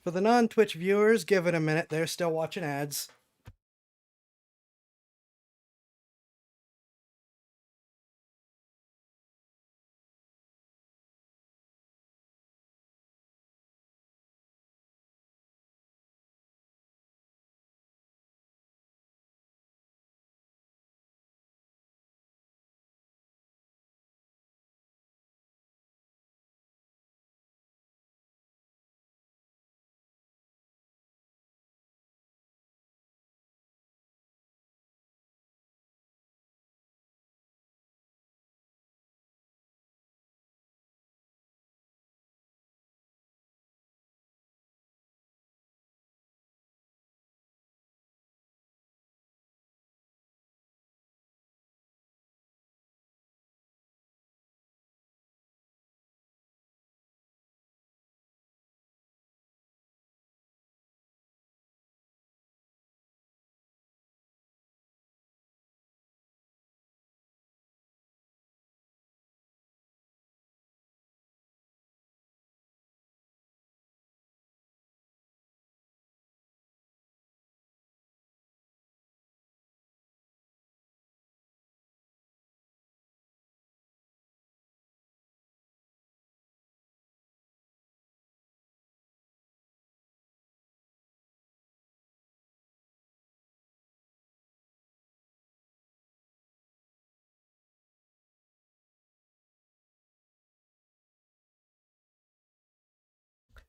For the non-Twitch viewers, give it a minute. They're still watching ads.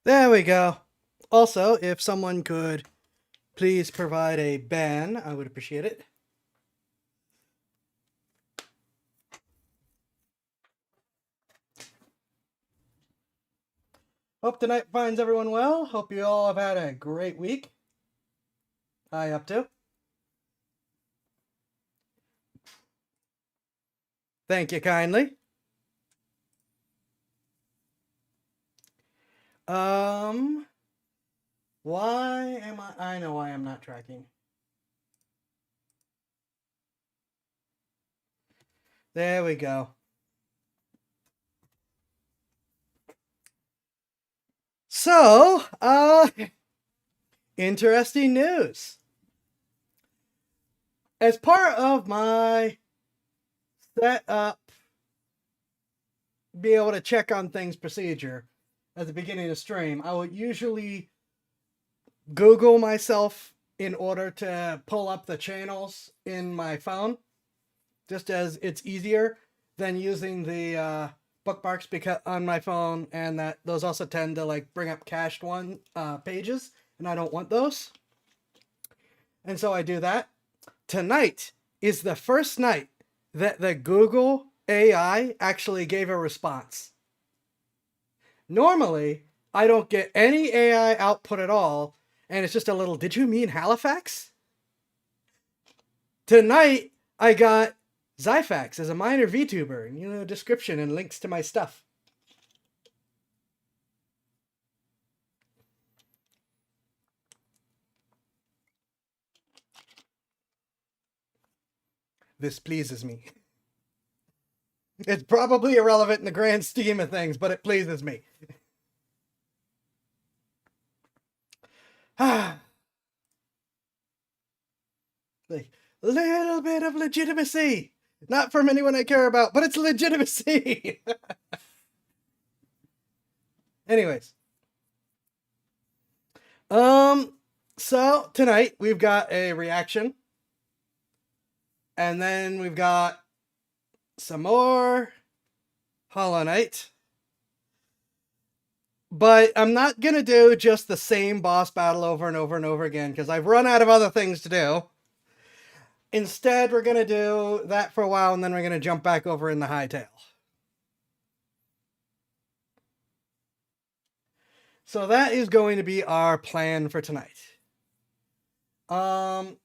There we go. Also, if someone could please provide a ban, I would appreciate it. Hope tonight finds everyone well. Hope you all have had a great week. Hi, up to. Thank you kindly. Why am I know why I'm not tracking. There we go. So, interesting news. As part of my setup, be able to check on things procedure at the beginning of stream, I would usually Google myself in order to pull up the channels in my phone, just as it's easier than using the bookmarks because on my phone, and that those also tend to like bring up cached pages, and I don't want those. And so I do that. Tonight is the first night that the Google AI actually gave a response. Normally, I don't get any AI output at all, and it's just a little, did you mean Halifax? Tonight, I got Zyfax as a minor VTuber, and description and links to my stuff. This pleases me. It's probably irrelevant in the grand scheme of things, but it pleases me. Like, a little bit of legitimacy. Not from anyone I care about, but it's legitimacy. Anyways. So tonight we've got a reaction. And then we've got some more Hollow Knight. But I'm not going to do just the same boss battle over and over and over again, because I've run out of other things to do. Instead, we're going to do that for a while, and then we're going to jump back over in the Hightail. So that is going to be our plan for tonight. I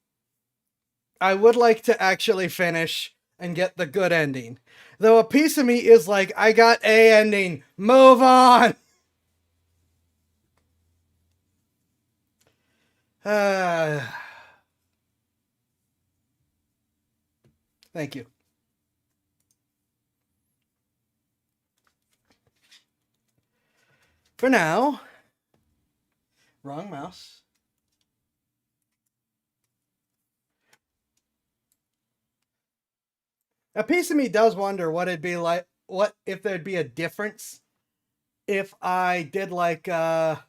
would like to actually finish and get the good ending. Though a piece of me is like, I got a ending. Move on! Thank you. For now, Wrong mouse. A piece of me does wonder what it'd be like, what if there'd be a difference if I did like, I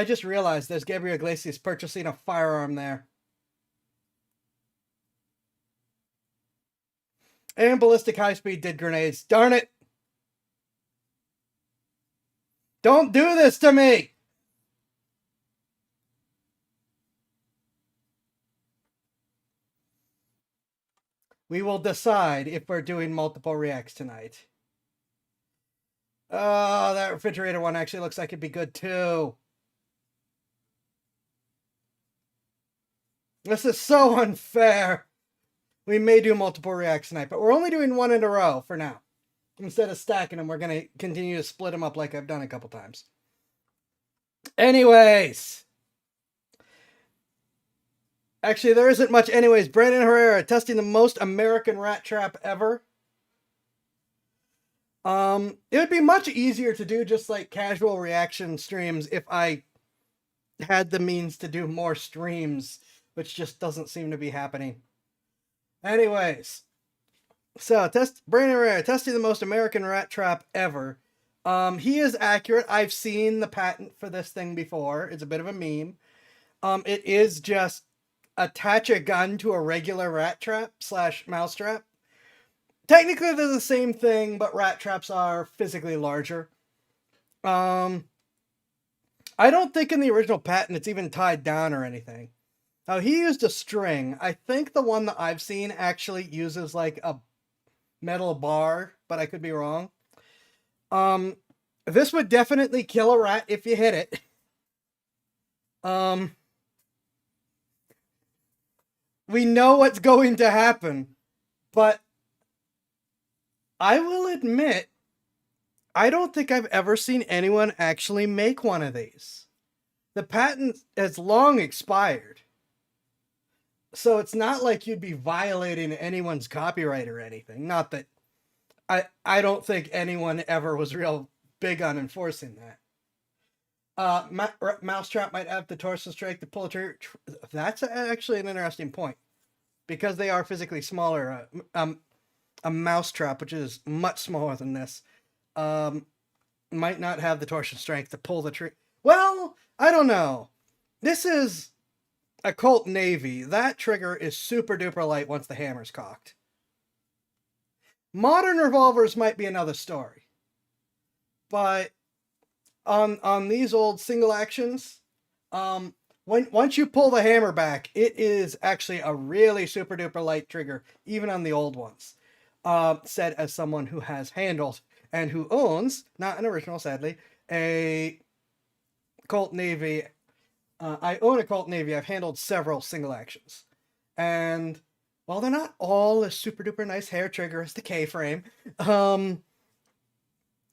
just realized there's Gabriel Iglesias purchasing a firearm there. And ballistic high-speed did grenades. Darn it! Don't do this to me! We will decide if we're doing multiple reacts tonight. Oh, that refrigerator one actually looks like it'd be good too. This is so unfair. We may do multiple reacts tonight, but we're only doing one in a row for now. Instead of stacking them, we're going to continue to split them up like I've done a couple times. Anyways. Actually, there isn't much anyways. Brandon Herrera testing the most American rat trap ever. It would be much easier to do just like casual reaction streams if I had the means to do more streams, which just doesn't seem to be happening. Anyways, so Brandon Herrera testing the most American rat trap ever. He is accurate. I've seen the patent for this thing before. It's a bit of a meme. It is just attach a gun to a regular rat trap / mouse trap. Technically, they're the same thing, but rat traps are physically larger. I don't think in the original patent it's even tied down or anything. Now, he used a string. I think the one that I've seen actually uses like a metal bar, but I could be wrong. This would definitely kill a rat if you hit it. We know what's going to happen, but I will admit, I don't think I've ever seen anyone actually make one of these. The patent has long expired. So it's not like you'd be violating anyone's copyright or anything. Not that I don't think anyone ever was real big on enforcing that. Mousetrap might have the torsion strike to pull a trigger. That's actually an interesting point. Because they are physically smaller, a mousetrap, which is much smaller than this, might not have the torsion strength to pull the trigger. Well, I don't know. This is a Colt Navy. That trigger is super duper light once the hammer's cocked. Modern revolvers might be another story. But on these old single actions, once you pull the hammer back, it is actually a really super duper light trigger, even on the old ones. Said as someone who has handled and who owns, not an original sadly, a Colt Navy. I own a Colt Navy. I've handled several single actions. And while they're not all a super duper nice hair trigger as the K-frame,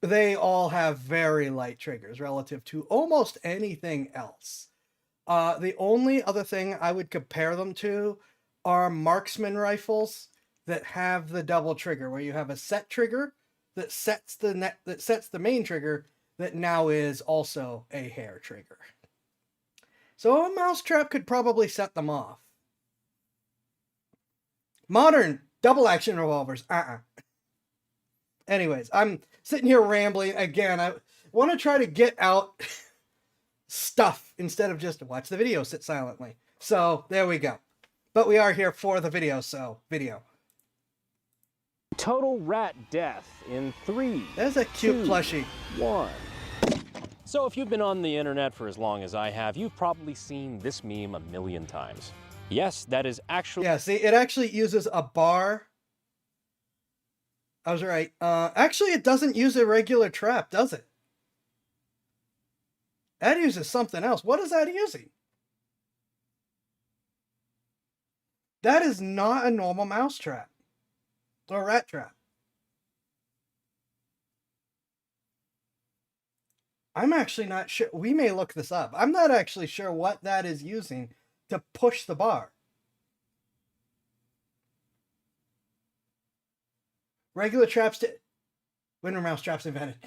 they all have very light triggers relative to almost anything else. The only other thing I would compare them to are marksman rifles that have the double trigger, where you have a set trigger that sets the main trigger that now is also a hair trigger. So a mousetrap could probably set them off. Modern double action revolvers, Anyways, I'm sitting here rambling again. I want to try to get out stuff instead of just watch the video, sit silently. So there we go. But we are here for the video, so video. Total rat death in 3. There's a cute 2, plushie. 1. So if you've been on the internet for as long as I have, you've probably seen this meme a million times. Yes, that is actually... Yeah, see, it actually uses a bar. I was right. Actually, it doesn't use a regular trap, does it? That uses something else. What is that using? That is not a normal mouse trap. Or rat trap. I'm actually not sure. We may look this up. I'm not actually sure what that is using to push the bar. Regular traps when were mouse traps invented?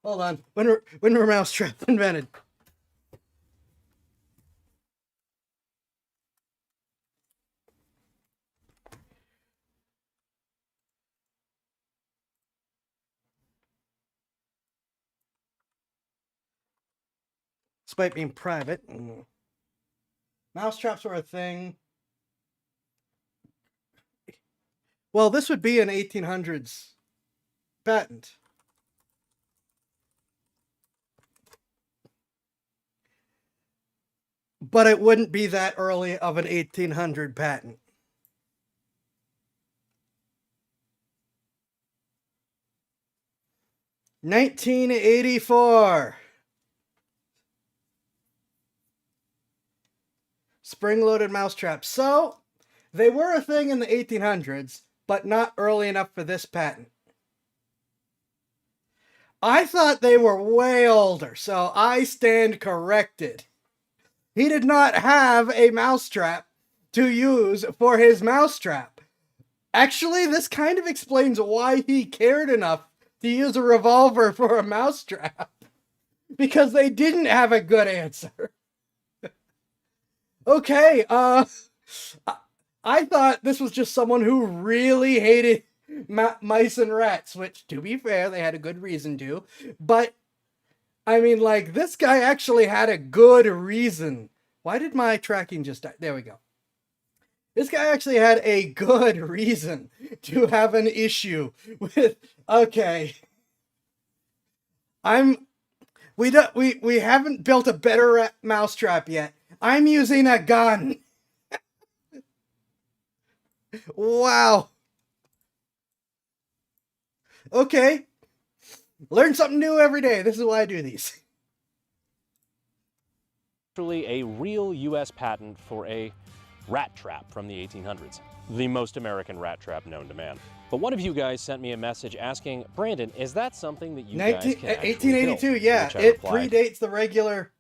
Hold on. When were mousetraps invented? Despite being private, mousetraps were a thing. Well, this would be an 1800s patent. But it wouldn't be that early of an 1800 patent. $1984. Spring-loaded mousetraps. So, they were a thing in the 1800s, but not early enough for this patent. I thought they were way older, so I stand corrected. He did not have a mousetrap to use for his mousetrap. Actually, this kind of explains why he cared enough to use a revolver for a mousetrap. Because they didn't have a good answer. Okay, I thought this was just someone who really hated mice and rats, which, to be fair, they had a good reason to. But, I mean, like, this guy actually had a good reason. Why did my tracking just die? There we go. This guy actually had a good reason to have an issue with, okay, we haven't built a better mousetrap yet. I'm using a gun. Wow. Okay. Learn something new every day. This is why I do these. Actually, a real U.S. patent for a rat trap from the 1800s. The most American rat trap known to man. But one of you guys sent me a message asking, Brandon, is that something that you guys can actually 1882, build? yeah. It replied, predates the regular...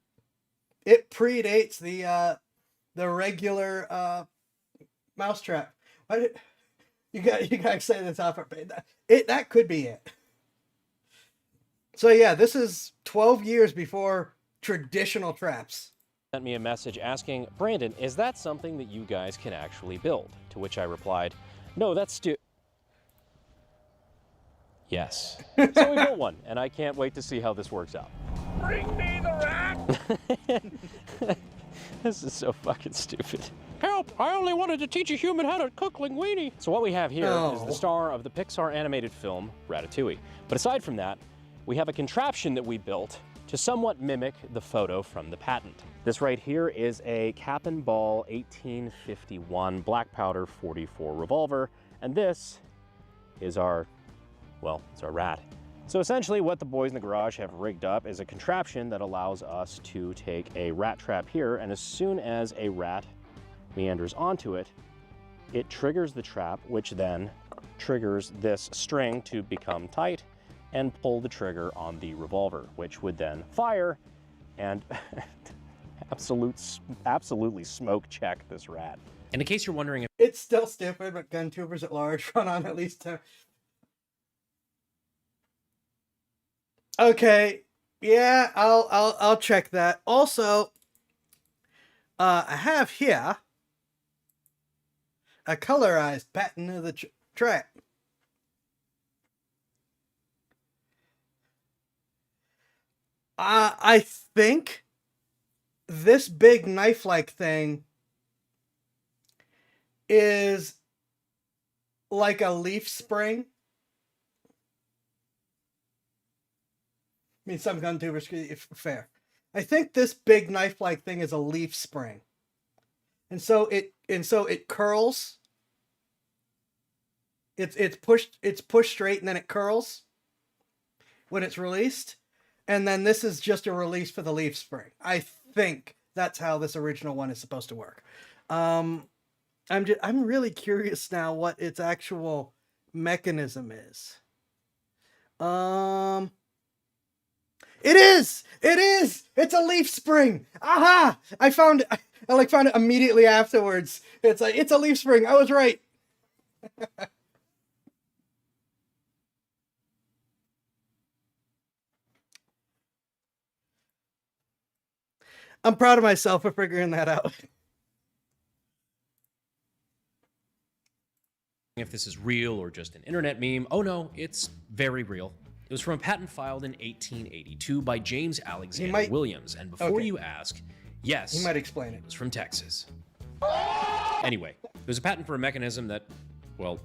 It predates the regular mousetrap. Why did you got say the top part? That could be it. So yeah, this is 12 years before traditional traps. Sent me a message asking, Brandon, is that something that you guys can actually build? To which I replied, no, that's yes. So we built one, and I can't wait to see how this works out. Bring me the rat! This is so fucking stupid. Help! I only wanted to teach a human how to cook linguine. So what we have here is the star of the Pixar animated film, Ratatouille. But aside from that, we have a contraption that we built to somewhat mimic the photo from the patent. This right here is a cap and ball 1851 black powder 44 revolver, and this is our, well, it's our rat. So essentially what the boys in the garage have rigged up is a contraption that allows us to take a rat trap here, and as soon as a rat meanders onto it, it triggers the trap, which then triggers this string to become tight and pull the trigger on the revolver, which would then fire and absolutely smoke check this rat. And in case you're wondering if it's still stupid, but gun tubers at large run on at least 10. Okay, yeah, I'll check that. Also, I have here a colorized pattern of the trap. I think this big knife-like thing is like a leaf spring. I mean, some gun tubers, fair. I think this big knife-like thing is a leaf spring, and so it curls. It's pushed straight, and then it curls when it's released, and then this is just a release for the leaf spring. I think that's how this original one is supposed to work. I'm really curious now what its actual mechanism is. It is! It's a leaf spring! Aha! I found it immediately afterwards. It's like, it's a leaf spring. I was right. I'm proud of myself for figuring that out. If this is real or just an internet meme. Oh no, it's very real. It was from a patent filed in 1882 by James Alexander Williams. And before you ask, yes, he might explain it. It was from Texas. Anyway, there's a patent for a mechanism that, well,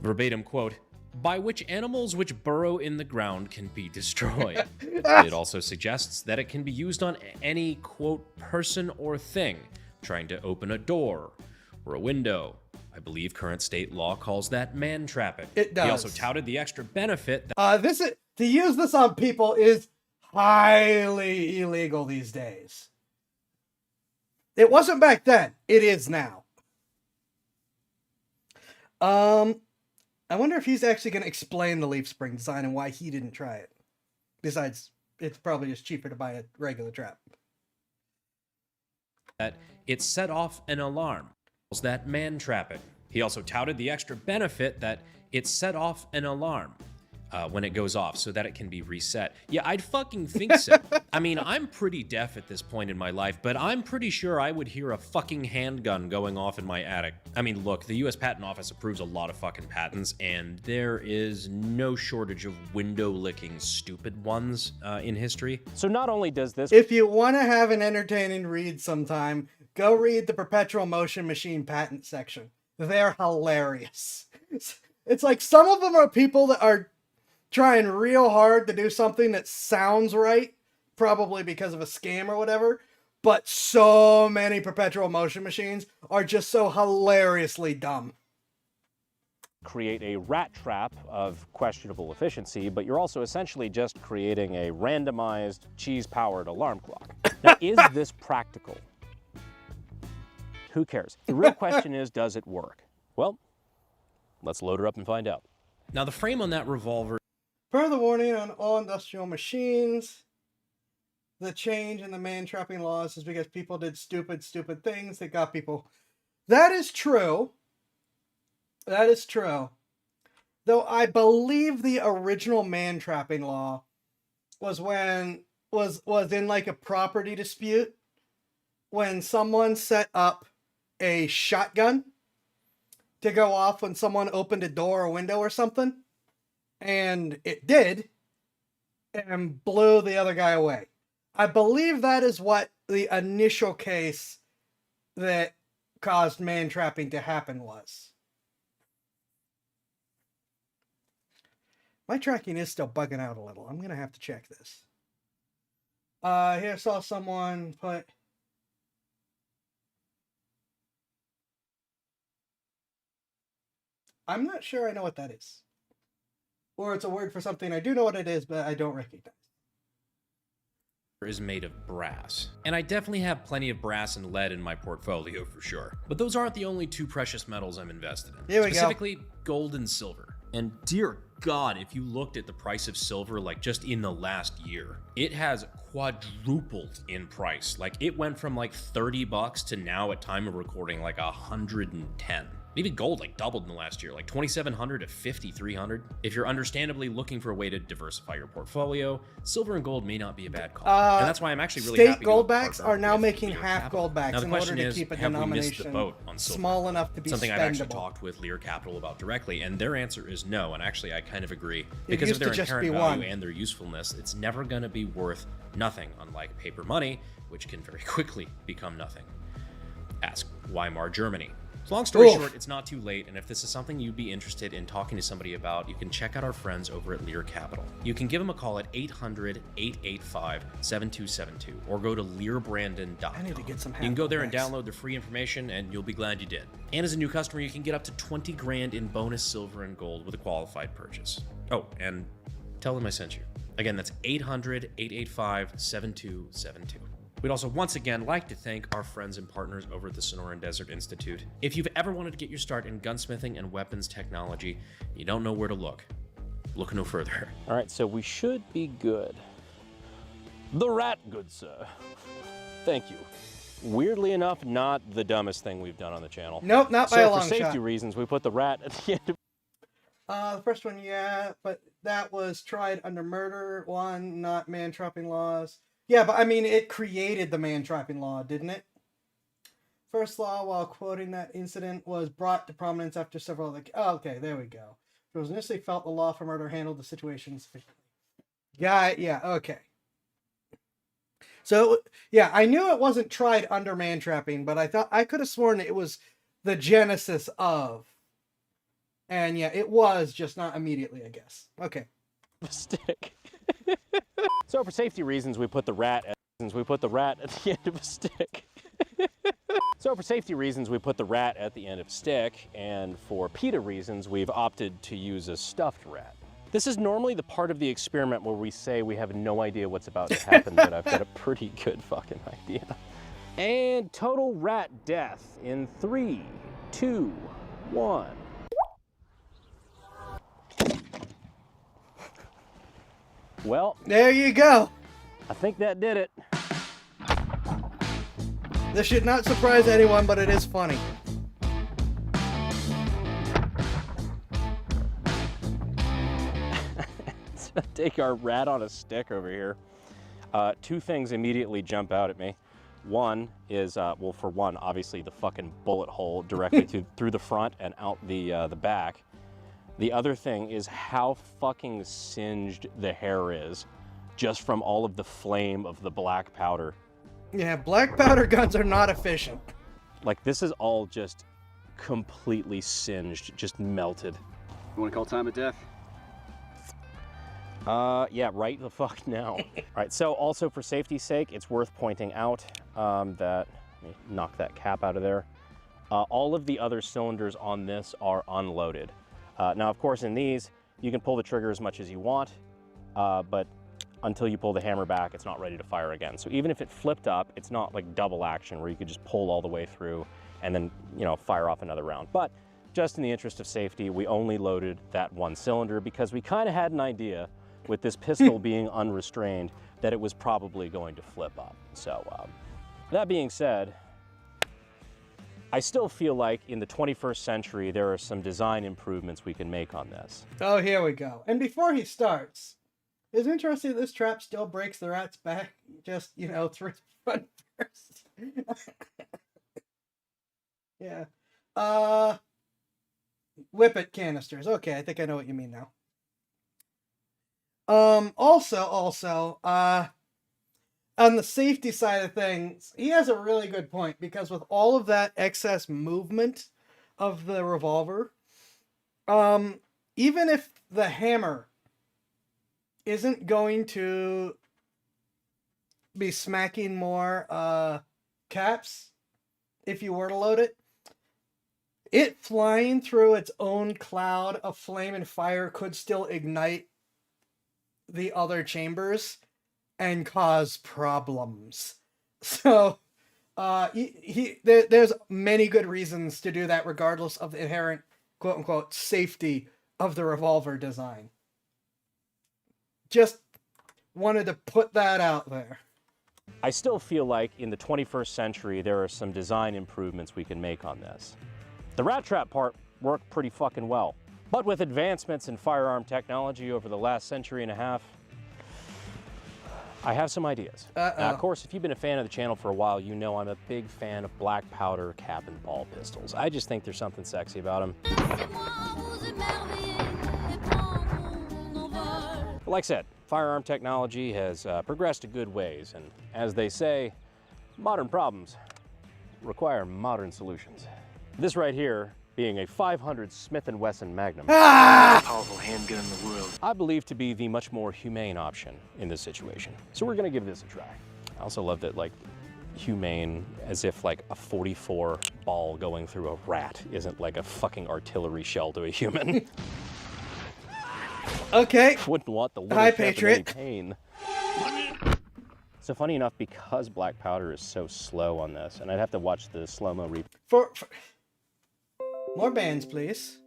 verbatim quote, by which animals which burrow in the ground can be destroyed. It also suggests that it can be used on any, quote, person or thing trying to open a door or a window. I believe current state law calls that man-trapping. It does. He also touted the extra benefit that to use this on people is highly illegal these days. It wasn't back then. It is now. I wonder if he's actually going to explain the leaf spring design and why he didn't try it. Besides, it's probably just cheaper to buy a regular trap. That it set off an alarm. That man-trapping. He also touted the extra benefit that it set off an alarm when it goes off so that it can be reset. Yeah, I'd fucking think so. I mean, I'm pretty deaf at this point in my life, but I'm pretty sure I would hear a fucking handgun going off in my attic. I mean, look, the US Patent Office approves a lot of fucking patents, and there is no shortage of window-licking stupid ones in history. So not only does this... If you want to have an entertaining read sometime, go read the Perpetual Motion Machine patent section. They're hilarious. It's like some of them are people that are trying real hard to do something that sounds right, probably because of a scam or whatever, but so many Perpetual Motion Machines are just so hilariously dumb. Create a rat trap of questionable efficiency, but you're also essentially just creating a randomized cheese-powered alarm clock. Now, is this practical? Who cares? The real question is, does it work? Well, let's load her up and find out. Now, the frame on that revolver... Further warning on all industrial machines. The change in the man-trapping laws is because people did stupid things that got people... That is true. That is true. Though I believe the original man-trapping law was when... was in like a property dispute. When someone set up a shotgun to go off when someone opened a door or window or something. And it did. And blew the other guy away. I believe that is what the initial case that caused man-trapping to happen was. My tracking is still bugging out a little. I'm going to have to check this. Here I saw someone put... I'm not sure I know what that is. Or it's a word for something I do know what it is, but I don't recognize. Is made of brass. And I definitely have plenty of brass and lead in my portfolio for sure. But those aren't the only two precious metals I'm invested in. Here we go. Specifically, gold and silver. And dear God, if you looked at the price of silver, like just in the last year, it has quadrupled in price. Like it went from like $30 to now at time of recording, like 110. Even gold like doubled in the last year, like 2,700 to 5,300. If you're understandably looking for a way to diversify your portfolio, silver and gold may not be a bad call. And that's why I'm actually really happy. State goldbacks are now making half goldbacks now, the in order question to is, keep a have we missed the denomination boat on silver? Small enough to be Something spendable. I've actually talked with Lear Capital about directly, and their answer is no. And actually, I kind of agree. Because of used their to just inherent be value one. and their usefulness, it's never going to be worth nothing, unlike paper money, which can very quickly become nothing. Ask Weimar Germany. So long story short, it's not too late, and if this is something you'd be interested in talking to somebody about, you can check out our friends over at Lear Capital. You can give them a call at 800-885-7272 or go to learbrandon.com. I need to get some You can go there and goldbacks. download the free information, and you'll be glad you did. And as a new customer, you can get up to 20 grand in bonus silver and gold with a qualified purchase. Oh, and tell them I sent you. Again, that's 800-885-7272. We'd also once again like to thank our friends and partners over at the Sonoran Desert Institute. If you've ever wanted to get your start in gunsmithing and weapons technology, you don't know where to look no further. All right, so we should be good. The rat, good sir. Thank you. Weirdly enough, not the dumbest thing we've done on the channel. Nope, not by a long shot. So for safety shot. reasons, we put the rat at the end of... The first one, yeah, but that was tried under murder one, not man-trapping laws. Yeah, but I mean, it created the man-trapping law, didn't it? First law, while quoting that incident, was brought to prominence after several other... Oh, okay, there we go. It was initially felt the law for murder handled the situation sufficiently. Yeah, okay. So, yeah, I knew it wasn't tried under man-trapping, but I could have sworn it was the genesis of. And yeah, it was, just not immediately, I guess. Okay. Stick. So for safety reasons, we put the rat at the end of a stick. So for safety reasons, we put the rat at the end of a stick, and for PETA reasons, we've opted to use a stuffed rat. This is normally the part of the experiment where we say we have no idea what's about to happen, but I've got a pretty good fucking idea. And total rat death in 3, 2, 1. Well, there you go. I think that did it. This should not surprise anyone, but it is funny. So take our rat on a stick over here. Two things immediately jump out at me. One is, well, for one, obviously the fucking bullet hole directly through the front and out the back. The other thing is how fucking singed the hair is just from all of the flame of the black powder. Yeah, black powder guns are not efficient. Like, this is all just completely singed, just melted. You want to call time of death? Yeah, right the fuck now. All right, so also for safety's sake, it's worth pointing out that, let me knock that cap out of there. All of the other cylinders on this are unloaded. Now, of course, in these, you can pull the trigger as much as you want, but until you pull the hammer back, it's not ready to fire again. So even if it flipped up, it's not like double action where you could just pull all the way through and then, you know, fire off another round. But just in the interest of safety, we only loaded that one cylinder because we kind of had an idea with this pistol being unrestrained that it was probably going to flip up. So that being said, I still feel like in the 21st century, there are some design improvements we can make on this. Oh, here we go. And before he starts, it's interesting that this trap still breaks the rat's back, just, you know, through the front first. Yeah. Whippet canisters. Okay, I think I know what you mean now. Also, on the safety side of things, he has a really good point, because with all of that excess movement of the revolver, even if the hammer isn't going to be smacking more caps, if you were to load it, it flying through its own cloud of flame and fire could still ignite the other chambers and cause problems. So there's many good reasons to do that, regardless of the inherent quote-unquote safety of the revolver design. Just wanted to put that out there. I still feel like in the 21st century, there are some design improvements we can make on this. The rat trap part worked pretty fucking well. But with advancements in firearm technology over the last century and a half, I have some ideas. Now, of course, if you've been a fan of the channel for a while, you know I'm a big fan of black powder cap and ball pistols. I just think there's something sexy about them. Like I said, firearm technology has progressed a good ways, and as they say, modern problems require modern solutions. This right here being a 500 Smith & Wesson Magnum. Powerful handgun in the world. I believe to be the much more humane option in this situation. So we're gonna give this a try. I also love that, like, humane, as if like a 44 ball going through a rat isn't like a fucking artillery shell to a human. Okay. Wouldn't want the little Hi, chap in Patriot. any pain. So funny enough, because black powder is so slow on this, and I'd have to watch the slow-mo replay. For more bands, please.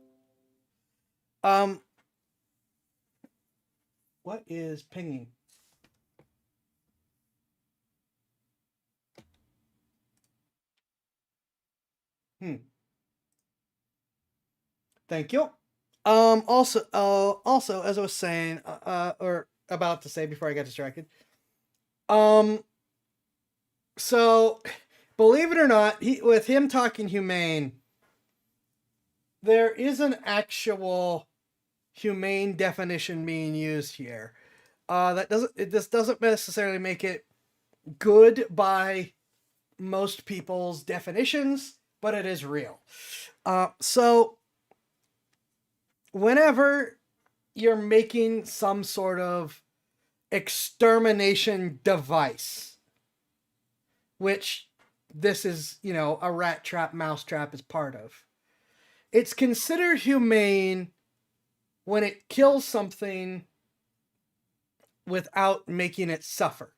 What is pinging? Thank you. Also, as I was saying, or about to say before I got distracted, So, believe it or not, with him talking humane, there is an actual humane definition being used here. This doesn't necessarily make it good by most people's definitions, but it is real. So, whenever you're making some sort of extermination device, which this is, a rat trap, mouse trap is part of, it's considered humane when it kills something without making it suffer.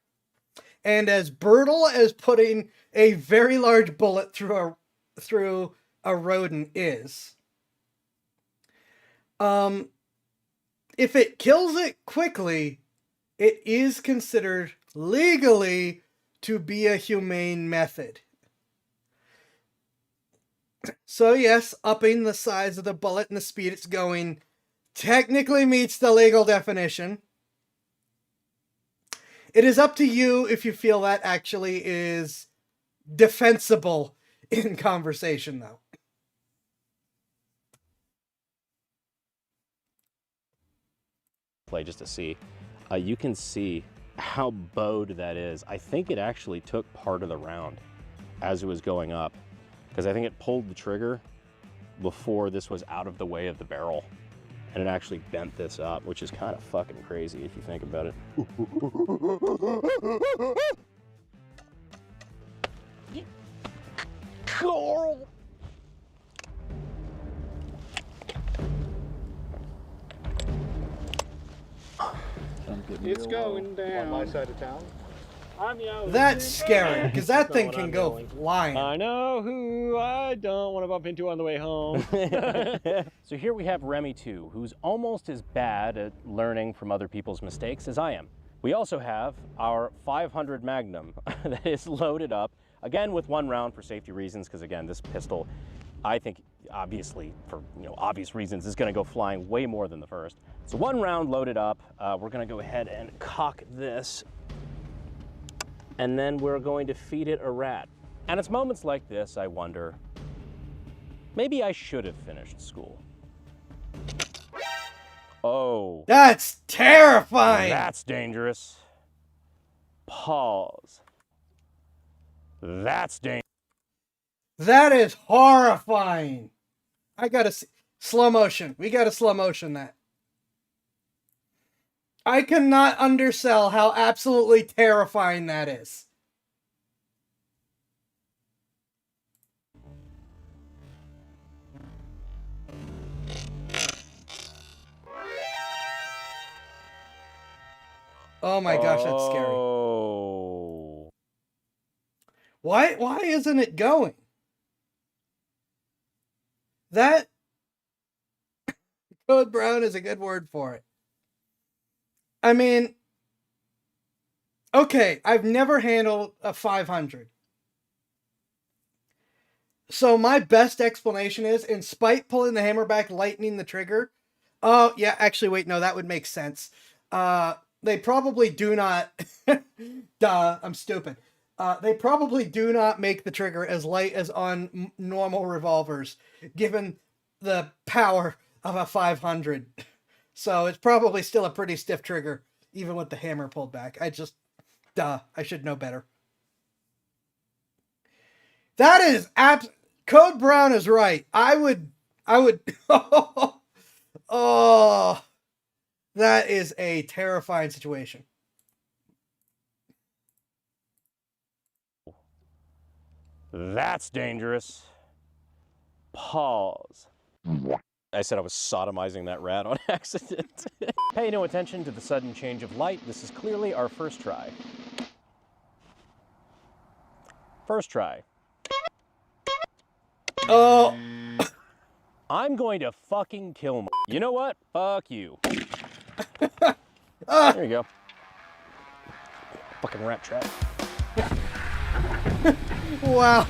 And as brutal as putting a very large bullet through a rodent is, if it kills it quickly, it is considered legally to be a humane method. So yes, upping the size of the bullet and the speed it's going technically meets the legal definition. It is up to you if you feel that actually is defensible in conversation, though. Play just to see. You can see how bowed that is. I think it actually took part of the round as it was going up, because I think it pulled the trigger before this was out of the way of the barrel, and it actually bent this up, which is kind of fucking crazy if you think about it. Carl! It's going down. On my side of town. That's scary, because that thing can go flying. I know who I don't want to bump into on the way home. So here we have Remy 2, who's almost as bad at learning from other people's mistakes as I am. We also have our 500 Magnum that is loaded up, again with one round for safety reasons, because again, this pistol, I think, obviously, for obvious reasons, is going to go flying way more than the first. So one round loaded up. We're going to go ahead and cock this, and then we're going to feed it a rat. And it's moments like this I wonder, maybe I should have finished school. Oh. That's terrifying! That's dangerous. Pause. That's dangerous. That is horrifying. I gotta see slow motion. We gotta slow motion that. I cannot undersell how absolutely terrifying that is. Oh my gosh, that's scary. Oh. Why isn't it going? That Code Brown is a good word for it. I mean, okay, I've never handled a 500. So my best explanation is, in spite pulling the hammer back, lightening the trigger. Oh, yeah, actually, wait, no, that would make sense. They probably do not... Duh, I'm stupid. They probably do not make the trigger as light as on normal revolvers, given the power of a 500. So it's probably still a pretty stiff trigger, even with the hammer pulled back. I should know better. That is Code Brown is right. I would, oh, that is a terrifying situation. That's dangerous. Pause. I said I was sodomizing that rat on accident. Pay no attention to the sudden change of light. This is clearly our first try. First try. Oh. I'm going to fucking kill my... You know what? Fuck you. There you go. Fucking rat trap. Wow.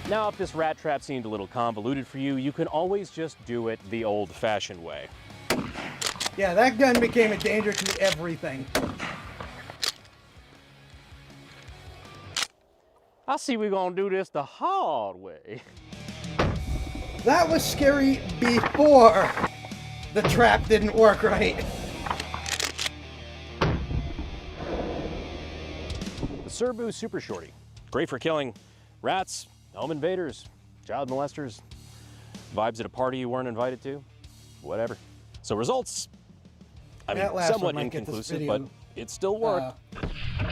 Now, if this rat trap seemed a little convoluted for you, you can always just do it the old-fashioned way. Yeah, that gun became a danger to everything. I see we're gonna do this the hard way. That was scary before the trap didn't work right. The Serbu Super Shorty. Great for killing rats, home invaders, child molesters, vibes at a party you weren't invited to, whatever. So results, I mean, That last somewhat one might get this inconclusive, video, but it still worked.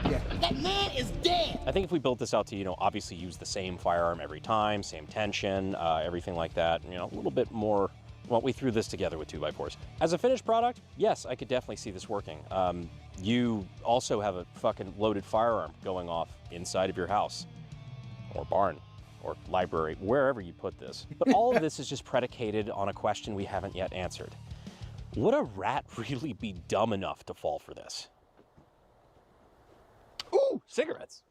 Yeah. That man is dead. I think if we built this out to, obviously use the same firearm every time, same tension, everything like that, a little bit more, well, we threw this together with 2x4s. As a finished product, yes, I could definitely see this working. You also have a fucking loaded firearm going off inside of your house, or barn, or library, wherever you put this. But all of this is just predicated on a question we haven't yet answered. Would a rat really be dumb enough to fall for this? Ooh, cigarettes.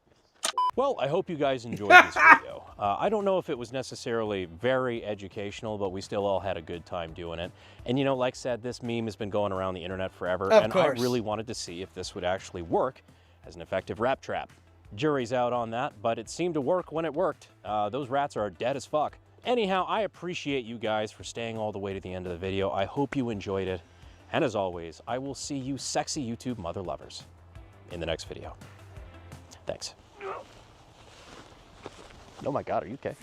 Well, I hope you guys enjoyed this video. I don't know if it was necessarily very educational, but we still all had a good time doing it. And like I said, this meme has been going around the internet forever, Of and course. I really wanted to see if this would actually work as an effective rat trap. Jury's out on that, but it seemed to work when it worked. Those rats are dead as fuck. Anyhow, I appreciate you guys for staying all the way to the end of the video. I hope you enjoyed it. And as always, I will see you sexy YouTube mother lovers in the next video. Thanks. Oh my God, are you okay?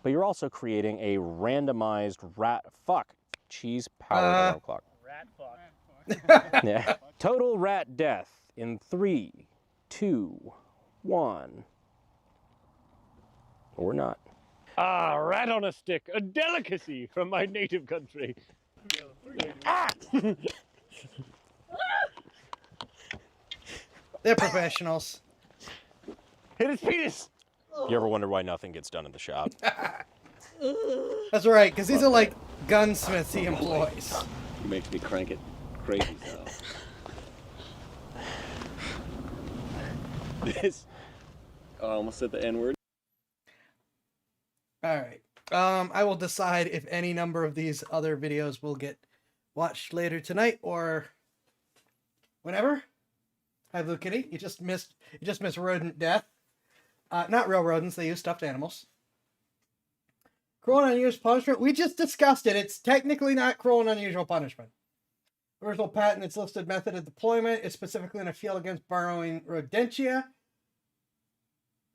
But you're also creating a randomized cheese powered alarm clock. Rat fuck. Yeah. Total rat death in 3, 2, 1. Or not. Ah, rat on a stick, a delicacy from my native country. They're professionals. Hit his penis! You ever wonder why nothing gets done in the shop? That's right, because these are like gunsmiths he employs. He makes me crank it crazy, Sal. This. Oh, I almost said the N-word. Alright. I will decide if any number of these other videos will get watched later tonight or whenever. Hi, Blue Kitty. You just missed rodent death. Not real rodents, they use stuffed animals. Cruel and unusual punishment. We just discussed it. It's technically not cruel and unusual punishment. Original patent, its listed method of deployment is specifically in a field against burrowing rodentia.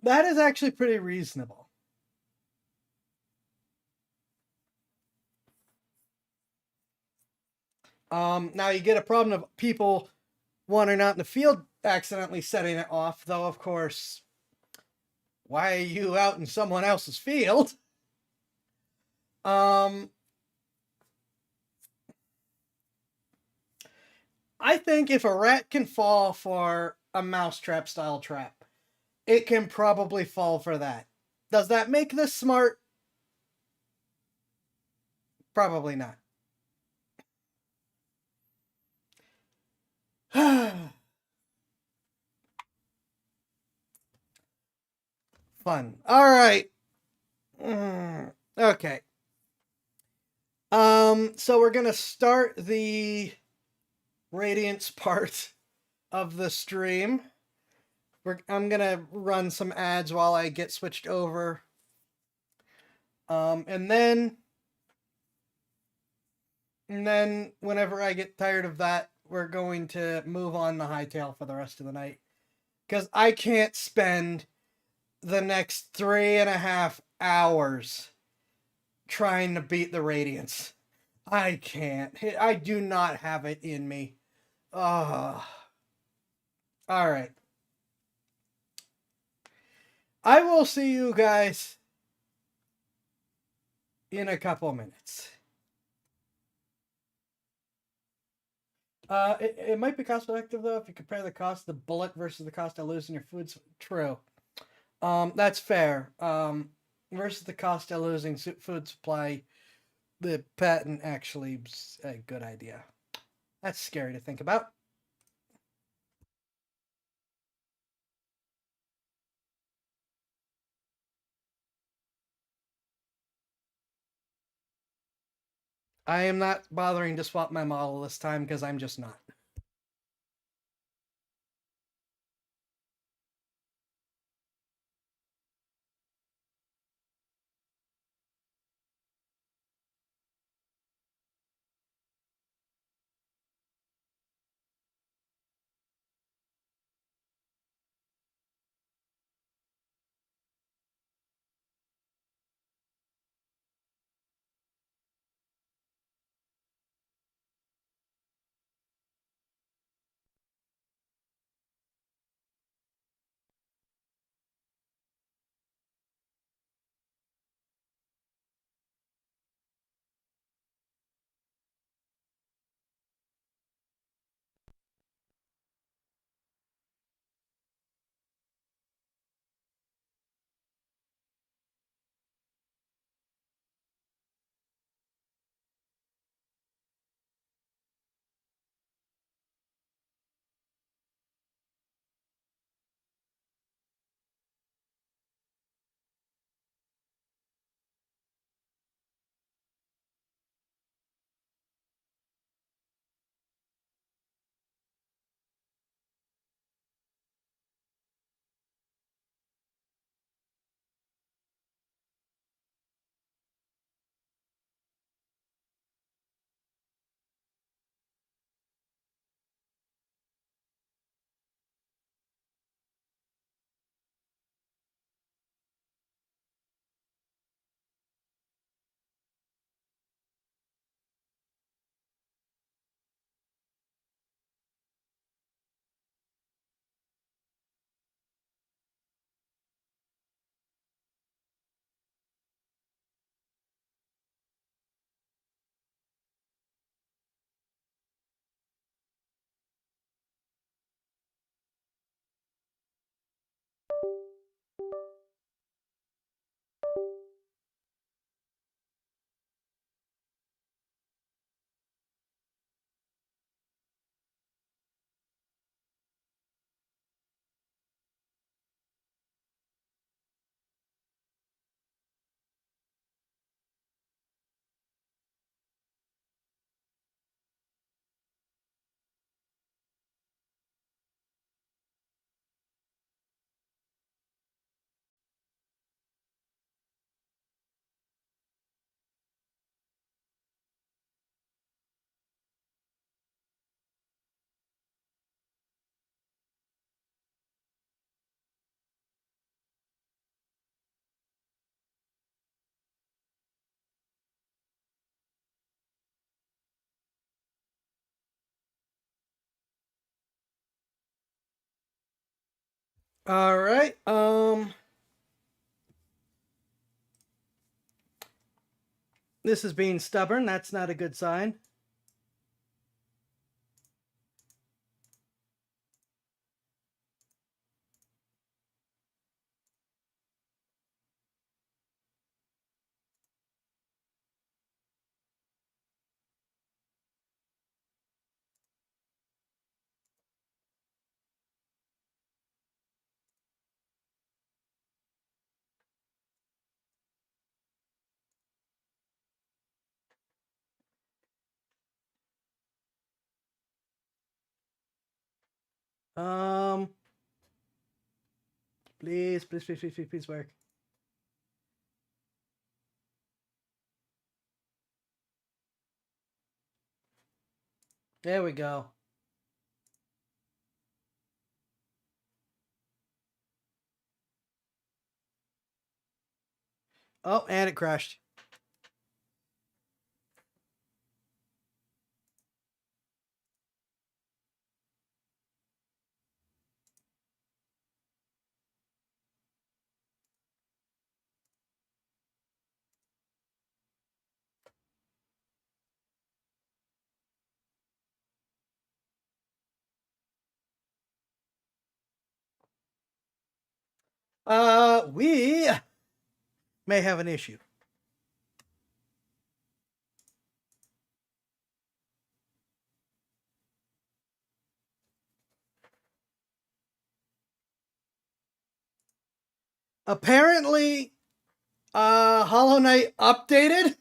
That is actually pretty reasonable. Now you get a problem of people wandering out in the field accidentally setting it off, though, of course, why are you out in someone else's field? I think if a rat can fall for a mousetrap style trap, it can probably fall for that. Does that make this smart? Probably not. Fun. All right. Okay. So we're gonna start the Radiance part of the stream. I'm gonna run some ads while I get switched over. And then whenever I get tired of that, we're going to move on to Hightail for the rest of the night. Because I can't spend the next 3.5 hours trying to beat the Radiance. I can't. I do not have it in me. Alright. I will see you guys in a couple minutes. It might be cost effective though if you compare the cost of the bullet versus the cost of losing your food. True. That's fair. Versus the cost of losing food supply the patent actually is a good idea. That's scary to think about. I am not bothering to swap my model this time because I'm just not. All right. This is being stubborn. That's not a good sign. Um, please, please, please, please, please, please work. There we go. Oh, and it crashed. We may have an issue. Apparently, Hollow Knight updated.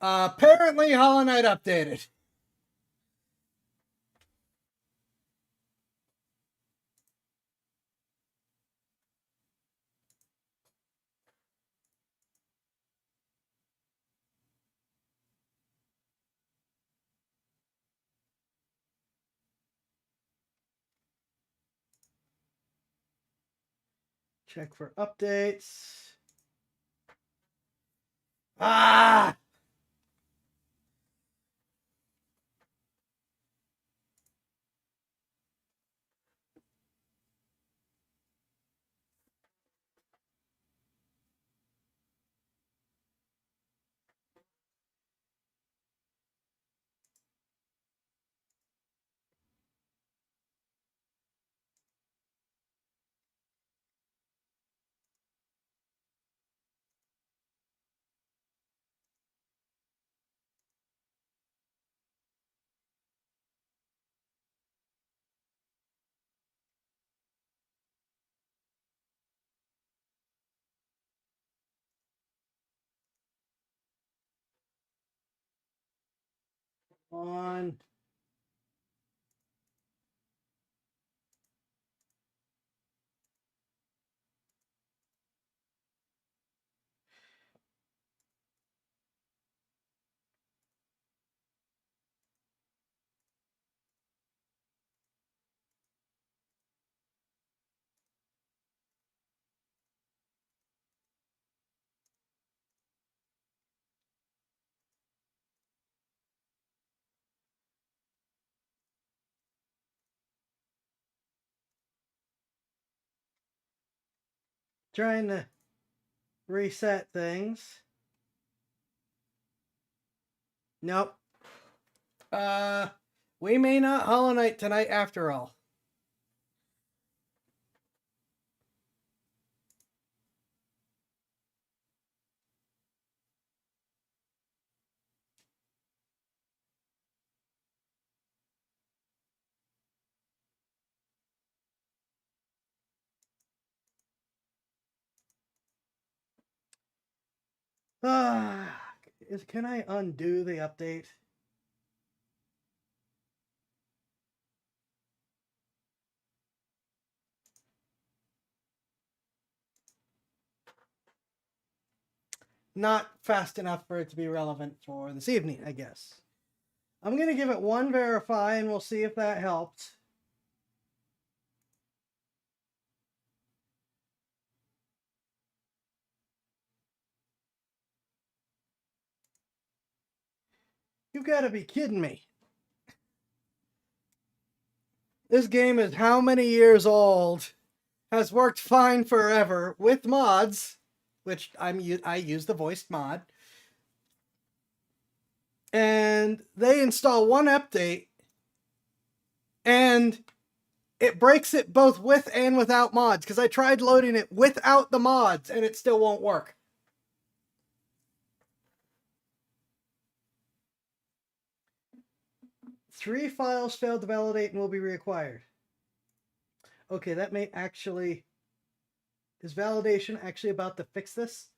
Apparently, Hollow Knight updated. Check for updates. Ah! On. Trying to reset things. Nope. We may not Hollow Knight tonight after all. Can I undo the update? Not fast enough for it to be relevant for this evening, I guess. I'm going to give it one verify and we'll see if that helped. You've got to be kidding me. This game is how many years old, has worked fine forever with mods, which I use the voiced mod. And they install one update and it breaks it both with and without mods, because I tried loading it without the mods and it still won't work. Three files failed to validate and will be reacquired. Okay, that may actually... Is validation actually about to fix this?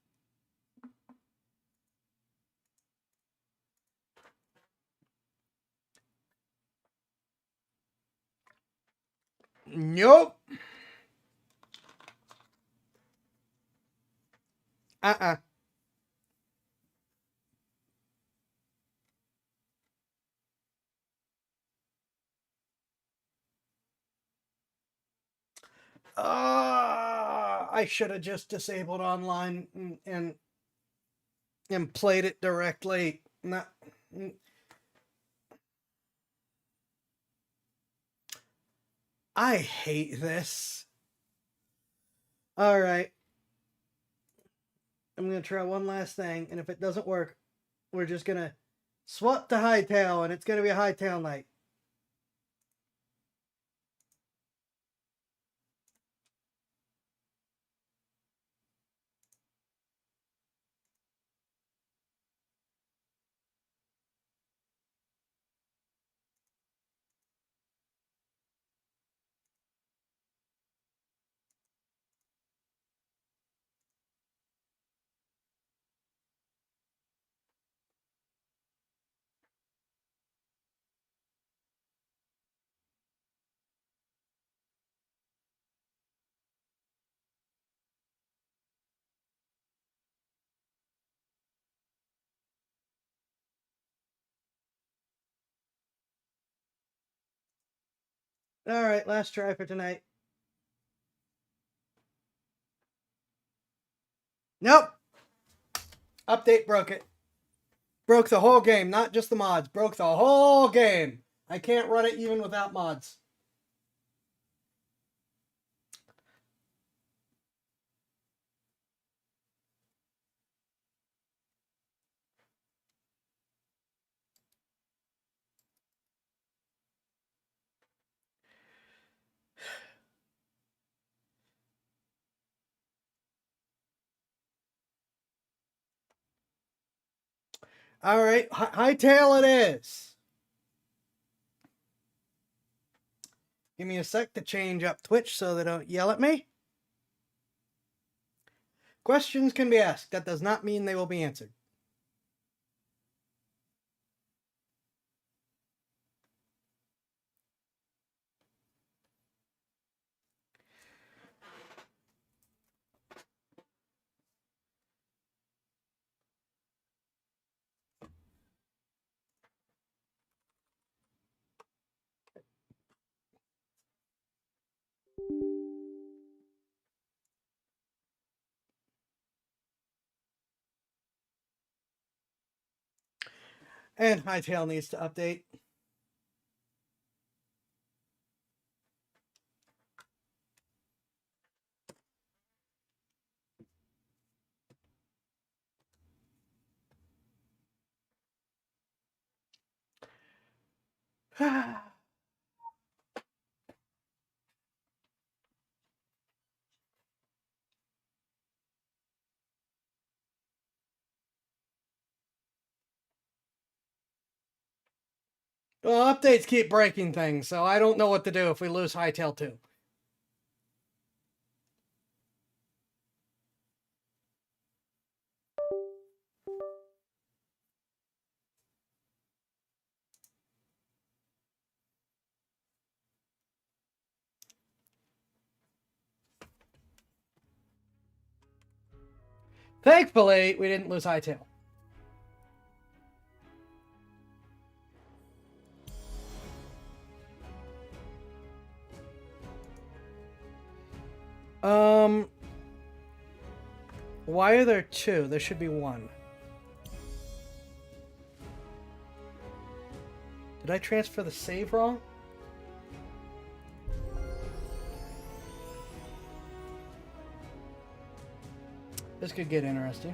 Nope. Uh-uh. I should have just disabled online and played it directly. Not. I hate this. All right. I'm going to try one last thing, and if it doesn't work, we're just going to swap to hightail, and it's going to be a hightail night. All right, last try for tonight. Nope. Update broke it. Broke the whole game, not just the mods. Broke the whole game. I can't run it even without mods. All right, hightail it is. Give me a sec to change up Twitch so they don't yell at me. Questions can be asked. That does not mean they will be answered. And hightail needs to update. Well, updates keep breaking things, so I don't know what to do if we lose hightail too. Thankfully, we didn't lose hightail. Why are there two? There should be one. Did I transfer the save wrong? This could get interesting.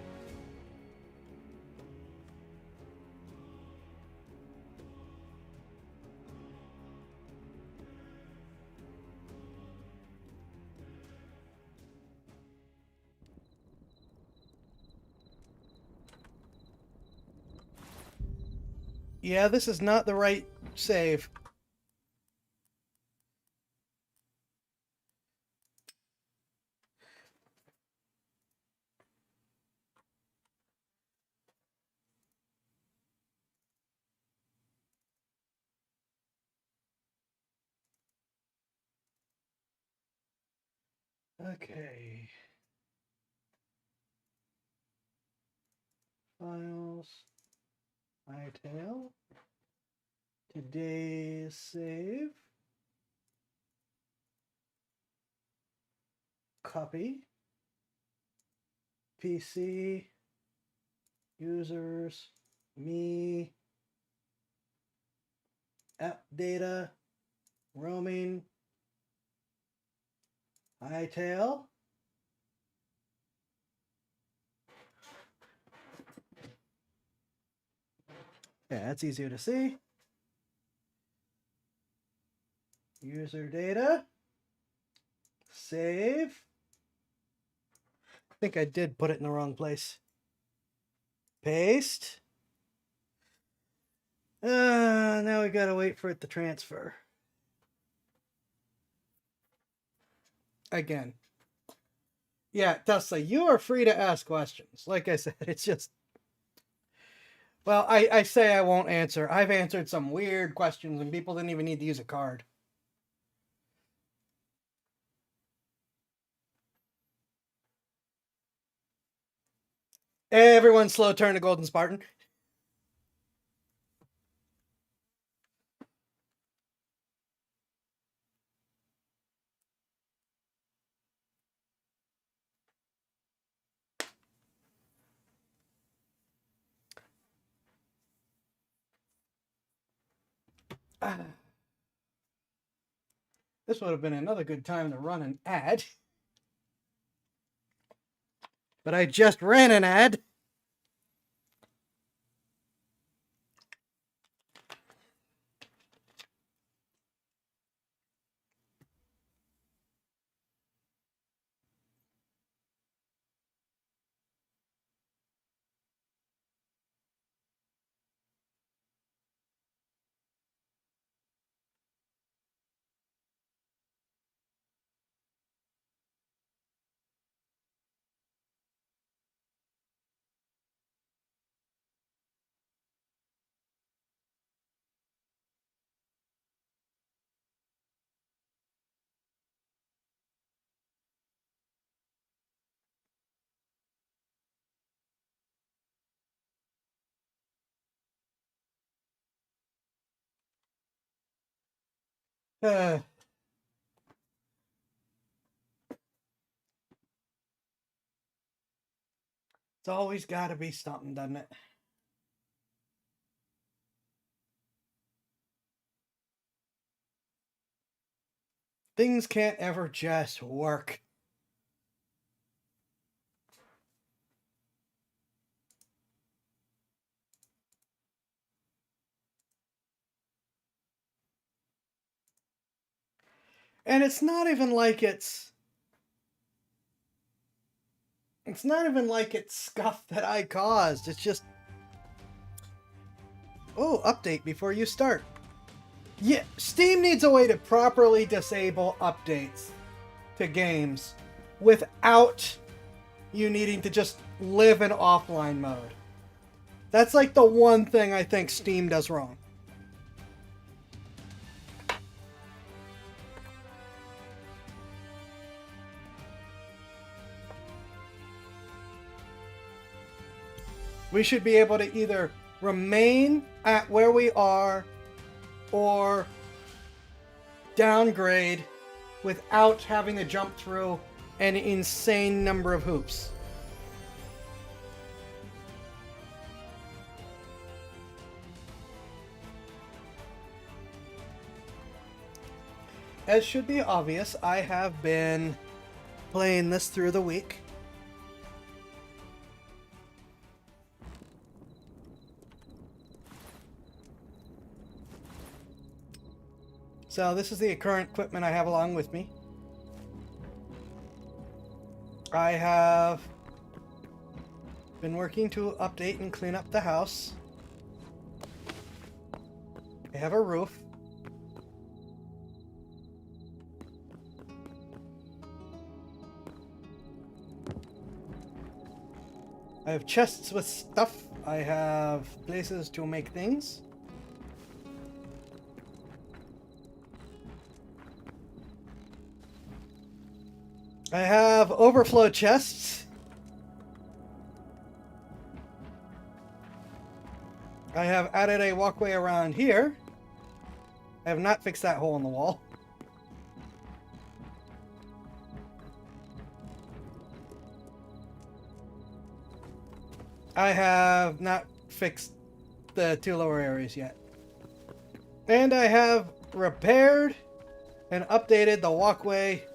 Yeah, this is not the right save. Okay. Files. Hightail. Today's save. Copy. PC. Users. Me. App data. Roaming. Hightail. Yeah, that's easier to see. User data. Save. I think I did put it in the wrong place. Paste. Now we gotta wait for it to transfer. Again. Yeah, Tesla, you are free to ask questions. Like I said, it's just... Well, I say I won't answer. I've answered some weird questions and people didn't even need to use a card. Everyone slow turn to Golden Spartan. This would have been another good time to run an ad. But I just ran an ad. It's always got to be something, doesn't it? Things can't ever just work. And it's not even like it's not even like it's scuff that I caused. It's just... Oh, update before you start. Yeah, Steam needs a way to properly disable updates to games without you needing to just live in offline mode. That's like the one thing I think Steam does wrong. We should be able to either remain at where we are or downgrade without having to jump through an insane number of hoops. As should be obvious, I have been playing this through the week. So this is the current equipment I have along with me. I have been working to update and clean up the house. I have a roof. I have chests with stuff. I have places to make things. I have overflow chests. I have added a walkway around here. I have not fixed that hole in the wall. I have not fixed the two lower areas yet. And I have repaired and updated the walkway .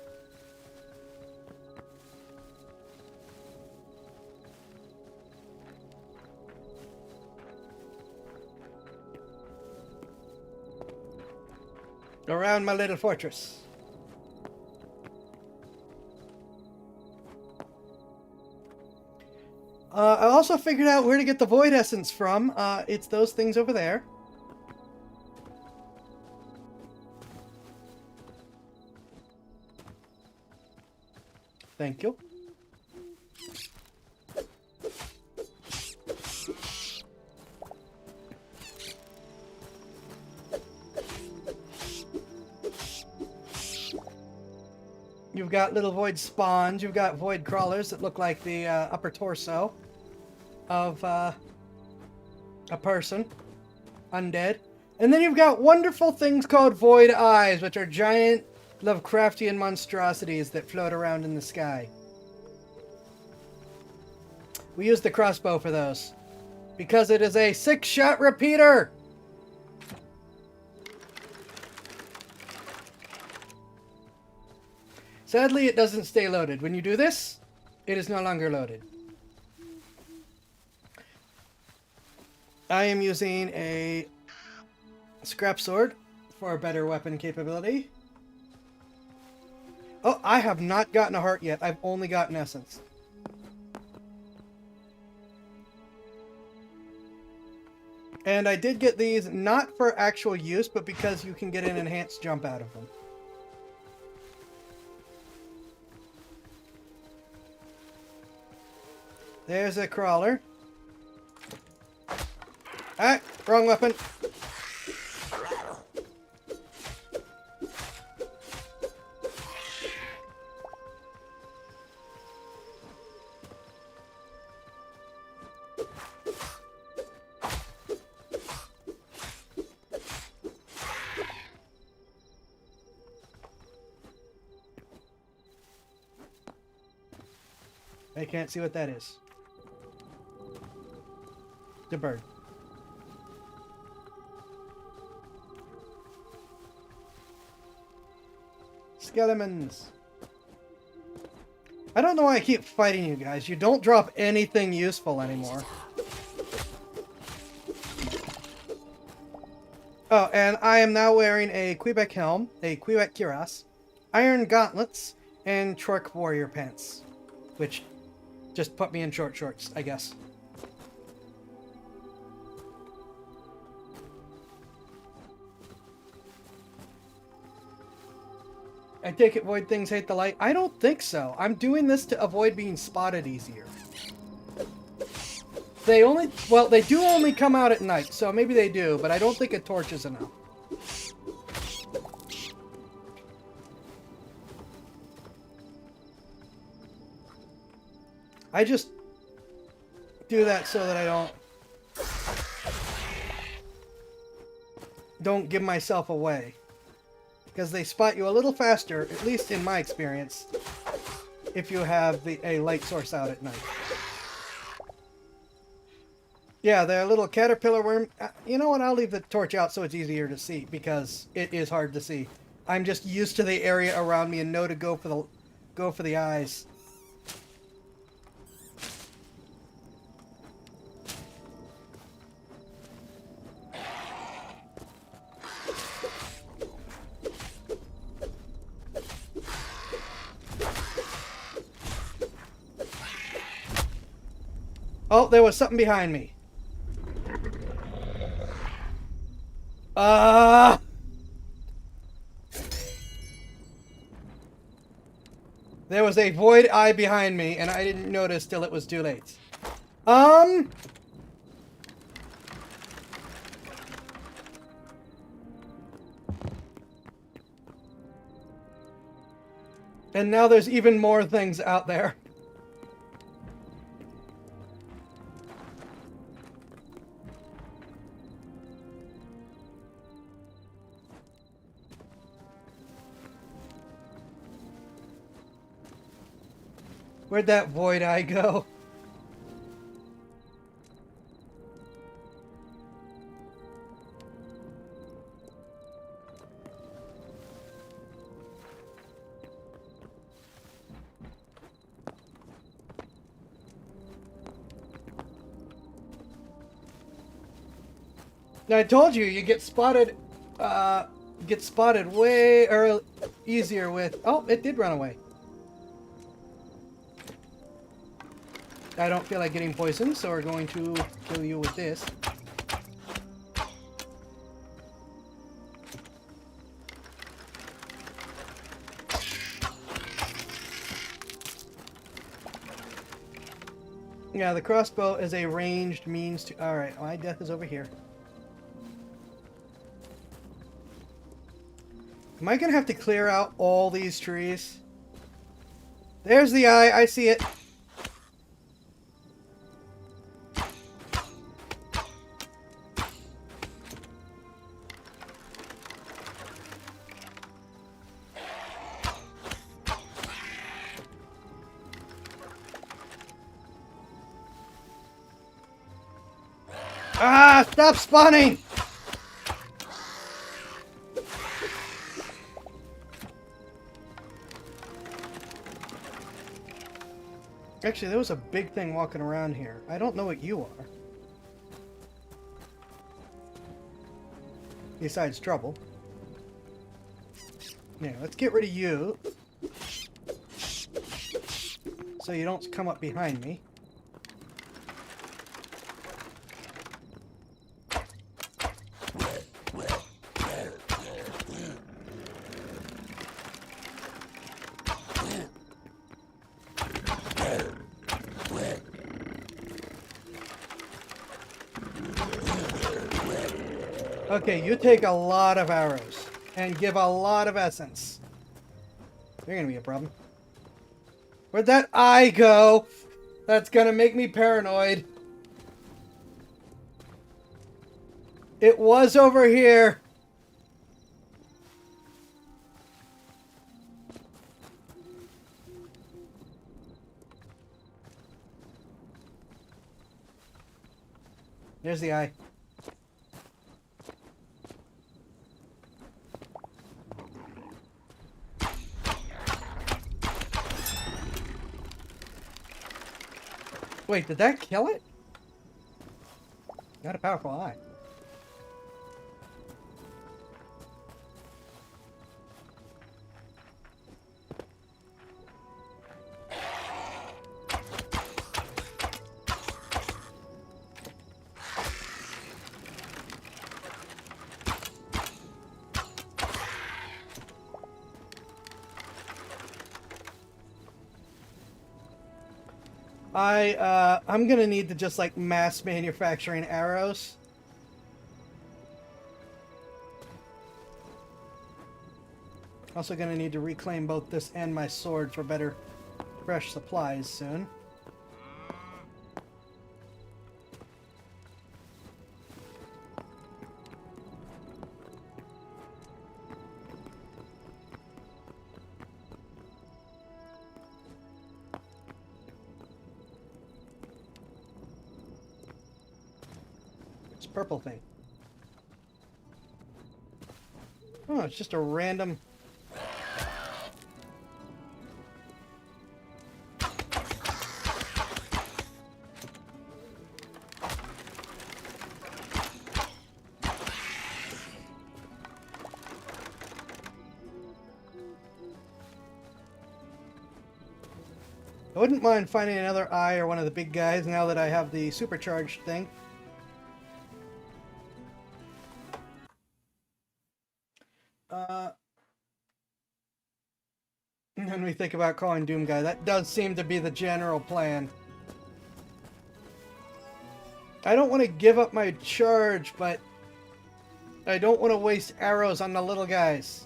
Around my little fortress. I also figured out where to get the void essence from. It's those things over there. Thank you. You've got little void spawns. You've got void crawlers that look like the upper torso of a person, undead. And then you've got wonderful things called void eyes, which are giant Lovecraftian monstrosities that float around in the sky. We use the crossbow for those because it is a 6-shot repeater. Sadly, it doesn't stay loaded. When you do this, it is no longer loaded. I am using a scrap sword for a better weapon capability. Oh, I have not gotten a heart yet. I've only gotten essence. And I did get these not for actual use, but because you can get an enhanced jump out of them. There's a crawler. Ah, wrong weapon. I can't see what that is. The bird. Skeletons. I don't know why I keep fighting you guys. You don't drop anything useful anymore. Oh, and I am now wearing a Quebec helm, a Quebec cuirass, iron gauntlets, and Trork warrior pants. Which just put me in short shorts, I guess. I take it void things hate the light. I don't think so. I'm doing this to avoid being spotted easier. They only, well, they do only come out at night, so maybe they do, but I don't think a torch is enough. I just do that so that I don't give myself away. Because they spot you a little faster, at least in my experience, if you have a light source out at night. Yeah, they're a little caterpillar worm. You know what? I'll leave the torch out so it's easier to see, because it is hard to see. I'm just used to the area around me and know to go for the eyes. Oh, there was something behind me. There was a void eye behind me, and I didn't notice till it was too late. And now there's even more things out there. Where'd that void eye go? Now, I told you, you get spotted get spotted way easier with... Oh, it did run away. I don't feel like getting poisoned, so we're going to kill you with this. Yeah, the crossbow is a ranged means to... Alright, my death is over here. Am I gonna have to clear out all these trees? There's the eye, I see it. Ah, stop spawning! Actually, there was a big thing walking around here. I don't know what you are. Besides trouble. Yeah, let's get rid of you. So you don't come up behind me. Okay, you take a lot of arrows and give a lot of essence. You're gonna be a problem. Where'd that eye go? That's gonna make me paranoid. It was over here. There's the eye. Wait, did that kill it? Got a powerful eye. I'm gonna need to just like mass manufacturing arrows. Also gonna need to reclaim both this and my sword for better fresh supplies soon. Purple thing. Oh, it's just a random... I wouldn't mind finding another eye or one of the big guys now that I have the supercharged thing. When we think about calling Doom Guy, that does seem to be the general plan. I don't want to give up my charge, but I don't want to waste arrows on the little guys.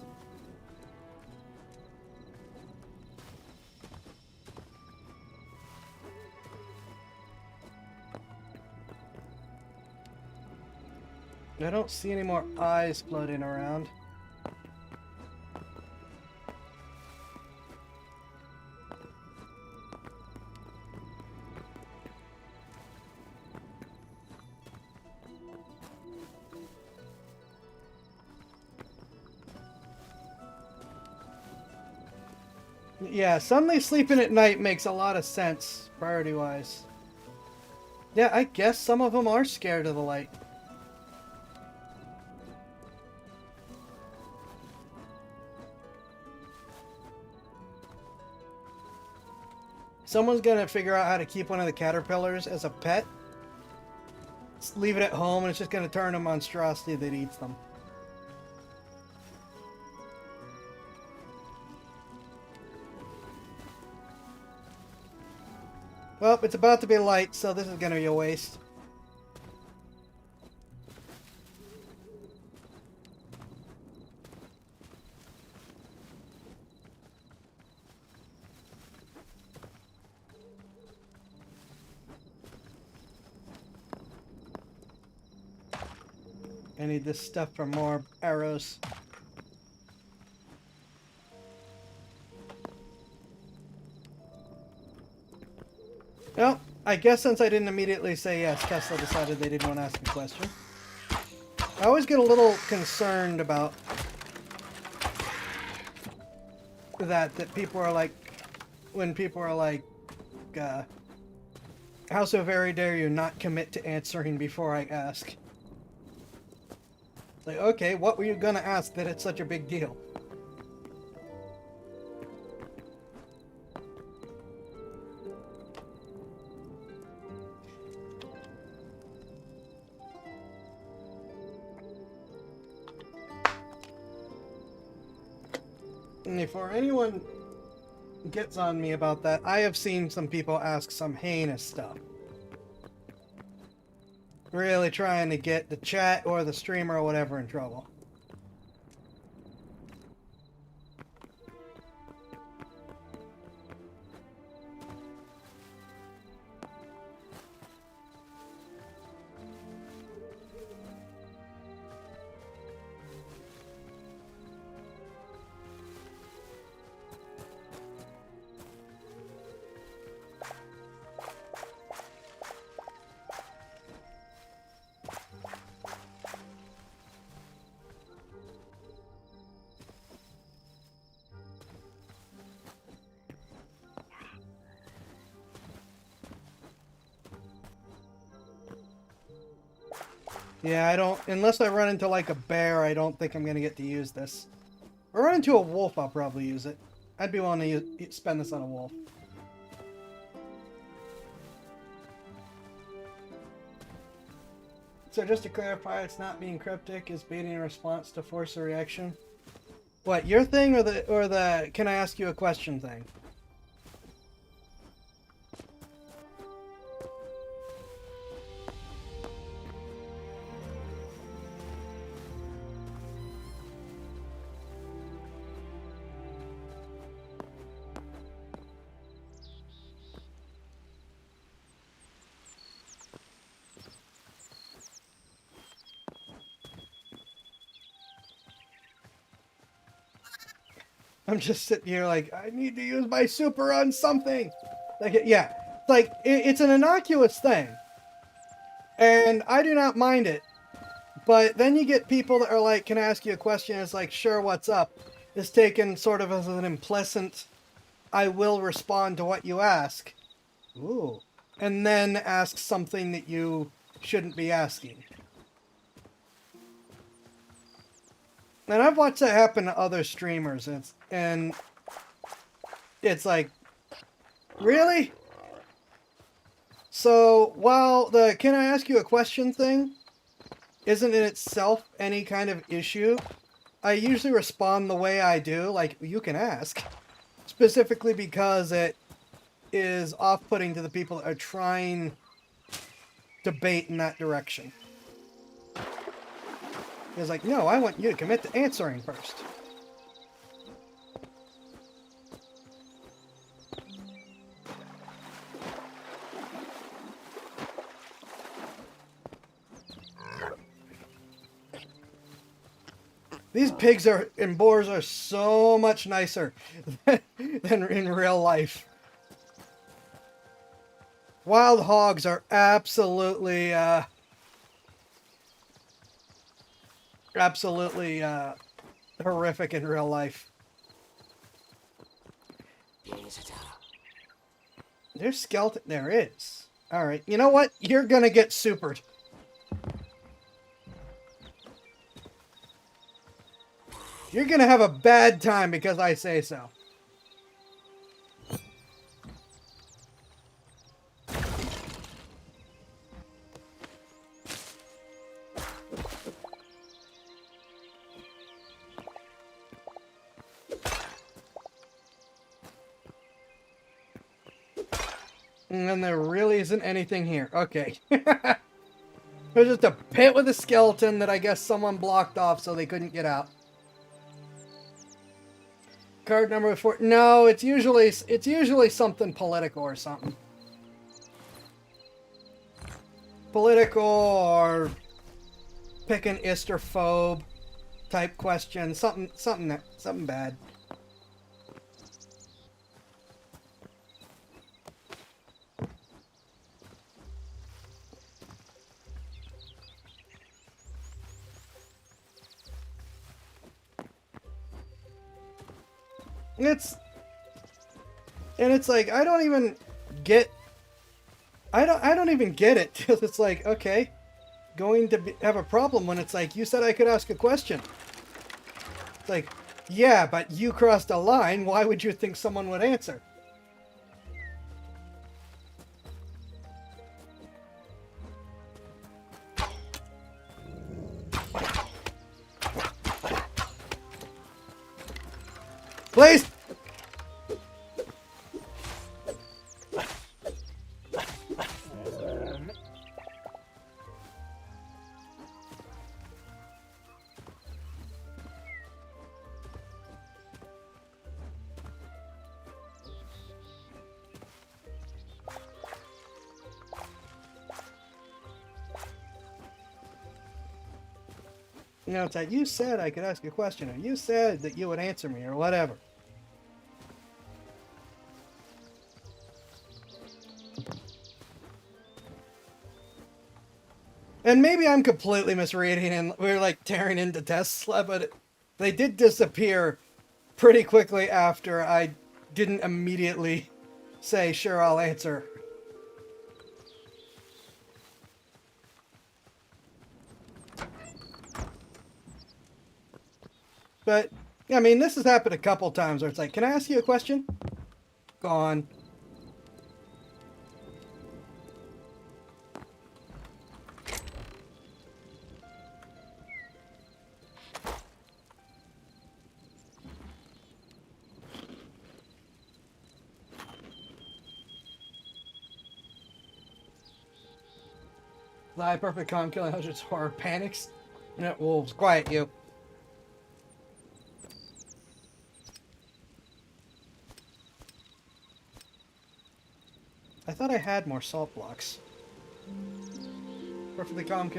I don't see any more eyes floating around. Yeah, suddenly sleeping at night makes a lot of sense, priority-wise. Yeah, I guess some of them are scared of the light. someone's gonna figure out how to keep one of the caterpillars as a pet. Just leave it at home, and it's just gonna turn a monstrosity that eats them. Well, it's about to be light, so this is gonna be a waste. I need this stuff for more arrows. Well, I guess since I didn't immediately say yes, Tesla decided they didn't want to ask a question. I always get a little concerned about that people are like, when people are like, how so very dare you not commit to answering before I ask? Like, okay, what were you gonna ask that it's such a big deal? And before anyone gets on me about that, I have seen some people ask some heinous stuff. Really trying to get the chat or the streamer or whatever in trouble. Yeah, I don't, unless I run into like a bear, I don't think I'm gonna get to use this. If I run into a wolf, I'll probably use it. I'd be willing to spend this on a wolf. So just to clarify, it's not being cryptic, it's being a response to force a reaction. What, your thing or the can I ask you a question thing? I'm just sitting here like, I need to use my super on something. Like, yeah, like it's an innocuous thing, and I do not mind it. But then you get people that are like, "Can I ask you a question?" It's like, "Sure, what's up?" It's taken sort of as an implicit, "I will respond to what you ask." Ooh, and then ask something that you shouldn't be asking. And I've watched that happen to other streamers, and it's like, really? So while the "can I ask you a question" thing isn't in itself any kind of issue, I usually respond the way I do, like, you can ask, specifically because it is off-putting to the people that are trying to bait in that direction. It's like, no, I want you to commit to answering first. These pigs and boars are so much nicer than in real life. Wild hogs are absolutely horrific in real life. There's skeleton. There is. All right. You know what? You're gonna get supered. You're gonna have a bad time because I say so. And then there really isn't anything here. Okay. There's just a pit with a skeleton that I guess someone blocked off so they couldn't get out. Card number 4. No, it's usually something political or something. Political or pick an Easterphobe type question. Something bad. It's like I don't even get it. It's like, okay, going to have a problem when it's like, you said I could ask a question. It's like, yeah, but you crossed a line. Why would you think someone would answer? Please! You know, it's like, you said I could ask a question, or you said that you would answer me, or whatever. And maybe I'm completely misreading and we're like tearing into Tesla, but they did disappear pretty quickly after I didn't immediately say, sure, I'll answer. But, I mean, this has happened a couple times where it's like, can I ask you a question? Gone. Lie, perfect calm, killing hundreds of horror panics. No, wolves, quiet you. I thought I had more salt blocks. Perfectly calm,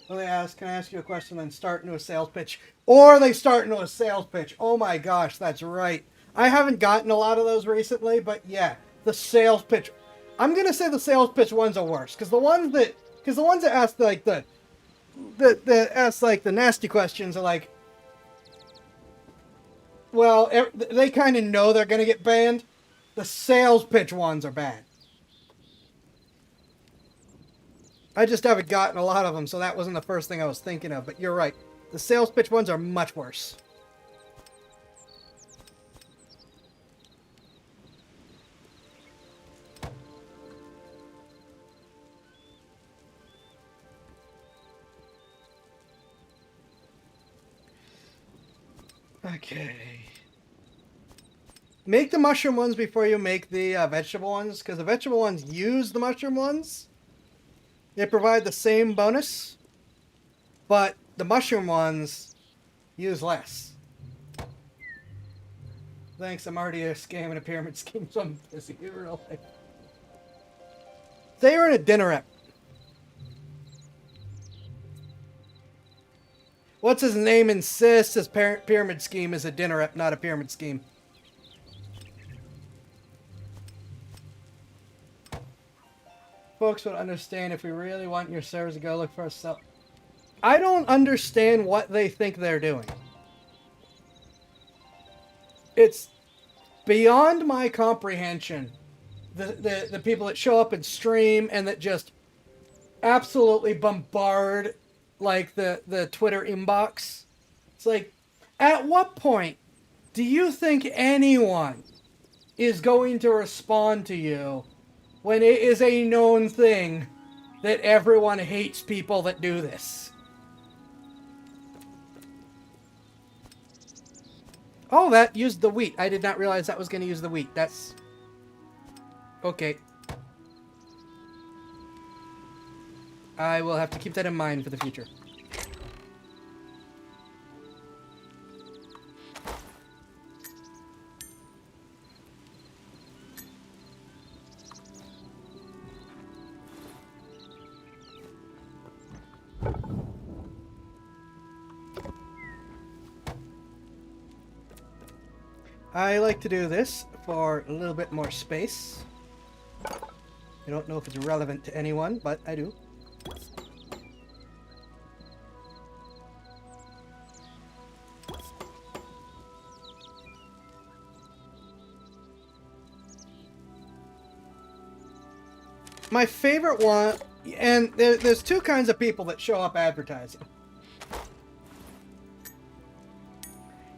well, they ask, can I ask you a question, then start into a sales pitch? Or they start into a sales pitch. Oh my gosh, that's right. I haven't gotten a lot of those recently, but yeah, the sales pitch. I'm gonna say the sales pitch ones are worse, because the ones that ask like the nasty questions are like, well, they kind of know they're gonna get banned. The sales pitch ones are bad. I just haven't gotten a lot of them, so that wasn't the first thing I was thinking of. But you're right, the sales pitch ones are much worse. Okay. Make the mushroom ones before you make the vegetable ones, because the vegetable ones use the mushroom ones. They provide the same bonus, but the mushroom ones use less. Thanks, I'm already a scam and a pyramid scheme, so I'm busy in real life. They were in a dinner app. What's his name insists his pyramid scheme is a dinner app, not a pyramid scheme. Folks would understand if we really want your servers to go look for us. I don't understand what they think they're doing. It's beyond my comprehension. The people that show up and stream and that just absolutely bombard like the Twitter inbox. It's like, at what point do you think anyone is going to respond to you when it is a known thing that everyone hates people that do this? Oh, that used the wheat. I did not realize that was going to use the wheat. That's... Okay. I will have to keep that in mind for the future. I like to do this for a little bit more space. I don't know if it's relevant to anyone, but I do. My favorite one, and there's two kinds of people that show up advertising.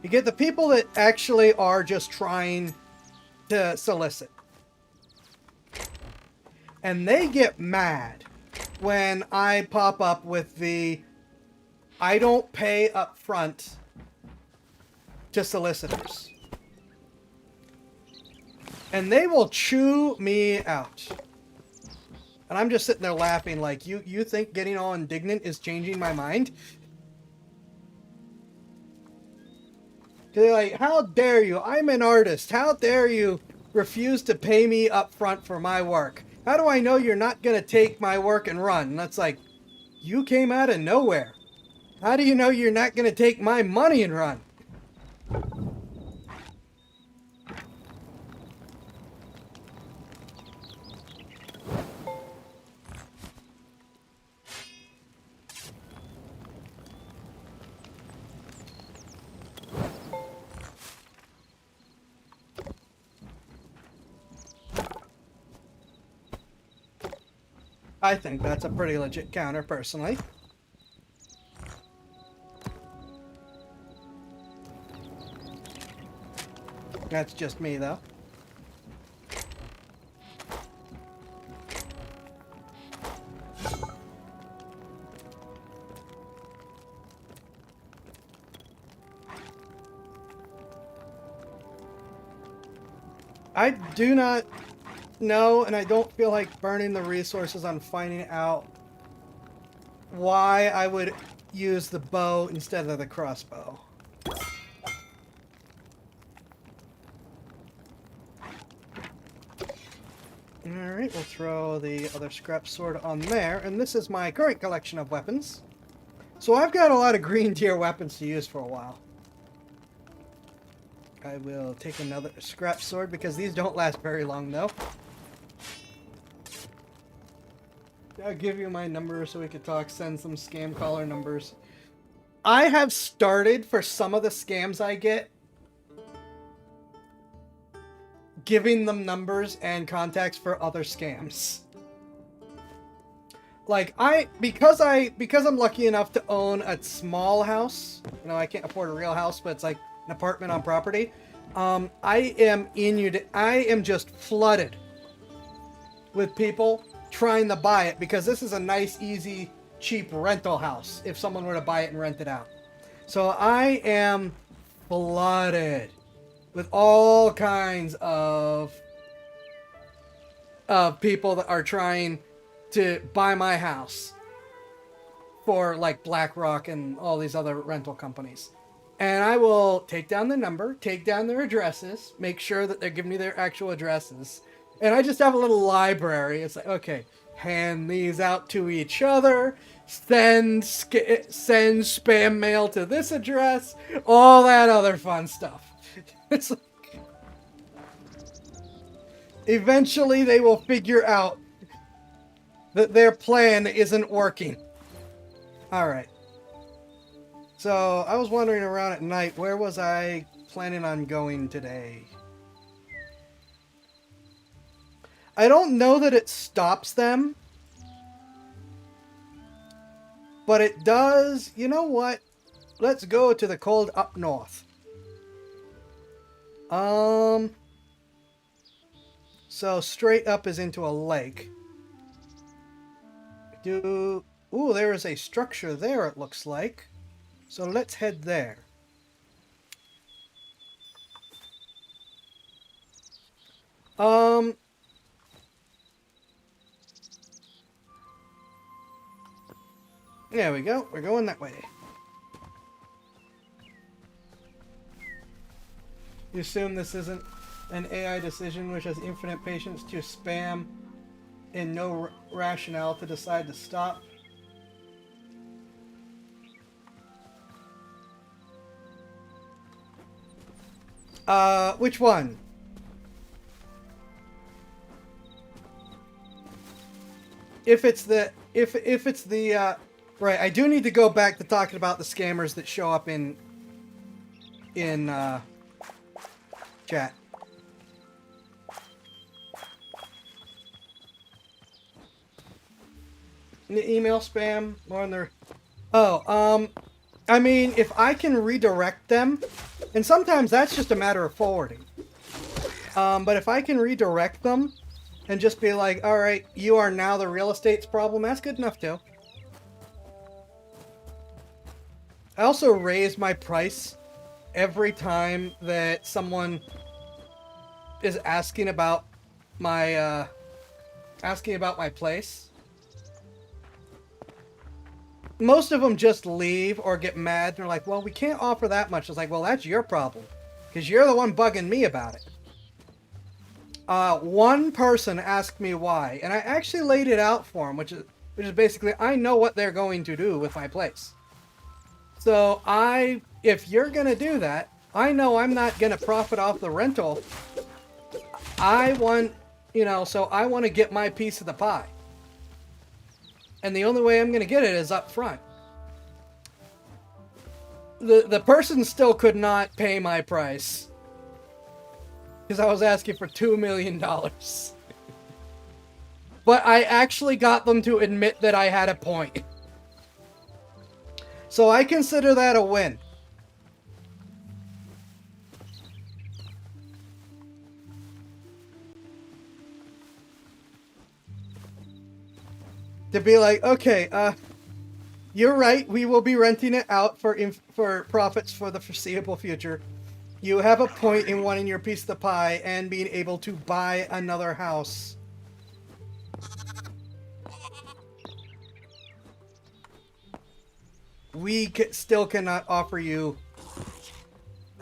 You get the people that actually are just trying to solicit. And they get mad when I pop up with the I don't pay up front to solicitors. And they will chew me out. And I'm just sitting there laughing like, you think getting all indignant is changing my mind? They're like, how dare you? I'm an artist. How dare you refuse to pay me up front for my work? How do I know you're not going to take my work and run? And that's like, you came out of nowhere. How do you know you're not going to take my money and run? I think that's a pretty legit counter, personally. That's just me, though. I do not know, and I don't feel like burning the resources on finding out why I would use the bow instead of the crossbow. Alright, we'll throw the other scrap sword on there, and this is my current collection of weapons. So I've got a lot of green tier weapons to use for a while. I will take another scrap sword because these don't last very long though. I'll give you my number so we could talk, send some scam caller numbers. I have started for some of the scams I get giving them numbers and contacts for other scams. Like because I'm lucky enough to own a small house, you know, I can't afford a real house, but it's like an apartment on property. I am just flooded with people trying to buy it because this is a nice, easy, cheap rental house if someone were to buy it and rent it out. So I am flooded with all kinds of people that are trying to buy my house for like BlackRock and all these other rental companies. And I will take down the number, take down their addresses, make sure that they're giving me their actual addresses. And I just have a little library. It's like, okay, hand these out to each other, send spam mail to this address, all that other fun stuff. It's like, eventually they will figure out that their plan isn't working. Alright. So, I was wandering around at night. Where was I planning on going today? I don't know that it stops them. But it does... You know what? Let's go to the cold up north. So, straight up is into a lake. Ooh, there is a structure there, it looks like. So let's head there. There we go. We're going that way. You assume this isn't an AI decision which has infinite patience to spam and no rationale to decide to stop? Which one? If it's the right, I do need to go back to talking about the scammers that show up in chat. Email spam more on their. Oh, I mean, if I can redirect them, and sometimes that's just a matter of forwarding. But if I can redirect them and just be like, all right, you are now the real estate's problem, that's good enough too. I also raise my price every time that someone is asking about my place. Most of them just leave or get mad and they're like, well, we can't offer that much. It's like, well, that's your problem because you're the one bugging me about it. One person asked me why, and I actually laid it out for him, which is basically, I know what they're going to do with my place. So if you're gonna do that, I know I'm not gonna profit off the rental. I want to get my piece of the pie. And the only way I'm gonna get it is up front. The person still could not pay my price. Because I was asking for $2 million. But I actually got them to admit that I had a point. So I consider that a win. To be like, okay, you're right, we will be renting it out for profits for the foreseeable future. You have a point in wanting your piece of the pie and being able to buy another house. We still cannot offer you...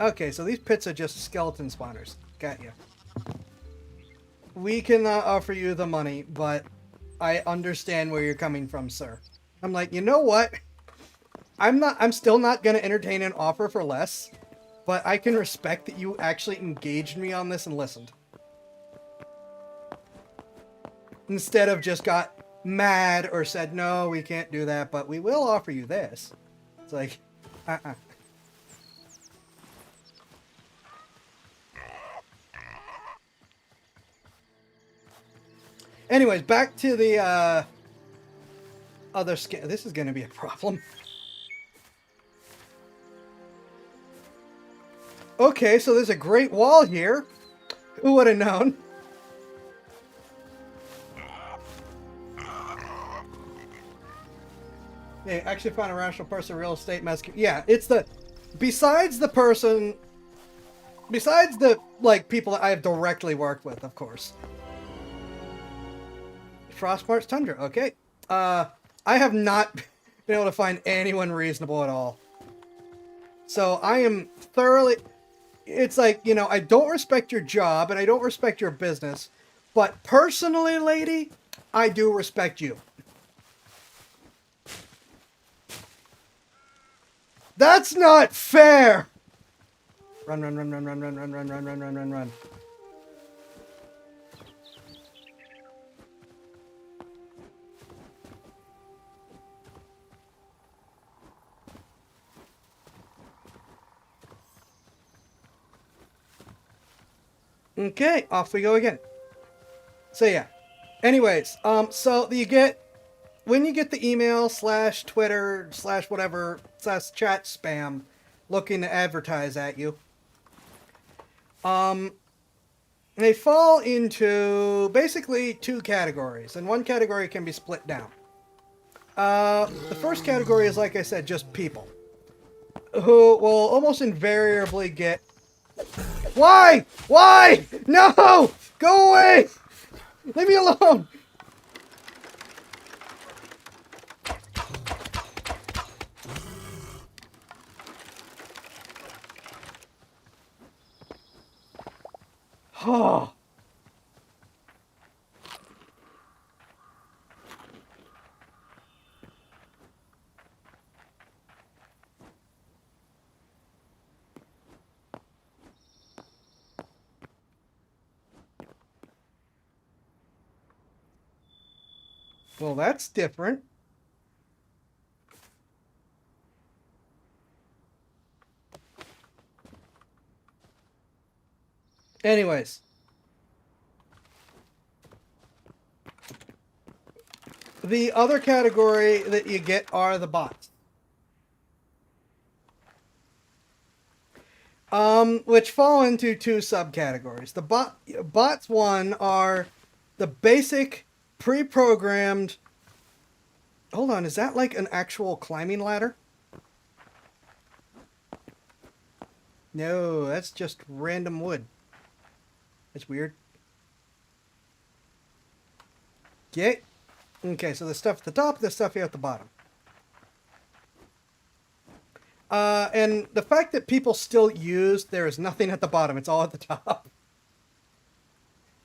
Okay, so these pits are just skeleton spawners. Got you. We cannot offer you the money, but I understand where you're coming from, sir. I'm like, you know what? I'm still not going to entertain an offer for less. But I can respect that you actually engaged me on this and listened. Instead of just got mad or said, no, we can't do that, but we will offer you this. It's like, Anyways, back to the other skin. This is going to be a problem. Okay, so there's a great wall here. Who would have known? They actually found a rational person, real estate mess. Yeah, it's the... Besides the people that I have directly worked with, of course. Frostmarch Tundra, okay. I have not been able to find anyone reasonable at all. So I am thoroughly... It's like, I don't respect your job and I don't respect your business. But personally, lady, I do respect you. That's not fair! Run, run, run, run, run, run, run, run, run, run, run, run, run. Okay, off we go again. So yeah. Anyways, so you get... When you get the email / Twitter / whatever / chat spam looking to advertise at you, they fall into basically two categories, and one category can be split down. The first category is, like I said, just people who will almost invariably get... Why? Why? No! Go away! Leave me alone! Oh. Well, that's different. Anyways. The other category that you get are the bots. Which fall into two subcategories. The bots one are the basic pre-programmed. Hold on, is that like an actual climbing ladder? No, that's just random wood. That's weird. Okay. Okay, so the stuff at the top, the stuff here at the bottom. And the fact that people still use there is nothing at the bottom, it's all at the top.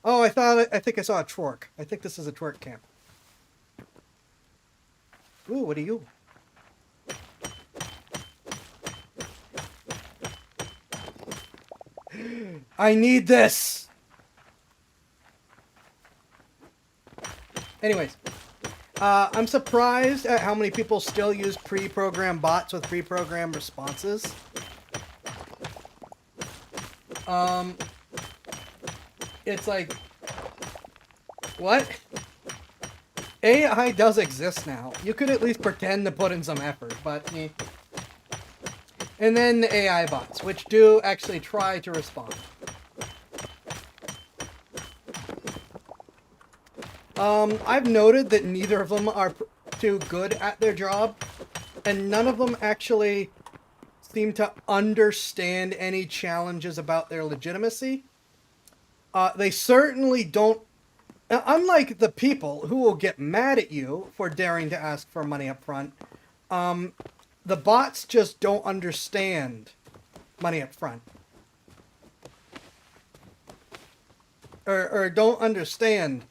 Oh, I think I saw a twerk. I think this is a twerk camp. Ooh, what are you? I need this! Anyways. I'm surprised at how many people still use pre-programmed bots with pre-programmed responses. It's like, what? AI does exist now. You could at least pretend to put in some effort, but eh. And then the AI bots, which do actually try to respond. I've noted that neither of them are too good at their job, and none of them actually seem to understand any challenges about their legitimacy. They certainly don't, unlike the people who will get mad at you for daring to ask for money up front, the bots just don't understand money up front. Or don't understand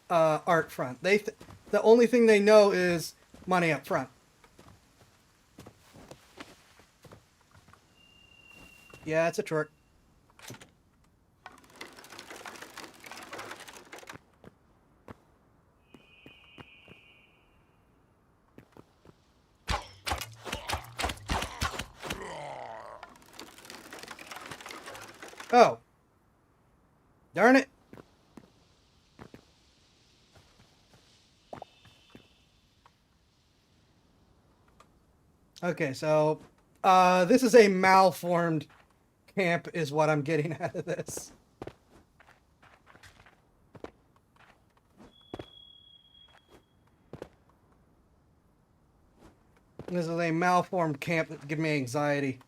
art front. The only thing they know is money up front. Yeah, it's a twerk. Oh. Darn it. Okay, so this is a malformed camp is what I'm getting out of this. This is a malformed camp that gives me anxiety.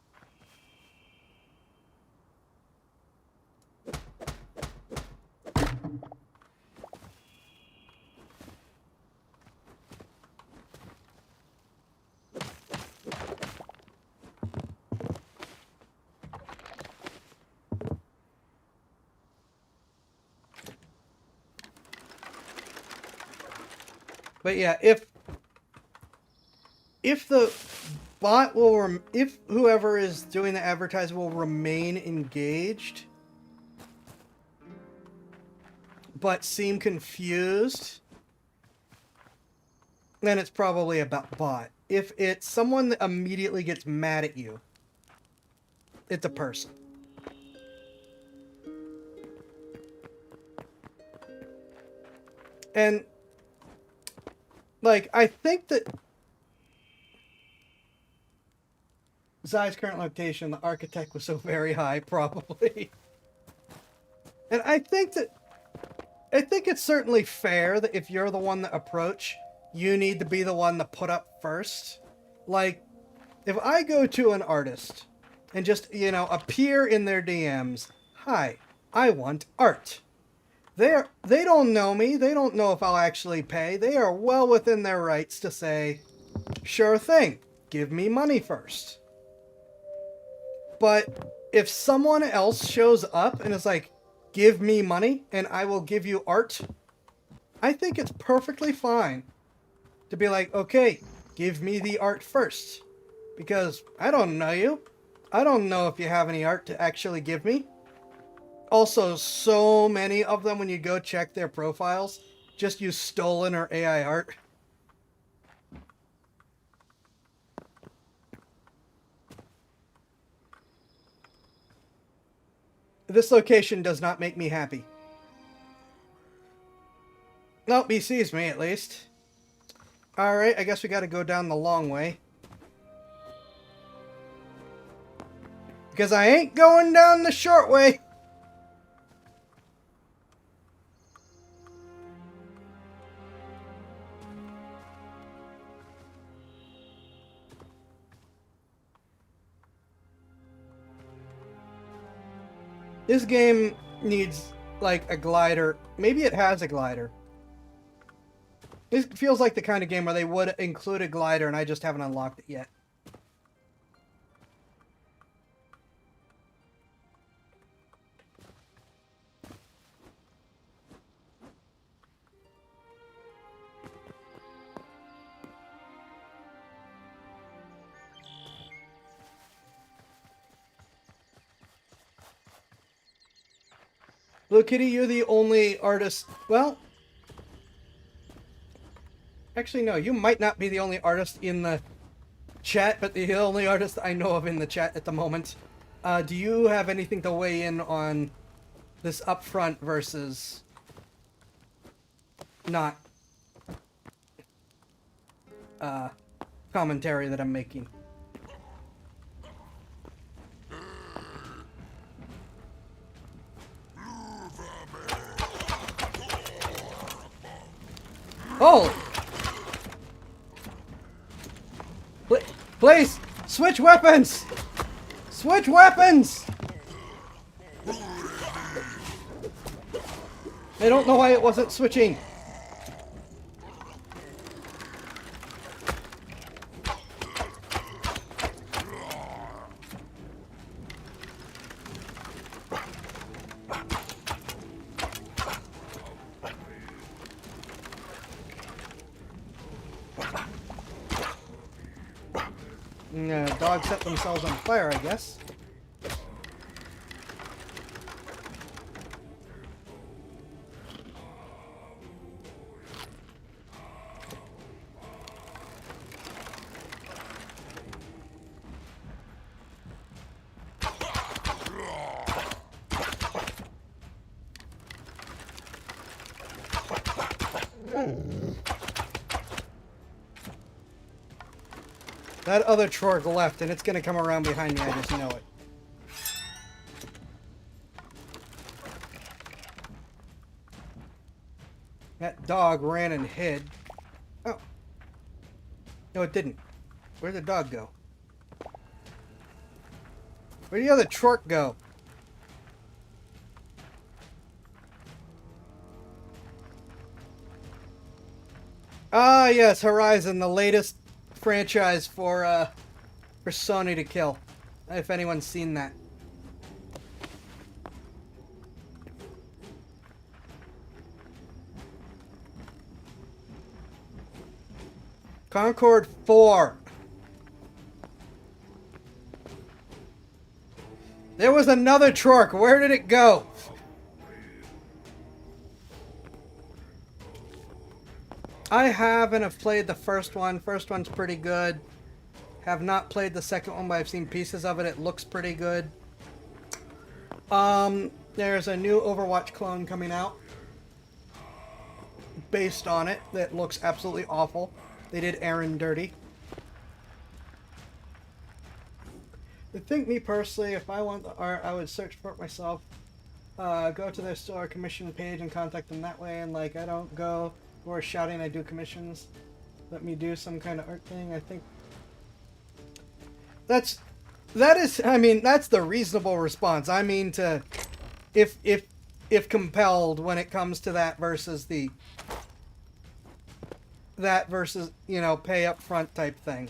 But yeah, if the bot will, if whoever is doing the advertising will remain engaged, but seem confused, then it's probably about bot. If it's someone that immediately gets mad at you, it's a person. And like, I think that Zai's current location, the architect was so very high, probably. And I think it's certainly fair that if you're the one that approach, you need to be the one to put up first. Like, if I go to an artist and just, you know, appear in their DMs, hi, I want art. They don't know me. They don't know if I'll actually pay. They are well within their rights to say, sure thing, give me money first. But if someone else shows up and is like, give me money and I will give you art, I think it's perfectly fine to be like, okay, give me the art first. Because I don't know you. I don't know if you have any art to actually give me. Also, so many of them, when you go check their profiles, just use stolen or AI art. This location does not make me happy. Nope, he sees me at least. Alright, I guess we gotta go down the long way. Because I ain't going down the short way. This game needs, like, a glider. Maybe it has a glider. This feels like the kind of game where they would include a glider and I just haven't unlocked it yet. Blue Kitty, you're the only artist. Well, actually, no. You might not be the only artist in the chat, but the only artist I know of in the chat at the moment. Do you have anything to weigh in on this upfront versus not commentary that I'm making? Oh! Please! Switch weapons! Switch weapons! I don't know why it wasn't switching. Dogs set themselves on fire, I guess. That other Trorg left, and it's gonna come around behind me, I just know it. That dog ran and hid. Oh. No, it didn't. Where'd the dog go? Where'd the other Trorg go? Ah, yes, Horizon, the latest franchise for Sony to kill. If anyone's seen that. Concord 4. There was another Trork. Where did it go? I have and have played the first one. First one's pretty good. Have not played the second one, but I've seen pieces of it. It looks pretty good. There's a new Overwatch clone coming out based on it that looks absolutely awful. They did Aaron dirty. I think, me personally, if I want the art, I would search for it myself. Go to their store commission page and contact them that way. And like, I don't go or shouting I do commissions. Let me do some kind of art thing. I think that is, I mean, that's the reasonable response. I mean, to if compelled when it comes to that versus you know, pay up front type thing.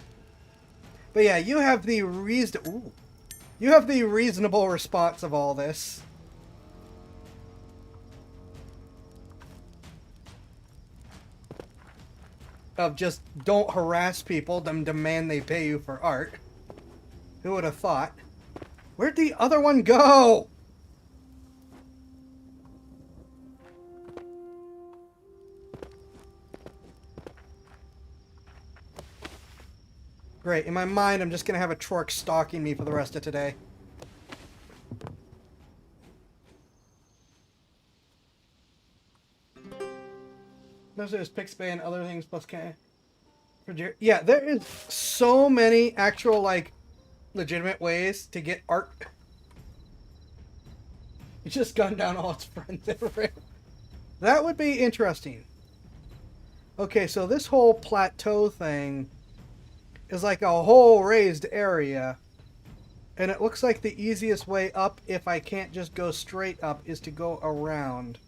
But yeah, you have the reasonable response of all this. of just don't harass people, then demand they pay you for art. Who would have thought? Where'd the other one go? Great. In my mind, I'm just going to have a Torque stalking me for the rest of today. There's Pixabay and other things plus K. Yeah, there is so many actual, like, legitimate ways to get art. You just gunned down all its friends. That would be interesting. Okay, so this whole plateau thing is like a whole raised area. And it looks like the easiest way up, if I can't just go straight up, is to go around.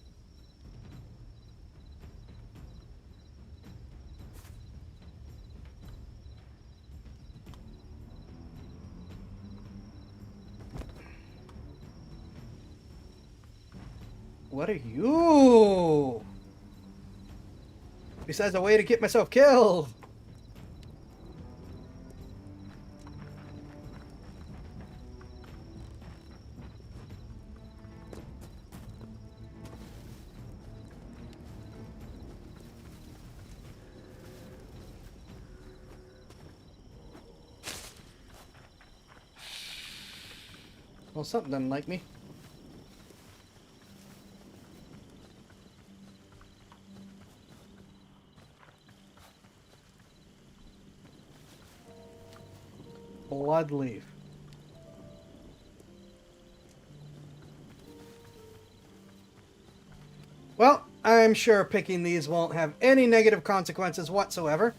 What are you? Besides a way to get myself killed. Well, something doesn't like me. Blood leaf. Well, I'm sure picking these won't have any negative consequences whatsoever.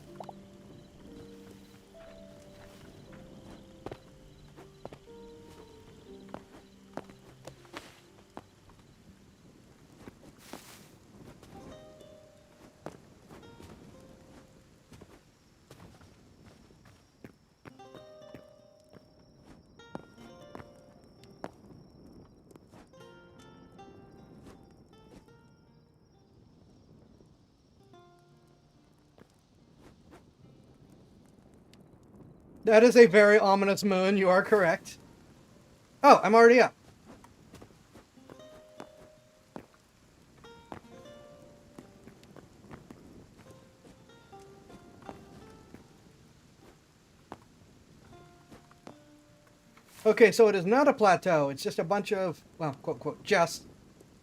That is a very ominous moon, you are correct. Oh, I'm already up. Okay, so it is not a plateau. It's just a bunch of, well, quote, quote, just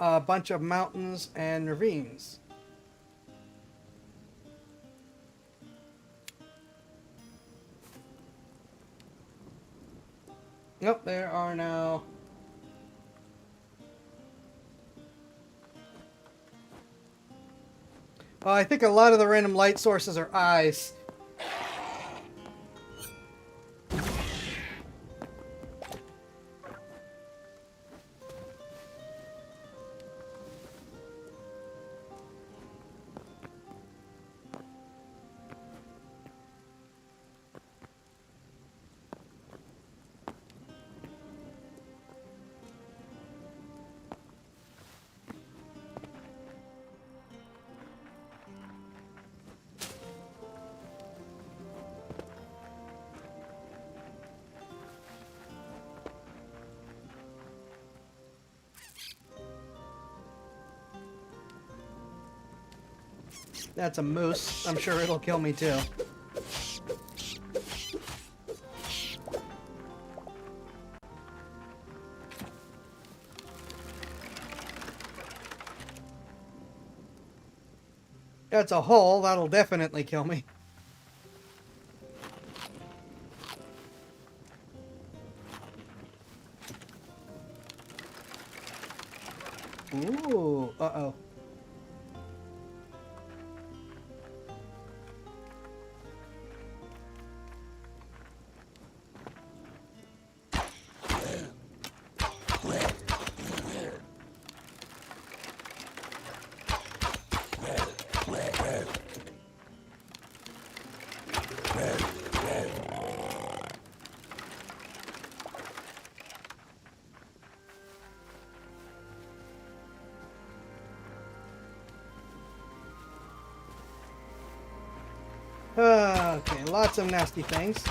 a bunch of mountains and ravines. Nope, there are now... I think a lot of the random light sources are eyes. That's a moose. I'm sure it'll kill me too. That's a hole. That'll definitely kill me. Ooh, uh-oh. Okay, lots of nasty things.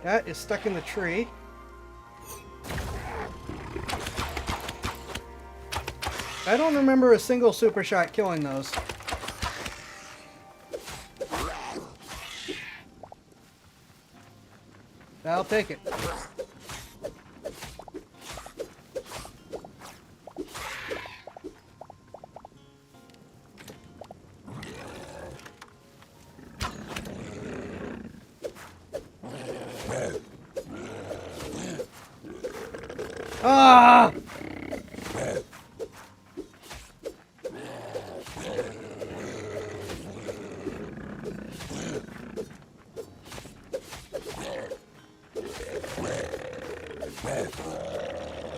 That is stuck in the tree. I don't remember a single super shot killing those. I'll take it. Ah!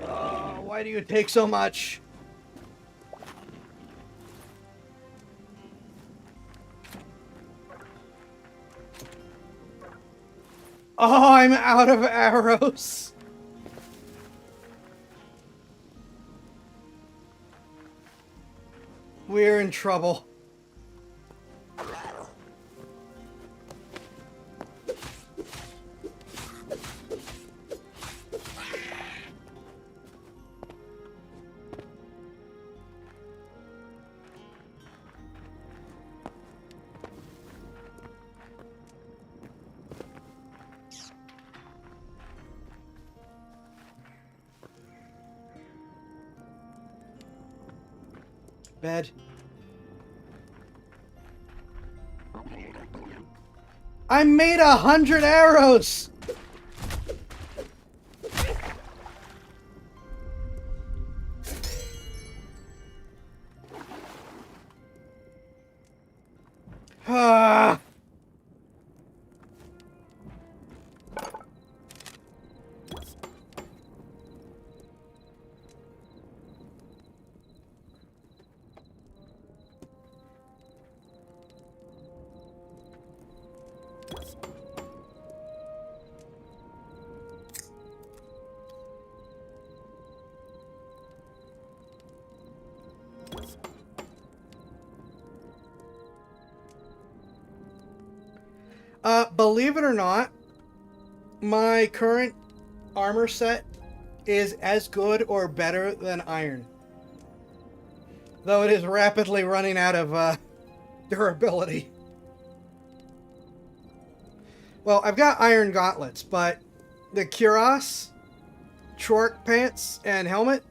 Oh, why do you take so much? Oh, I'm out of arrows. We're in trouble. Bed. I made 100 arrows! Ah! Believe it or not, my current armor set is as good or better than iron. Though it is rapidly running out of durability. Well, I've got iron gauntlets, but the cuirass, short pants, and helmet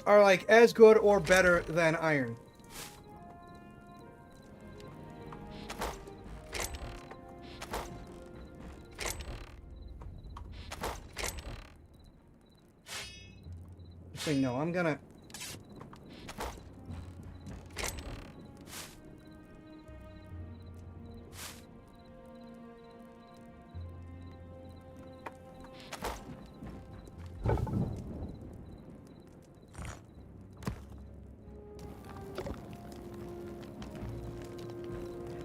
are like as good or better than iron. Actually, no, I'm gonna...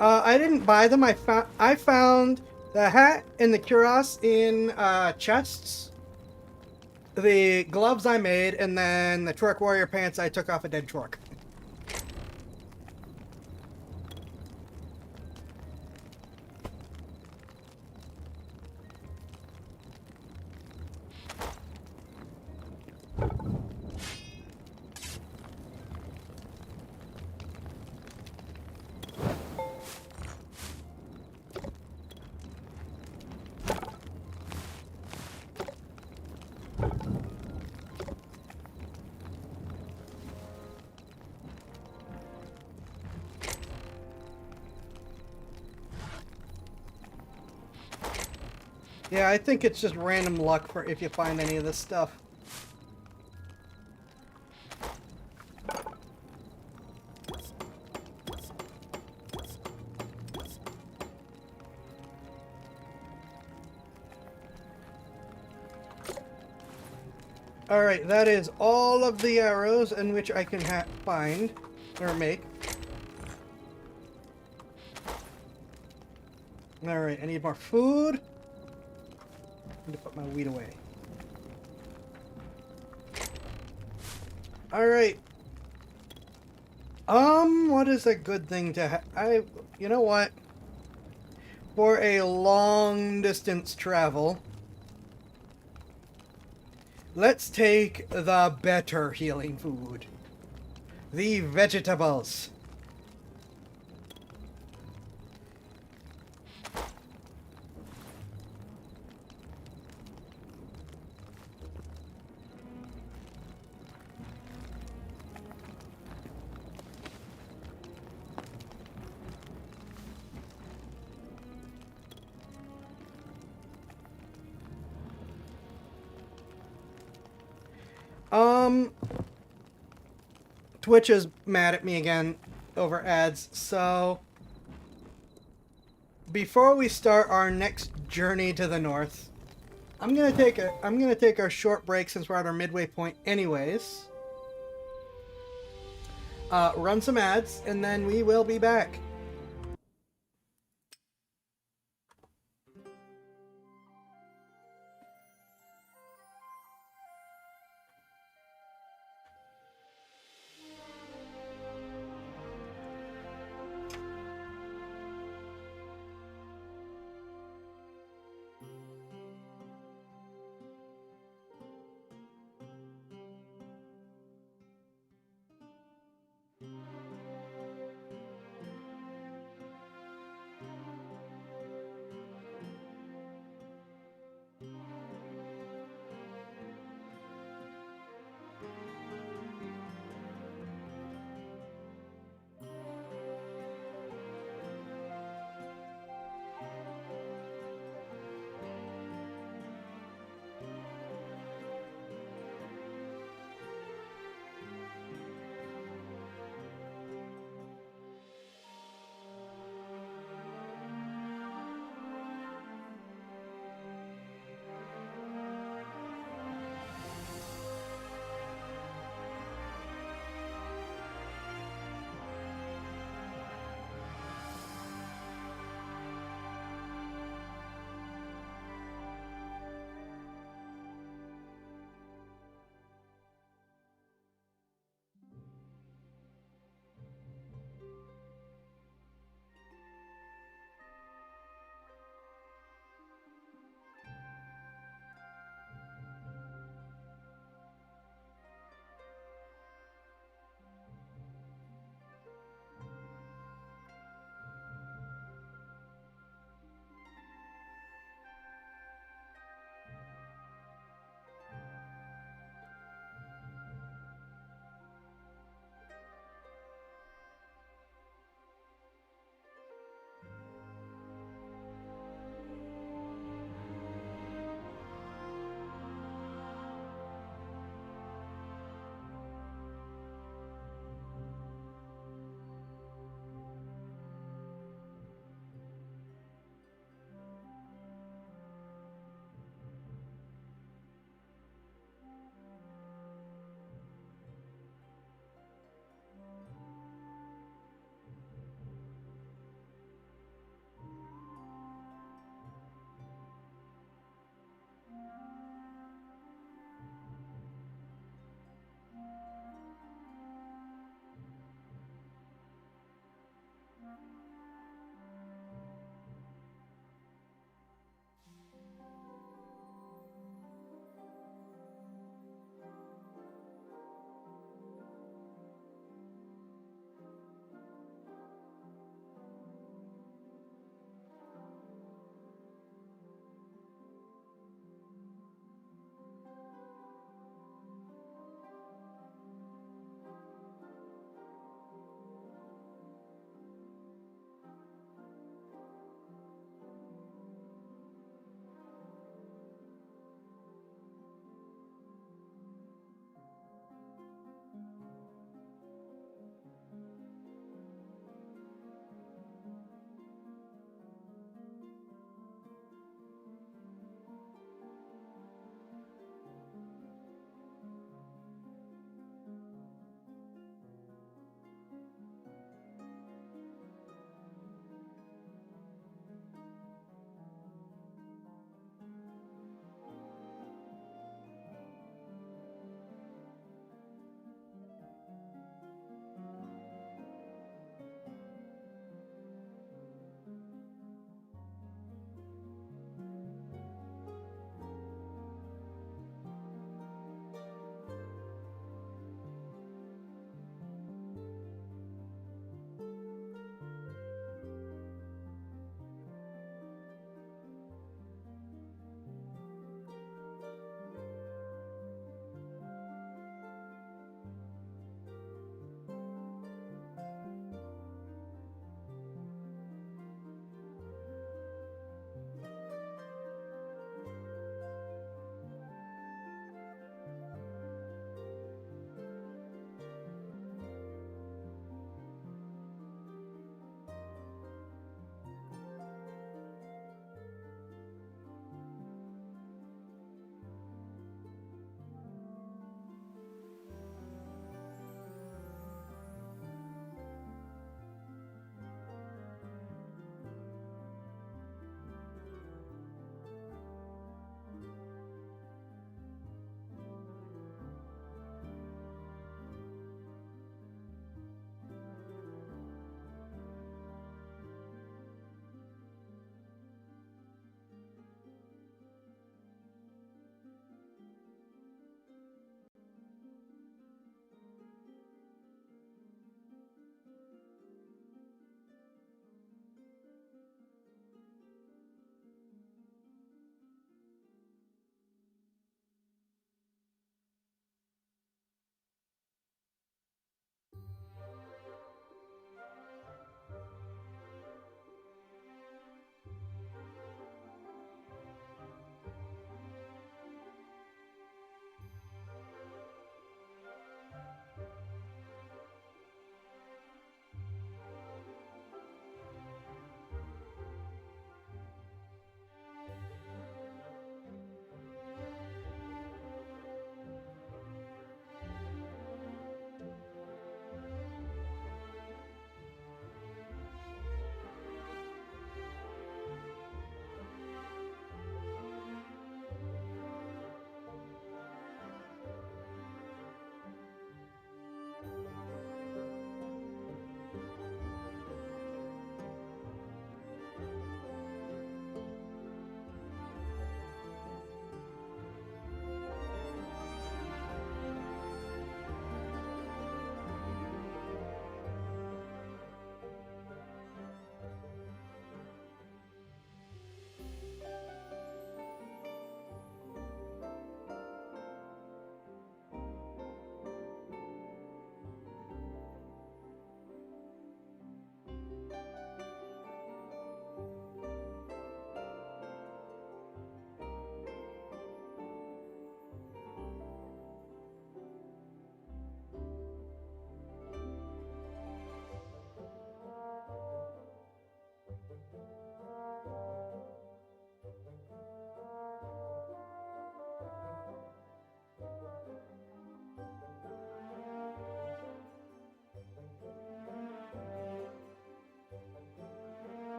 I didn't buy them. I found the hat and the cuirass in chests. The gloves I made, and then the truck warrior pants I took off a dead truck. Yeah, I think it's just random luck for if you find any of this stuff. Alright, that is all of the arrows in which I can find or make. Alright, I need more food. I need to put my wheat away. Alright. What is a good thing to you know what? For a long distance travel, let's take the better healing food. The vegetables. Twitch is mad at me again over ads, so before we start our next journey to the north, I'm gonna take our short break since we're at our midway point anyways. Run some ads, and then we will be back.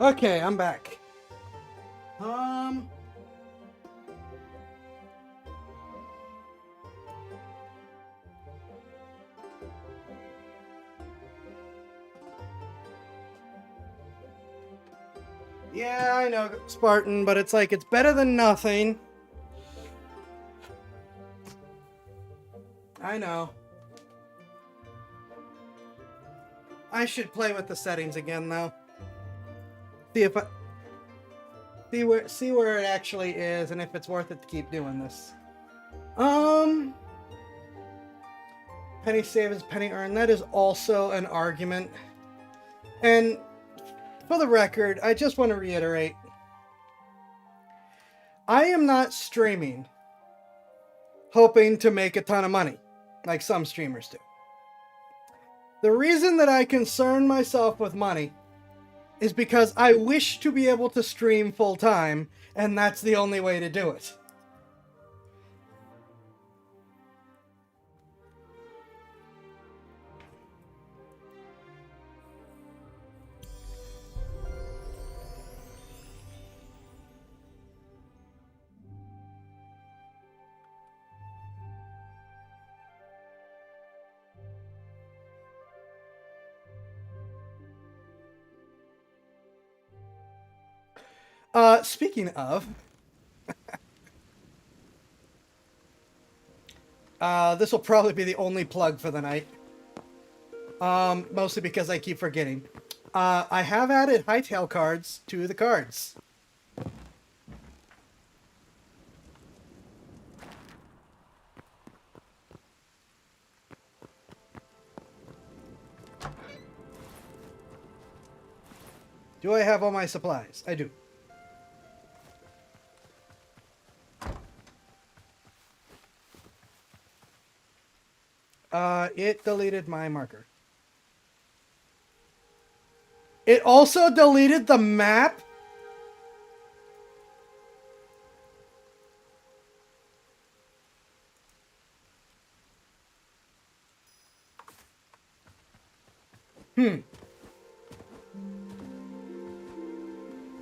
Okay, I'm back. Yeah, I know, Spartan, but it's like, it's better than nothing. I know. I should play with the settings again, though. See if I... See where it actually is, and if it's worth it to keep doing this. Penny save is penny earned. That is also an argument. And for the record, I just want to reiterate, I am not streaming hoping to make a ton of money, like some streamers do. The reason that I concern myself with money is because I wish to be able to stream full time, and that's the only way to do it. Speaking of, this will probably be the only plug for the night. Mostly because I keep forgetting. I have added hightail cards to the cards. Do I have all my supplies? I do. It deleted my marker. It also deleted the map? I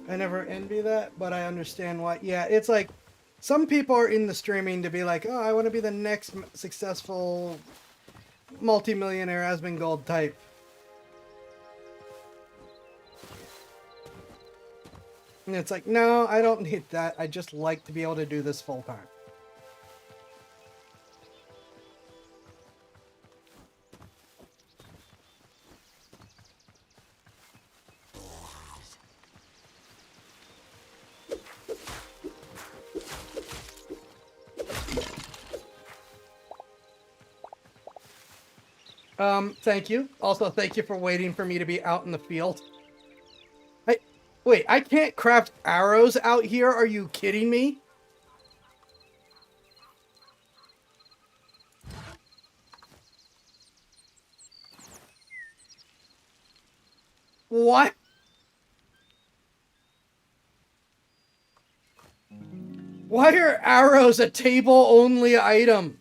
never envy that, but I understand why. Yeah, it's like, some people are in the streaming to be like, oh, I want to be the next successful multimillionaire Asmongold type. And it's like, no, I don't need that. I just like to be able to do this full time. Thank you. Also, thank you for waiting for me to be out in the field. Wait, I can't craft arrows out here? Are you kidding me? What? Why are arrows a table-only item?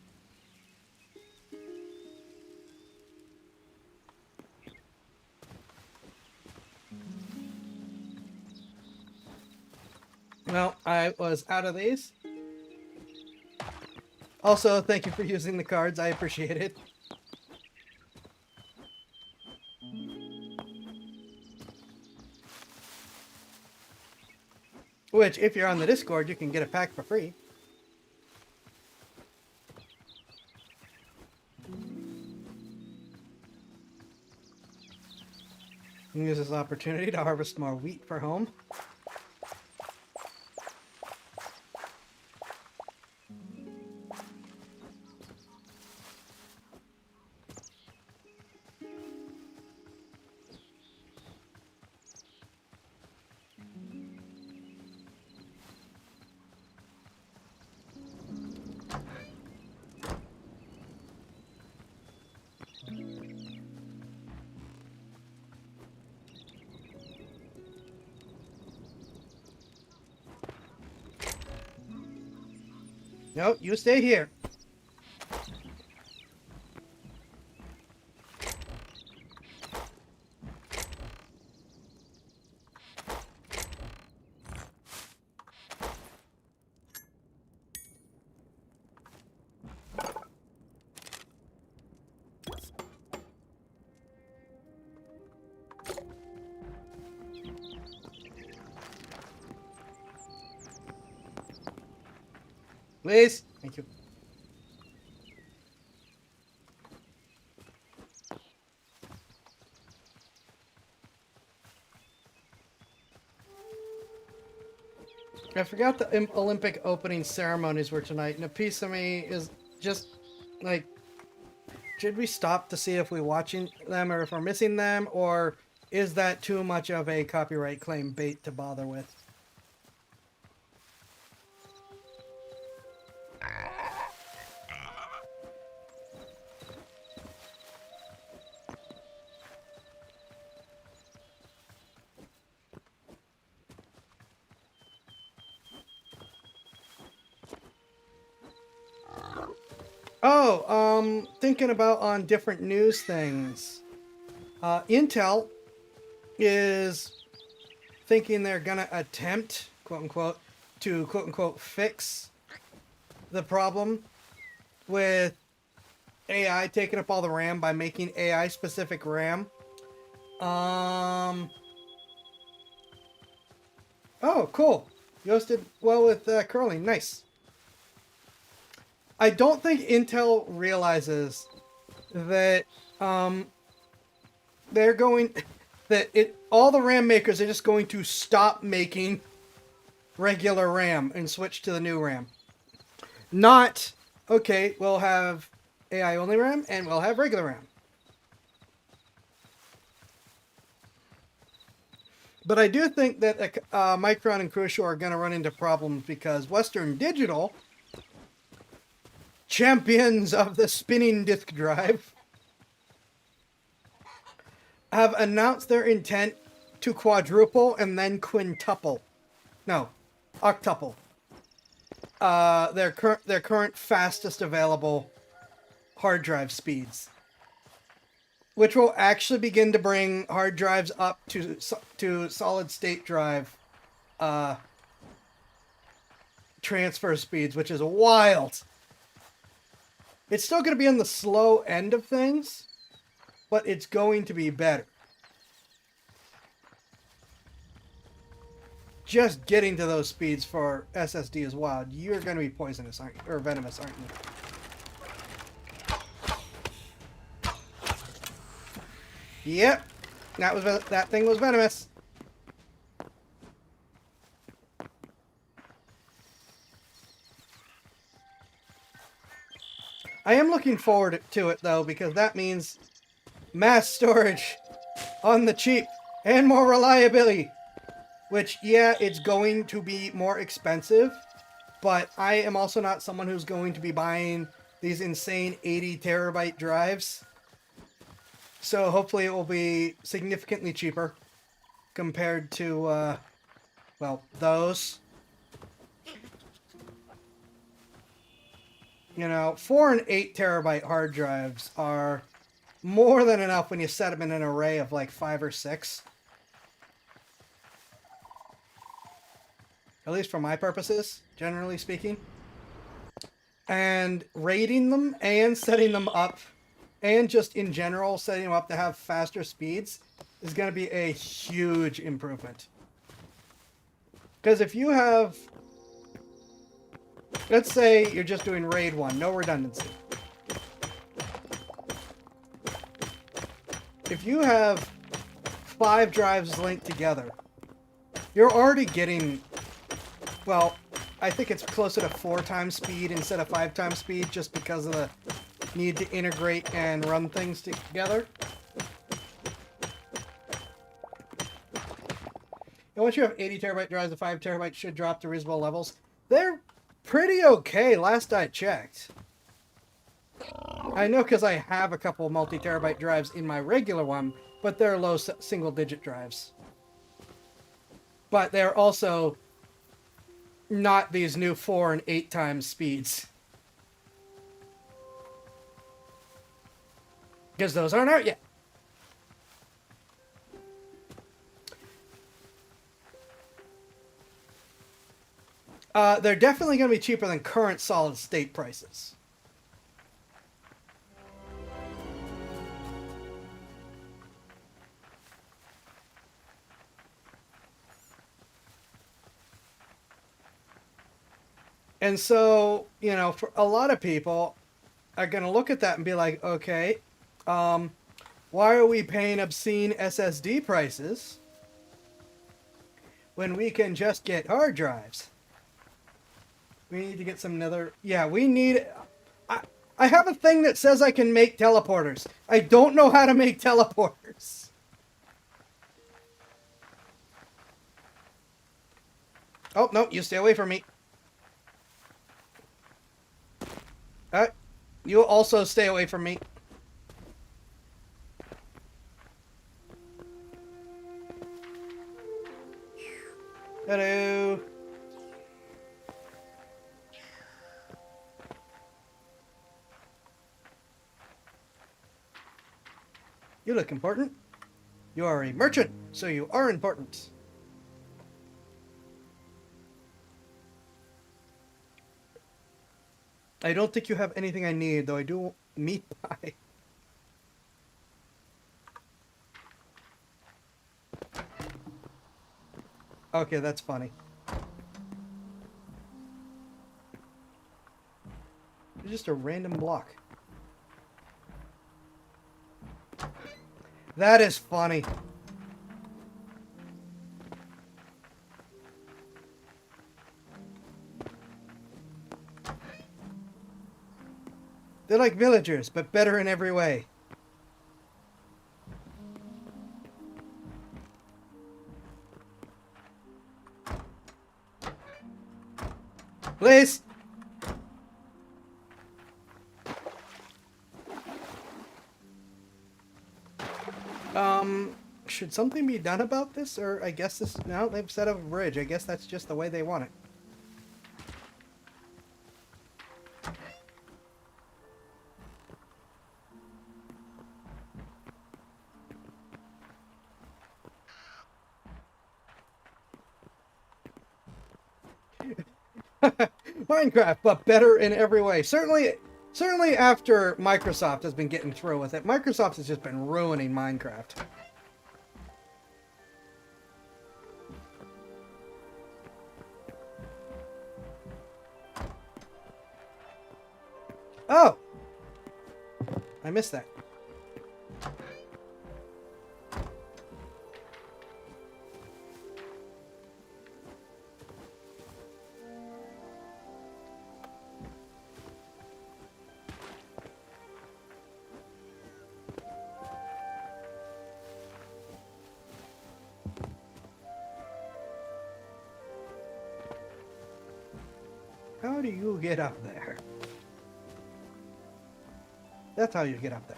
Well, I was out of these. Also, thank you for using the cards. I appreciate it. Which, if you're on the Discord, you can get a pack for free. Use this opportunity to harvest more wheat for home. No, you stay here. Please. Thank you. I forgot the Olympic opening ceremonies were tonight, and a piece of me is just like, should we stop to see if we're watching them or if we're missing them, or is that too much of a copyright claim bait to bother with? Oh, thinking about on different news things. Intel is thinking they're gonna attempt, quote unquote, to quote unquote fix the problem with AI taking up all the RAM by making AI specific RAM. Oh, cool. Yoast did well with curling. Nice. I don't think Intel realizes that they're going that all the RAM makers are just going to stop making regular RAM and switch to the new RAM. Not okay, we'll have AI only RAM and we'll have regular RAM. But I do think that Micron and Crucial are going to run into problems because Western Digital, champions of the spinning disk drive, have announced their intent to quadruple and then quintuple. No, octuple. Their current fastest available hard drive speeds, which will actually begin to bring hard drives up to solid state drive transfer speeds, which is wild. It's still going to be on the slow end of things, but it's going to be better. Just getting to those speeds for SSD is wild. You're going to be poisonous, aren't you? Or venomous, aren't you? Yep. That thing was venomous. I am looking forward to it, though, because that means mass storage on the cheap and more reliability. Which, yeah, it's going to be more expensive, but I am also not someone who's going to be buying these insane 80 terabyte drives. So hopefully it will be significantly cheaper compared to, well, those. You know, 4 and 8 terabyte hard drives are more than enough when you set them in an array of like 5 or 6. At least for my purposes, generally speaking. And rating them and setting them up, and just in general setting them up to have faster speeds, is going to be a huge improvement. Because if you have, let's say you're just doing RAID 1, no redundancy. If you have 5 drives linked together, you're already getting, well, I think it's closer to 4 times speed instead of 5 times speed, just because of the need to integrate and run things together. And once you have 80 terabyte drives, the 5 terabyte should drop to reasonable levels. They're pretty okay, last I checked. I know because I have a couple multi-terabyte drives in my regular one, but they're low single-digit drives. But they're also not these new 4 and 8 times speeds. Because those aren't out yet. They're definitely going to be cheaper than current solid state prices. And so, you know, for a lot of people are going to look at that and be like, okay, why are we paying obscene SSD prices when we can just get hard drives? We need to get some nether. Yeah, we need. I have a thing that says I can make teleporters. I don't know how to make teleporters. Oh, no, you stay away from me. You also stay away from me. Hello. You look important. You are a merchant, so you are important. I don't think you have anything I need, though I do meat pie. Okay, that's funny. It's just a random block. That is funny. They're like villagers, but better in every way. Please! Should something be done about this? Or I guess this... No, they've set up a bridge. I guess that's just the way they want it. Minecraft, but better in every way. Certainly after Microsoft has been getting through with it. Microsoft has just been ruining Minecraft. Oh! I missed that. How do you get up there? That's how you get up there.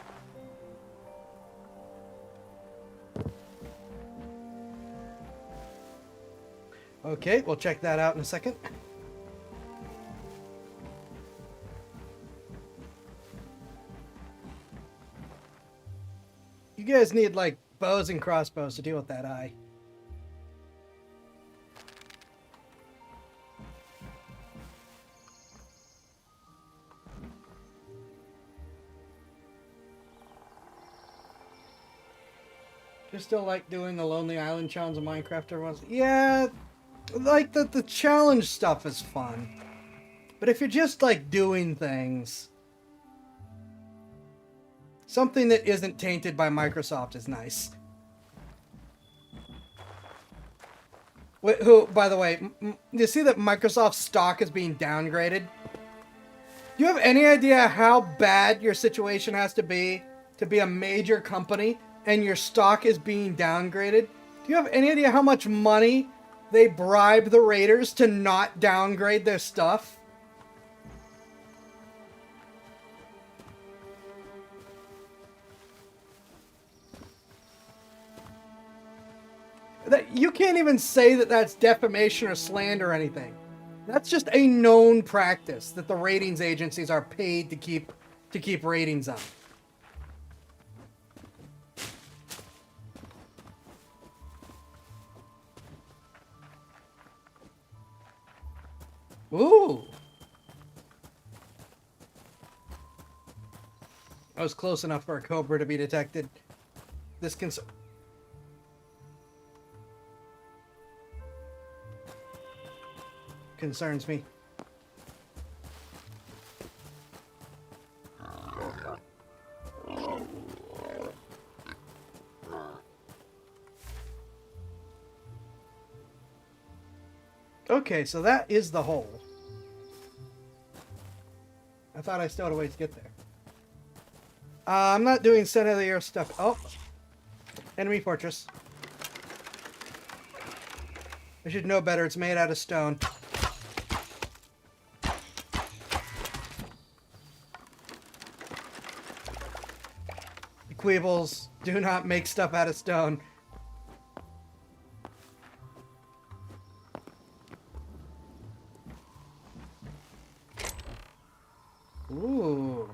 Okay, we'll check that out in a second. You guys need, like, bows and crossbows to deal with that eye. You still like doing the Lonely Island challenge in Minecraft everyone's... Yeah, like the challenge stuff is fun. But if you're just like doing things, something that isn't tainted by Microsoft is nice. Who, by the way, you see that Microsoft stock is being downgraded? Do you have any idea how bad your situation has to be a major company and your stock is being downgraded? Do you have any idea how much money they bribe the raiders to not downgrade their stuff? You can't even say that that's defamation or slander or anything. That's just a known practice that the ratings agencies are paid to keep ratings up. Ooh. I was close enough for a cobra to be detected. This concerns me. Okay, so that is the hole. I thought I still had a way to get there. I'm not doing center of the earth stuff. Oh, enemy fortress. I should know better. It's made out of stone. The Queebles do not make stuff out of stone. Ooh.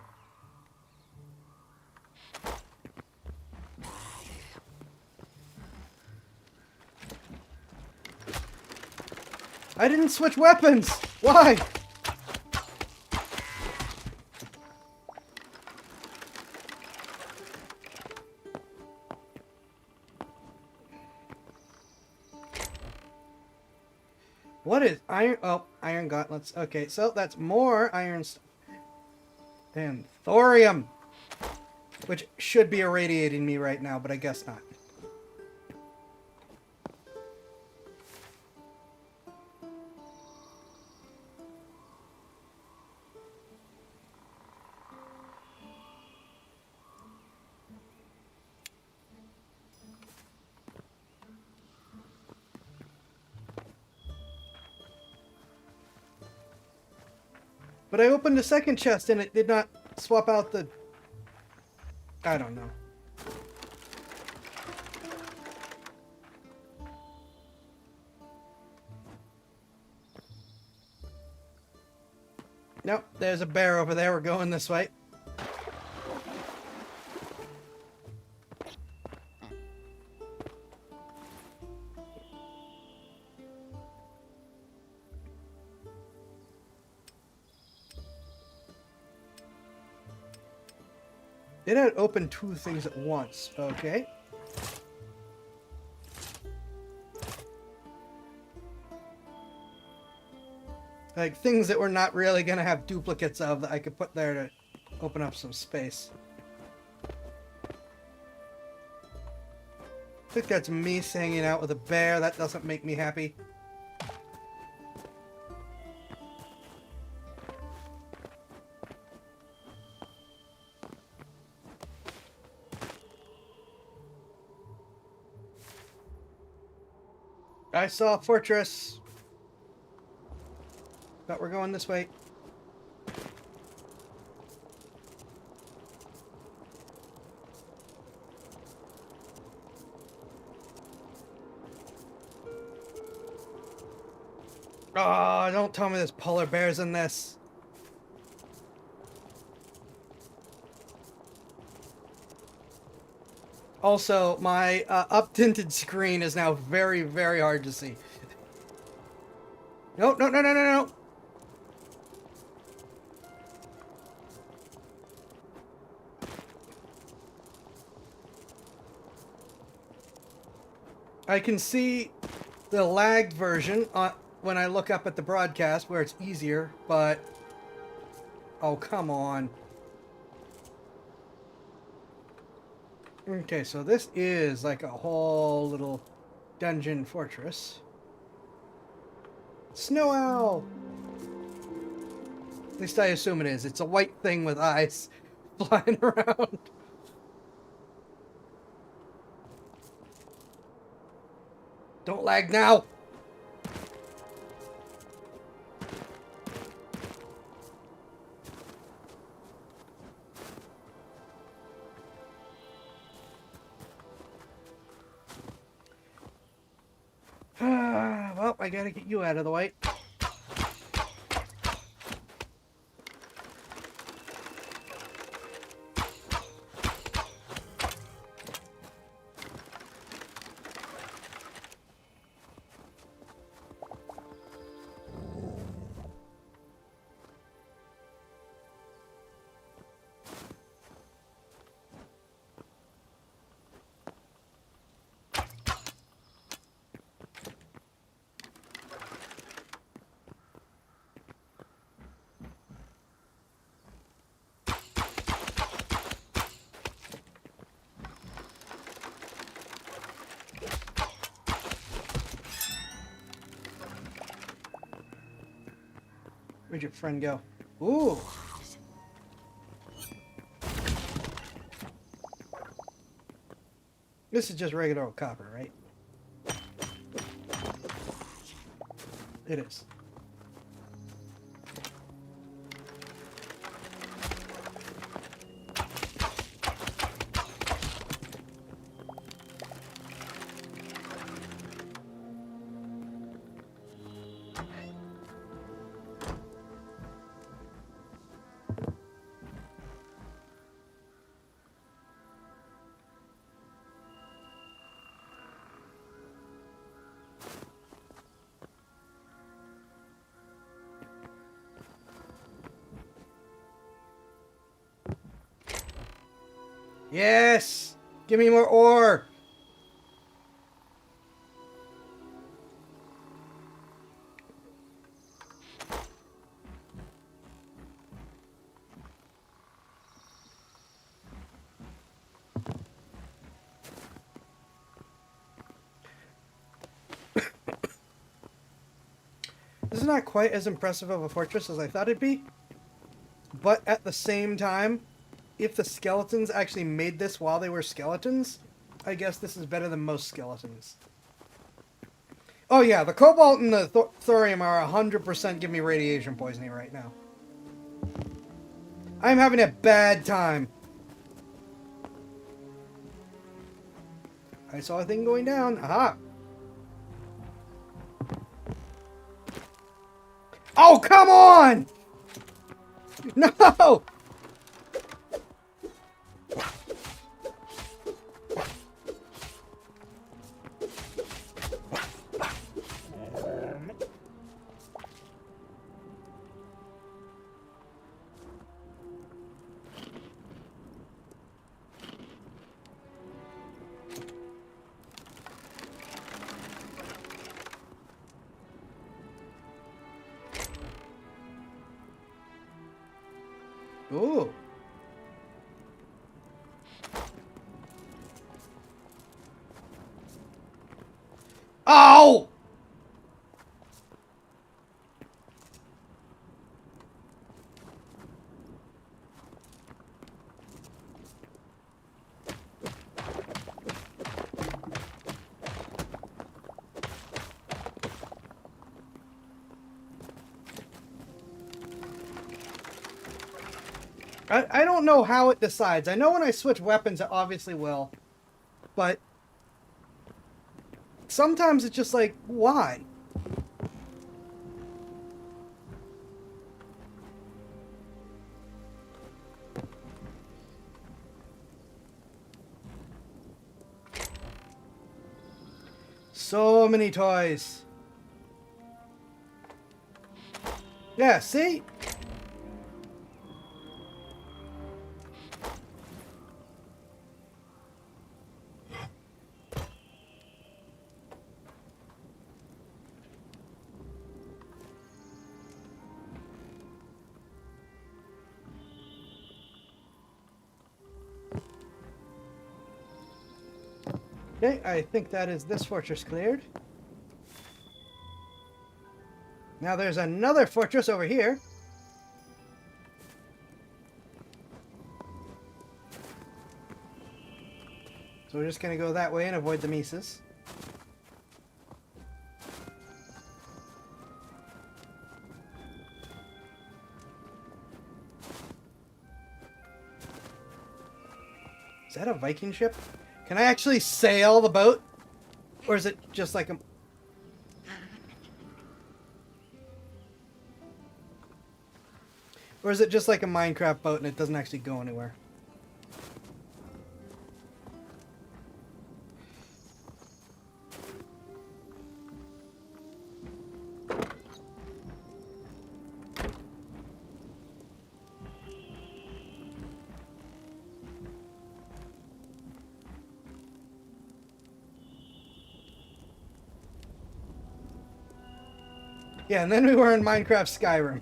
I didn't switch weapons! Why? What is iron? Oh, iron gauntlets. Okay, so that's more iron and thorium, which should be irradiating me right now, but I guess not. But I opened a second chest and it did not swap out the... I don't know. Nope, there's a bear over there. We're going this way. It had opened two things at once. Okay. Like things that we're not really going to have duplicates of that I could put there to open up some space. I think that's me hanging out with a bear. That doesn't make me happy. I saw a fortress. But we're going this way. Oh, don't tell me there's polar bears in this. Also, my up-tinted screen is now very, very hard to see. No, no, no, no, no, no. I can see the lagged version when I look up at the broadcast where it's easier, but... Oh, come on. Okay, so this is like a whole little dungeon fortress. Snow owl! At least I assume it is. It's a white thing with eyes flying around. Don't lag now! Well, I gotta get you out of the way. Where'd your friend go? Ooh. This is just regular old copper, right? It is. Yes! Give me more ore! This is not quite as impressive of a fortress as I thought it'd be. But at the same time, if the skeletons actually made this while they were skeletons, I guess this is better than most skeletons. Oh yeah, the cobalt and the thorium are 100% giving me radiation poisoning right now. I'm having a bad time. I saw a thing going down. Aha! Oh, come on! No! Ooh. Oh! I don't know how it decides. I know when I switch weapons, it obviously will. But sometimes it's just like, why? So many toys. Yeah, see? Okay, I think that is this fortress cleared. Now there's another fortress over here. So we're just going to go that way and avoid the Mises. Is that a Viking ship? Can I actually sail the boat? Or is it just like a... Or is it just like a Minecraft boat and it doesn't actually go anywhere? Yeah, and then we were in Minecraft Skyrim.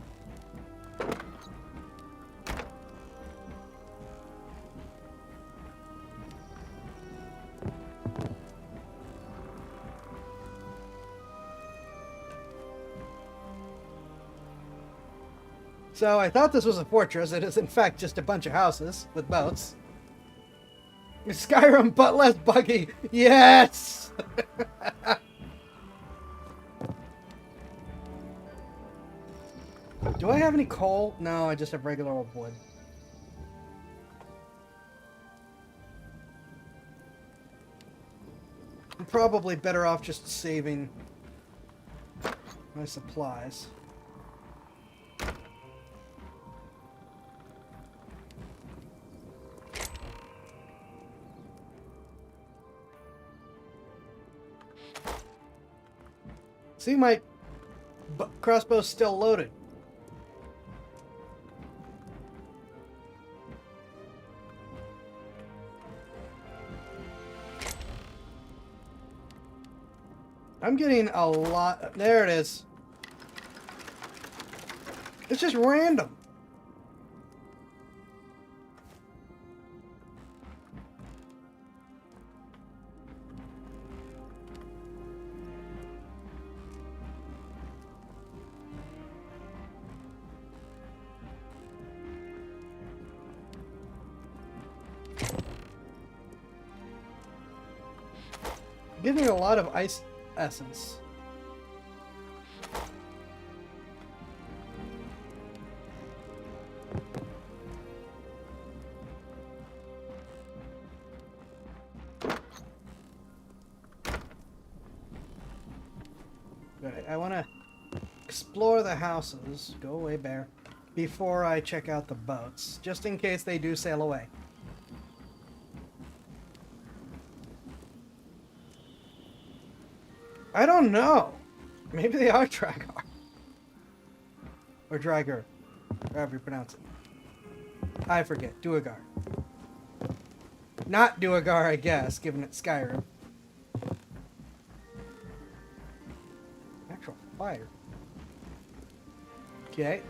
So I thought this was a fortress. It is in fact just a bunch of houses with boats. Skyrim, but less buggy. Yes! Do I have any coal? No, I just have regular old wood. I'm probably better off just saving my supplies. See, my crossbow's still loaded. I'm getting a lot. There it is. It's just random. Getting a lot of ice essence. Right, I want to explore the houses. Go away, bear. Before I check out the boats, just in case they do sail away. I don't know. Maybe they are Dragar. Or Dragar. However you pronounce it. I forget. Duergar. Not Duergar, I guess, given it's Skyrim. Actual fire. Okay.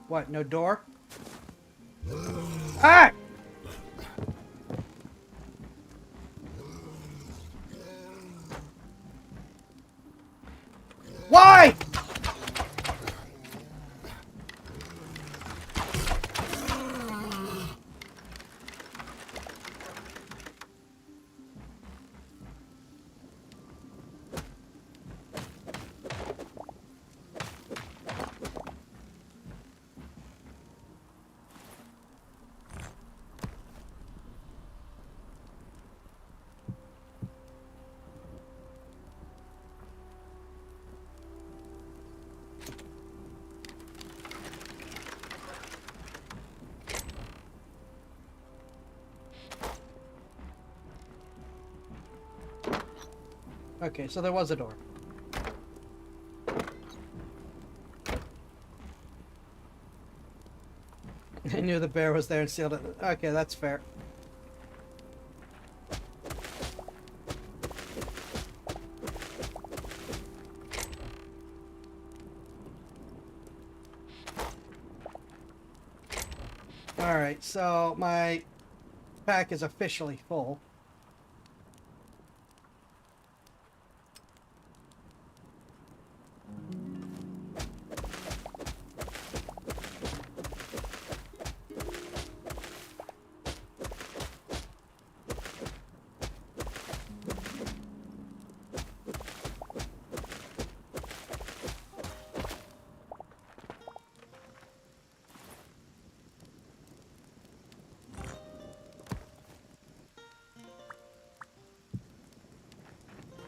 What, no door? Ah! Why? Okay, so there was a door. I knew the bear was there and sealed it. Okay, that's fair. Alright, so my pack is officially full.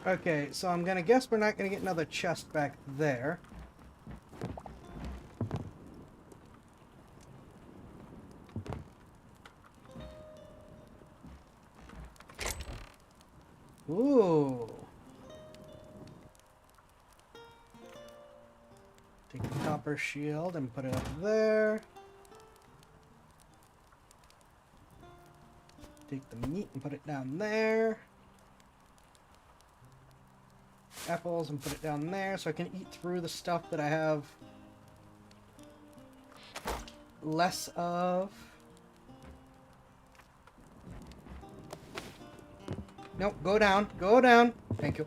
Okay, so I'm gonna guess we're not gonna get another chest back there. Ooh. Take the copper shield and put it up there. Take the meat and put it down there. Apples and put it down there so I can eat through the stuff that I have less of. Nope, go down, go down. Thank you.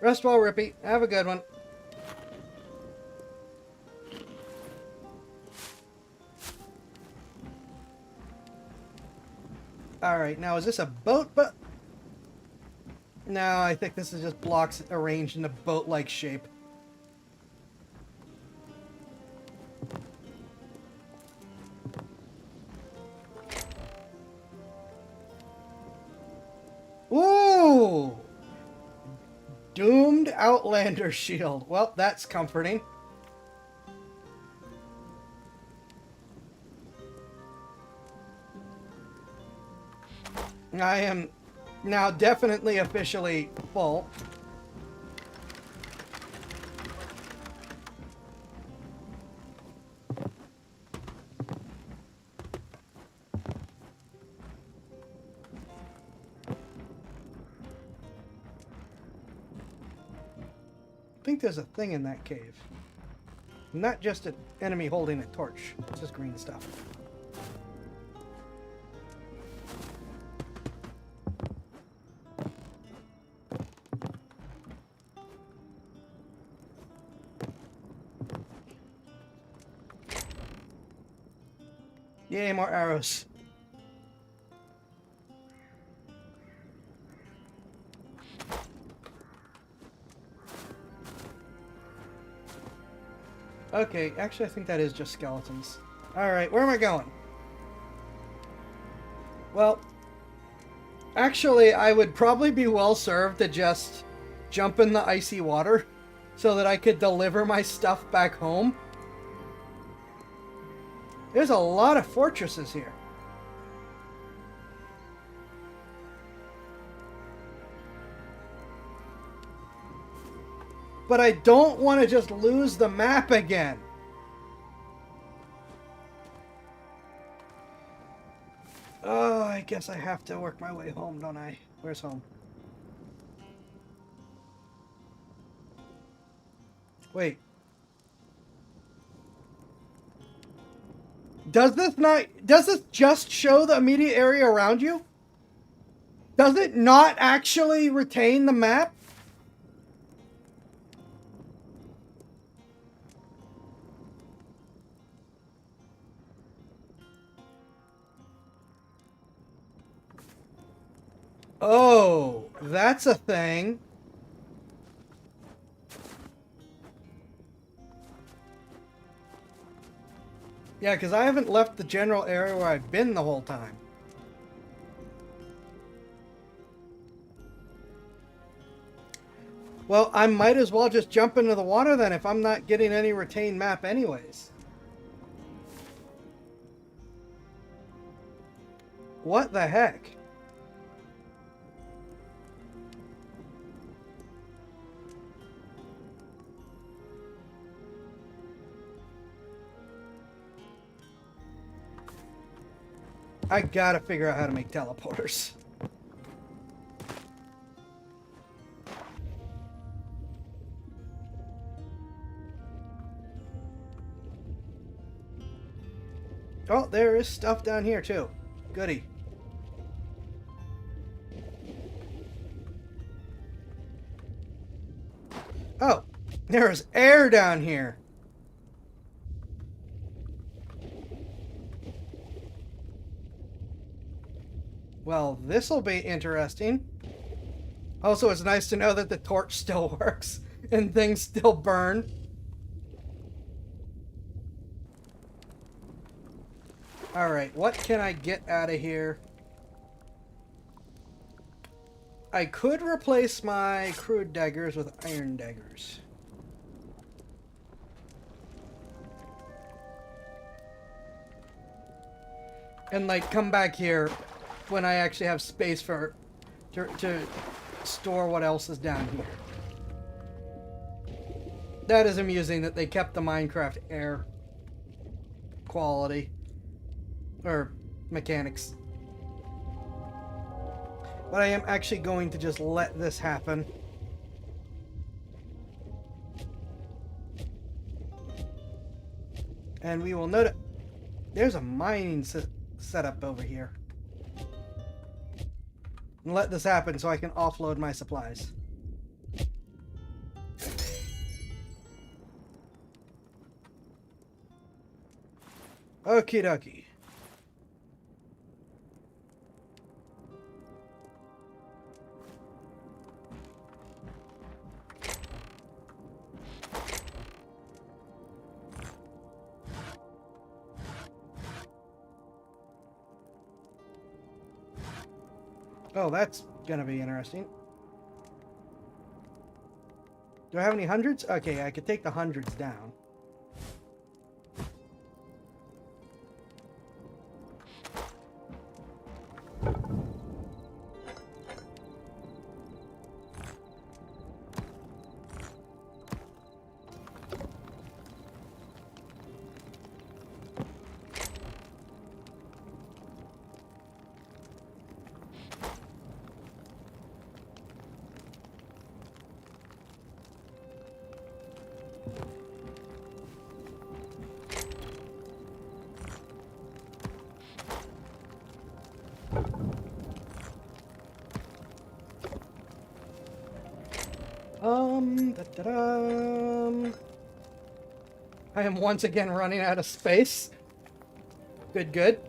Rest well, Rippy. Have a good one. Alright, now is this a boat? But no, I think this is just blocks arranged in a boat-like shape. Ooh! Doomed Outlander shield. Well, that's comforting. I am now definitely officially full. I think there's a thing in that cave. Not just an enemy holding a torch. It's just green stuff. Yay, more arrows. Okay, actually I think that is just skeletons. Alright, where am I going? Well, actually I would probably be well served to just jump in the icy water so that I could deliver my stuff back home. There's a lot of fortresses here. But I don't want to just lose the map again. Oh, I guess I have to work my way home, don't I? Where's home? Wait. Does this just show the immediate area around you? Does it not actually retain the map? Oh, that's a thing. Yeah, because I haven't left the general area where I've been the whole time. Well, I might as well just jump into the water then if I'm not getting any retained map anyways. What the heck? I gotta figure out how to make teleporters. Oh, there is stuff down here too. Goody. Oh, there is air down here. Well, this'll be interesting. Also, it's nice to know that the torch still works and things still burn. Alright, what can I get out of here? I could replace my crude daggers with iron daggers. And, like, come back here when I actually have space for to store what else is down here. That is amusing that they kept the Minecraft air quality or mechanics. But I am actually going to just let this happen. And we will note it. There's a mining setup over here. And let this happen so I can offload my supplies. Okie dokie. Oh, that's gonna be interesting. Do I have any hundreds? Okay, I could take the hundreds down. Da-da-dum. I am once again running out of space. Good, good.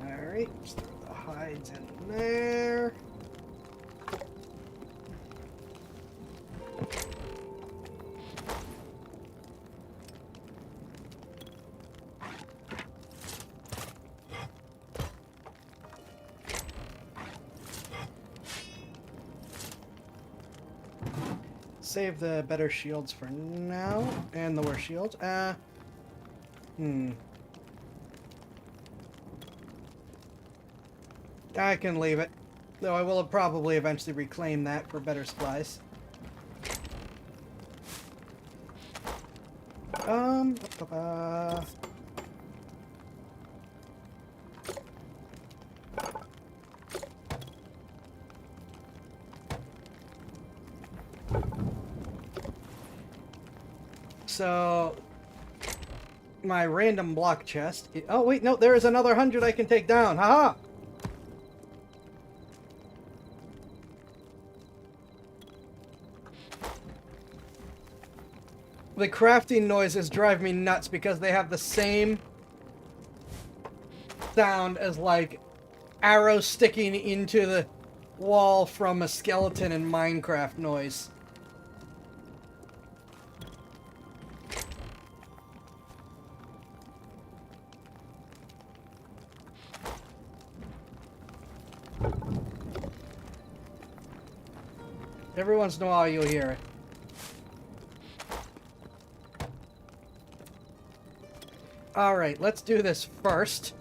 Alright, just throw the hides in there. Save the better shields for now, and the worse shields. I can leave it, though I will probably eventually reclaim that for better supplies. Ba-ba-ba. So, my random block chest. Oh, wait, no, there is another 100 I can take down. Haha! The crafting noises drive me nuts because they have the same sound as, like, arrows sticking into the wall from a skeleton in Minecraft noise. Every once in a while you'll hear it. Alright, let's do this first.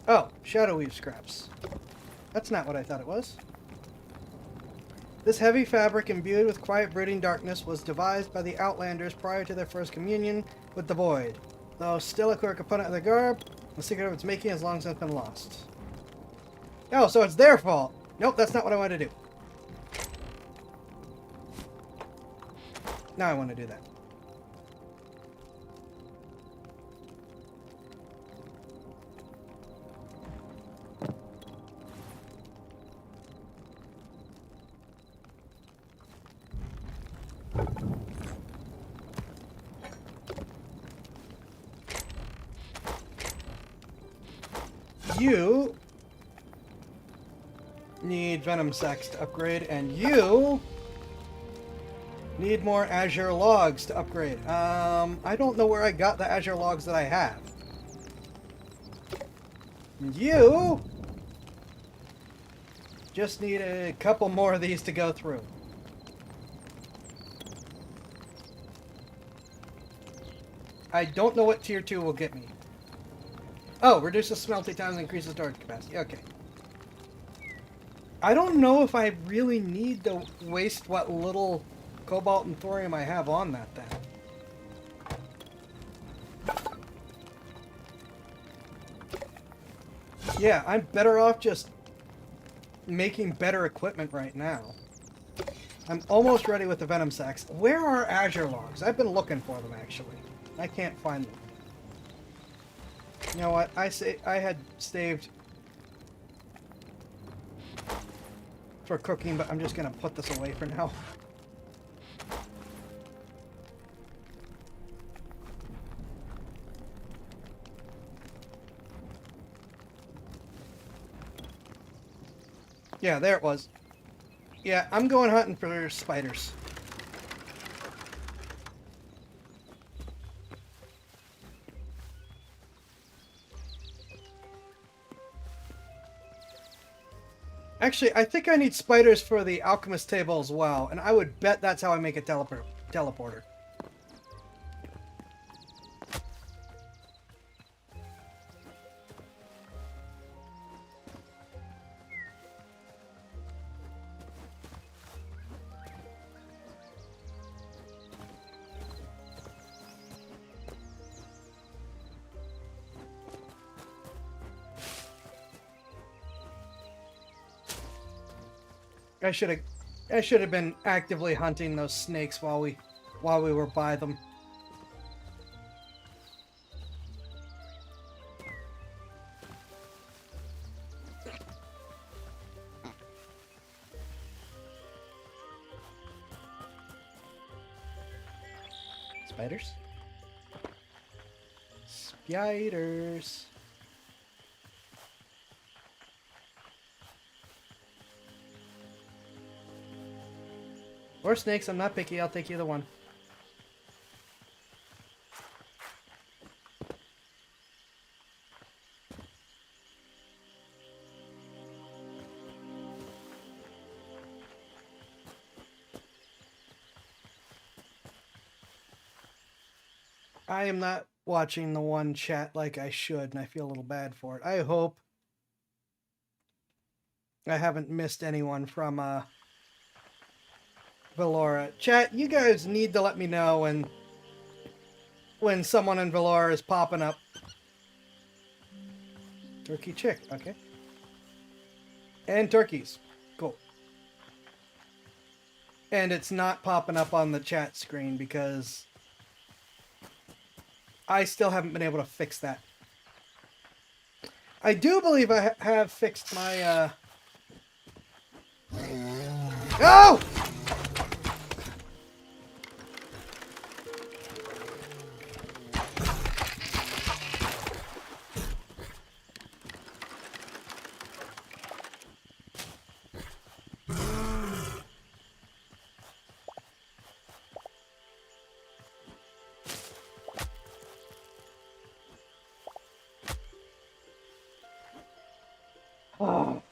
Oh, Shadow Weave scraps. That's not what I thought it was. This heavy fabric imbued with quiet brooding darkness was devised by the Outlanders prior to their first communion with the Void. Though still a core component of the garb, the secret of its making has long since been lost. Oh, so it's their fault. Nope, that's not what I wanted to do. Now I want to do that. You need Venom Sacs to upgrade, and you Need more Azure logs to upgrade. I don't know where I got the Azure logs that I have. You just need a couple more of these to go through. I don't know what tier 2 will get me. Oh, reduces smelting time and increases storage capacity. Okay. I don't know if I really need to waste what little cobalt and thorium I have on that then. Yeah, I'm better off just making better equipment right now. I'm almost ready with the venom sacks. Where are Azure logs? I've been looking for them actually. I can't find them. You know what? I had saved for cooking, but I'm just gonna put this away for now. Yeah, there it was. Yeah, I'm going hunting for spiders. Actually, I think I need spiders for the alchemist table as well, and I would bet that's how I make a teleporter. I should have been actively hunting those snakes while we were by them. Spiders? Spiders. Or snakes, I'm not picky, I'll take either one. I am not watching the one chat like I should, and I feel a little bad for it. I hope I haven't missed anyone from Valora. Chat, you guys need to let me know when someone in Valora is popping up. Turkey chick, okay. And turkeys. Cool. And it's not popping up on the chat screen because I still haven't been able to fix that. I do believe I have fixed my, Oh! Oh.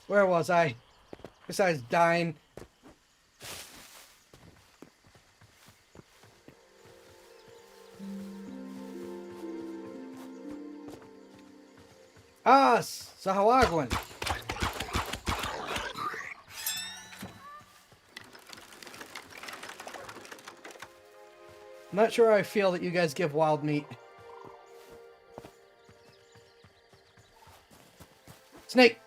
Where was I? Besides dying. Ah, Sahawaguan. I'm not sure how I feel that you guys give wild meat. Snake!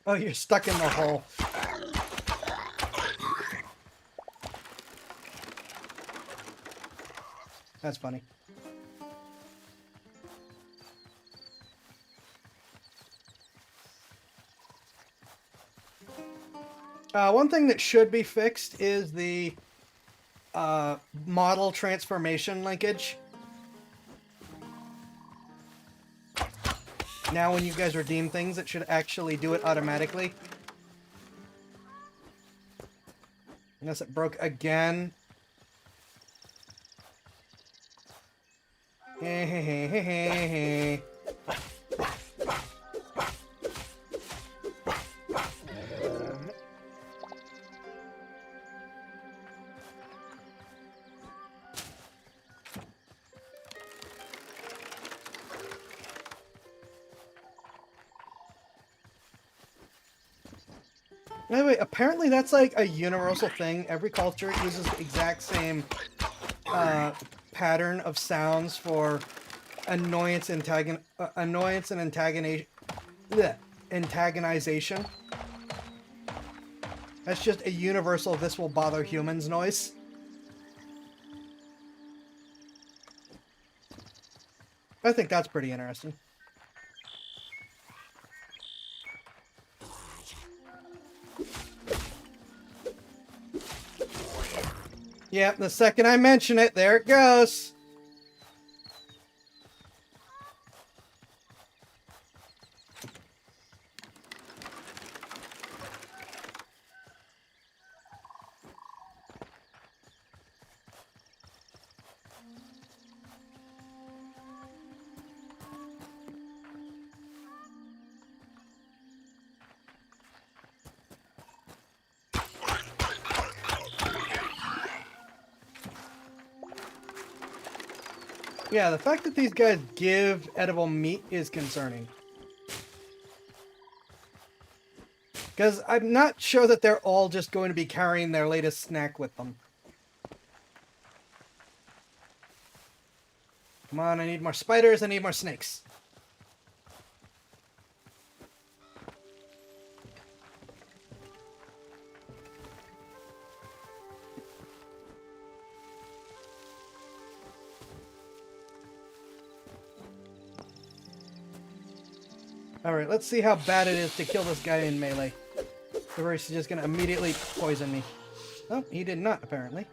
Oh, you're stuck in the hole. That's funny. One thing that should be fixed is the model transformation linkage. Now when you guys redeem things, it should actually do it automatically. Unless it broke again. Anyway, apparently that's like a universal thing. Every culture uses the exact same pattern of sounds for annoyance, annoyance and antagonization. That's just a universal "this will bother humans" noise. I think that's pretty interesting. Yep, the second I mention it, there it goes. Yeah, the fact that these guys give edible meat is concerning. Because I'm not sure that they're all just going to be carrying their latest snack with them. Come on, I need more spiders, I need more snakes. Alright, let's see how bad it is to kill this guy in melee. Or he's just gonna immediately poison me. Oh, he did not, apparently.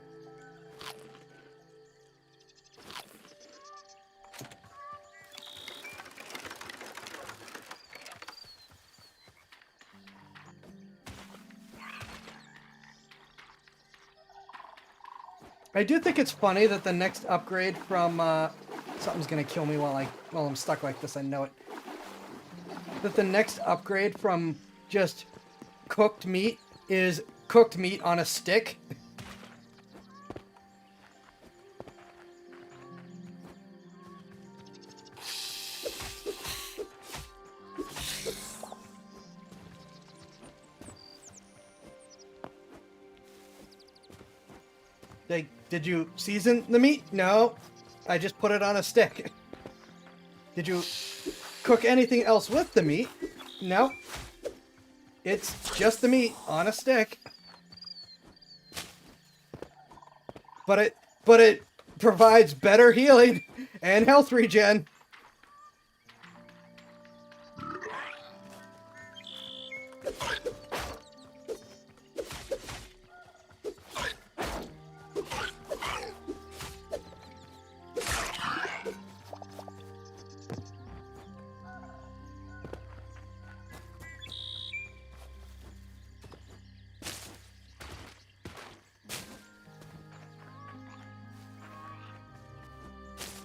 I do think it's funny that the next upgrade from, something's gonna kill me while I'm stuck like this, I know it. That the next upgrade from just cooked meat is cooked meat on a stick. Like, did you season the meat? No, I just put it on a stick. Did you cook anything else with the meat? No. It's just the meat on a stick. But it provides better healing and health regen.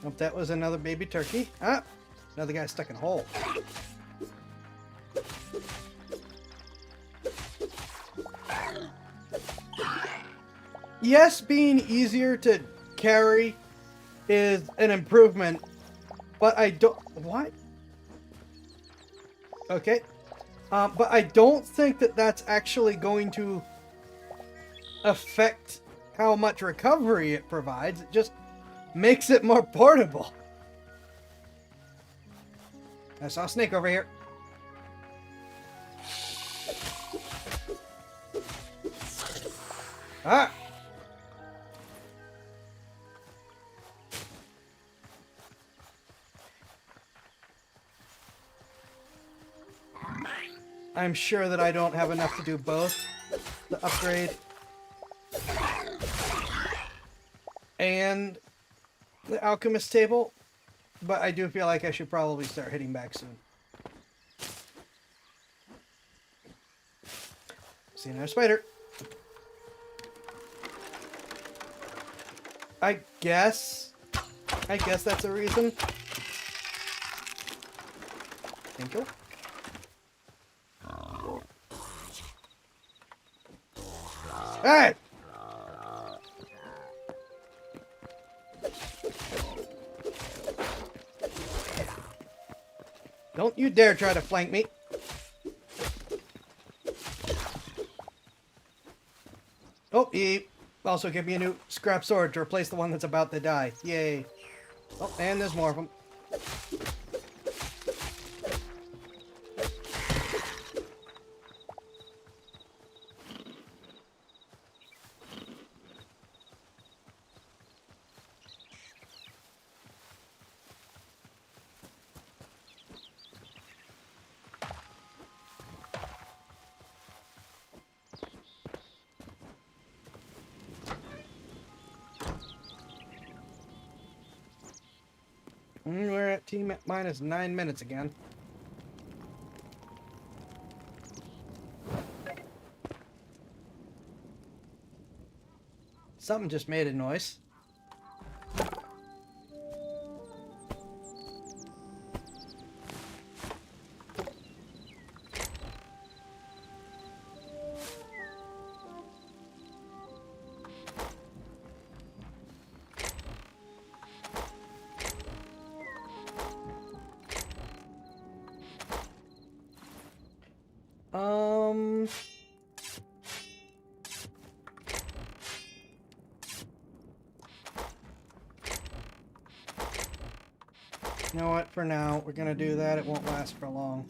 Nope, that was another baby turkey. Ah, another guy stuck in a hole. Yes, being easier to carry is an improvement, but I don't... What? Okay. But I don't think that that's actually going to affect how much recovery it provides. It just makes it more portable. I saw a snake over here. Ah! I'm sure that I don't have enough to do both. The upgrade and the alchemist table. But I do feel like I should probably start hitting back soon. See another spider. I guess that's a reason. Thank you. Hey! Don't you dare try to flank me. Oh, he also gave me a new scrap sword to replace the one that's about to die. Yay. Oh, and there's more of them. We're at T minus 9 minutes again. Something just made a noise. You know what? For now, we're gonna do that. It won't last for long.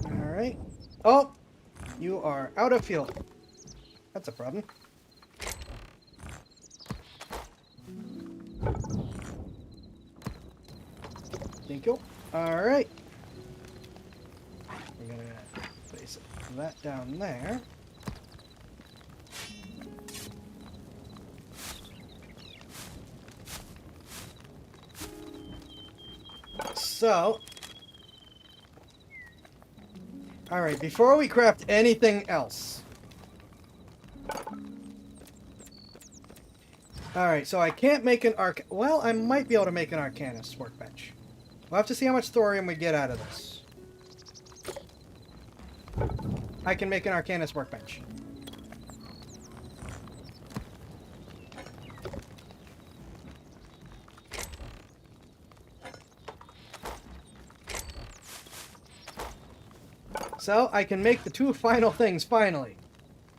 Alright. Oh! You are out of fuel. That's a problem. Thank you. Alright. We're gonna place that down there. So, alright, before we craft anything else. Alright, so I can't make an well, I might be able to make an Arcanist workbench. We'll have to see how much thorium we get out of this. I can make an Arcanist workbench. So, I can make the two final things, finally.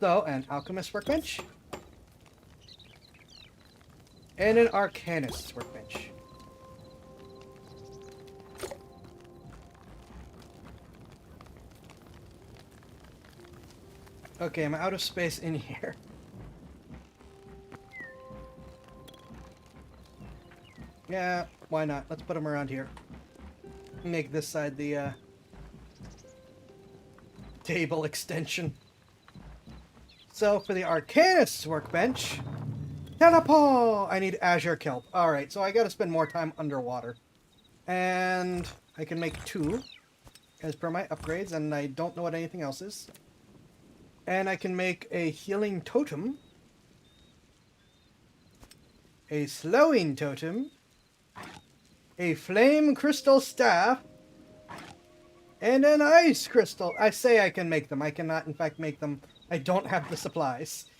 So, an Alchemist workbench. And an Arcanist workbench. Okay, I'm out of space in here. Yeah, why not? Let's put them around here. Make this side the, table extension. So for the Arcanist's workbench, teleport! I need Azure Kelp. Alright, so I gotta spend more time underwater. And I can make 2 as per my upgrades, and I don't know what anything else is. And I can make a healing totem, a slowing totem, a flame crystal staff, and an ice crystal. I say I can make them. I cannot, in fact, make them. I don't have the supplies.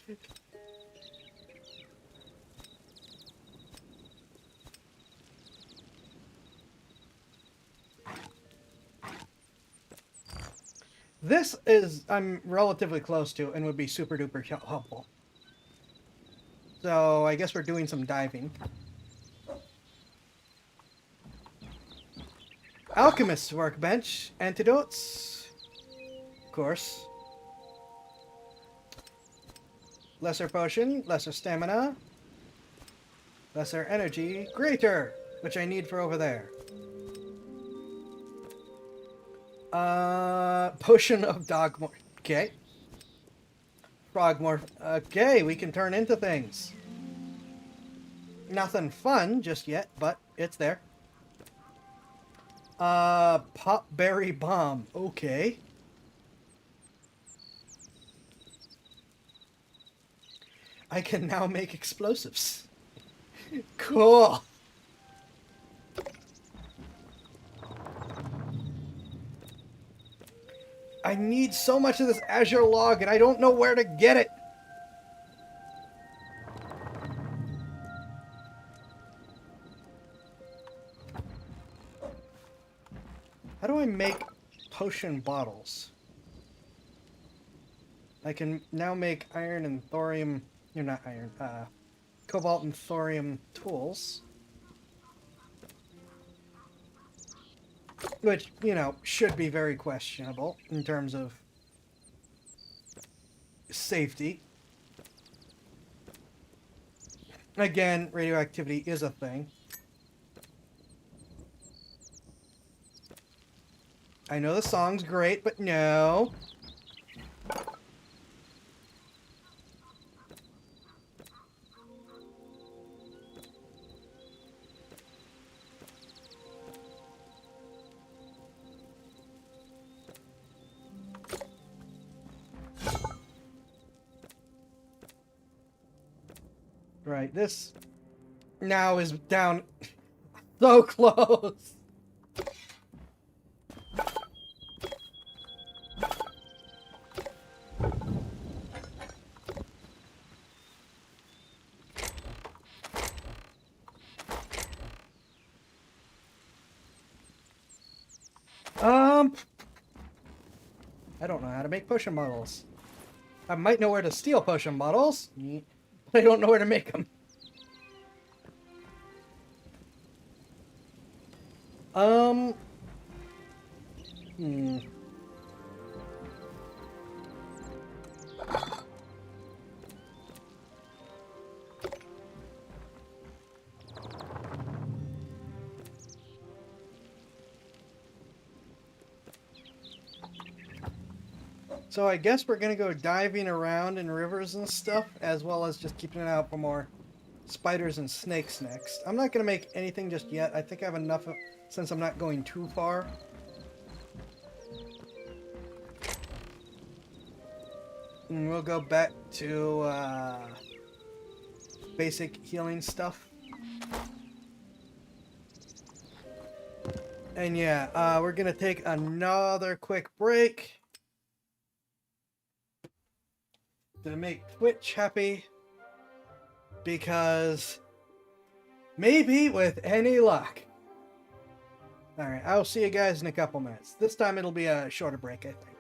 This is I'm relatively close to and would be super duper helpful. So I guess we're doing some diving. Alchemist's workbench. Antidotes. Of course. Lesser potion. Lesser stamina. Lesser energy. Greater! Which I need for over there. Potion of dog morph. Okay. Frog morph. Okay, we can turn into things. Nothing fun just yet, but it's there. Pop berry bomb. Okay. I can now make explosives. Cool. I need so much of this Azure log and I don't know where to get it. How do I make potion bottles? I can now make iron and thorium, you're not iron, cobalt and thorium tools. Which, you know, should be very questionable in terms of safety. Again, radioactivity is a thing. I know the song's great, but no. Right, this now is down so close. I don't know how to make potion bottles. I might know where to steal potion bottles, but I don't know where to make them. Hmm. So I guess we're gonna go diving around in rivers and stuff, as well as just keeping an eye out for more spiders and snakes next. I'm not gonna make anything just yet. I think I have enough since I'm not going too far. And we'll go back to basic healing stuff. And yeah, we're gonna take another quick break to make Twitch happy, because maybe with any luck. Alright, I'll see you guys in a couple minutes. This time it'll be a shorter break, I think.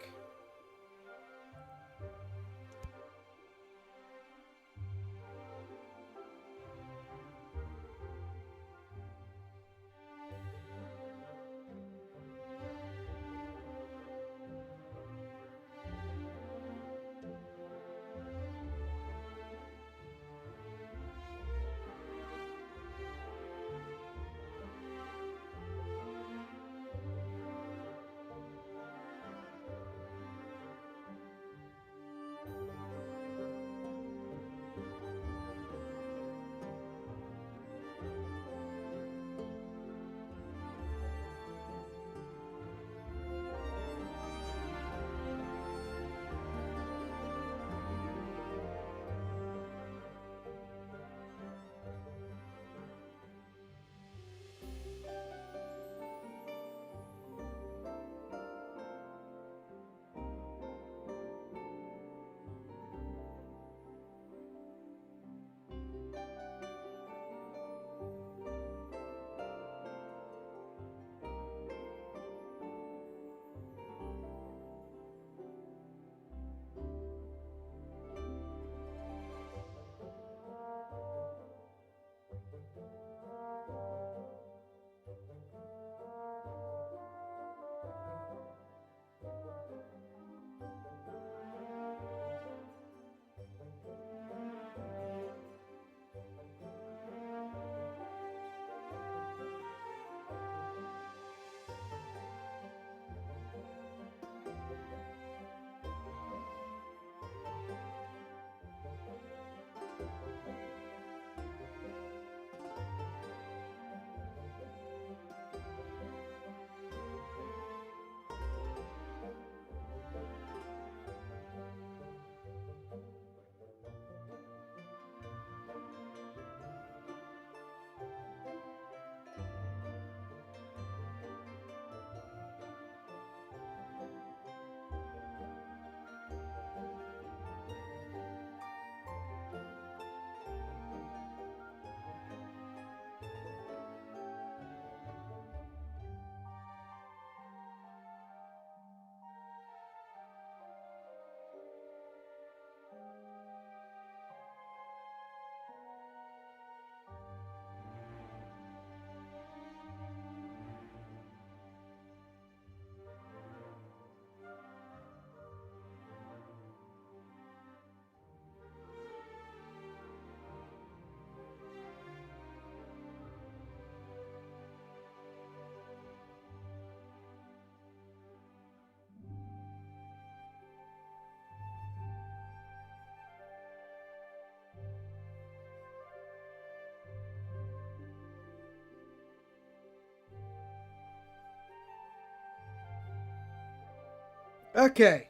Okay.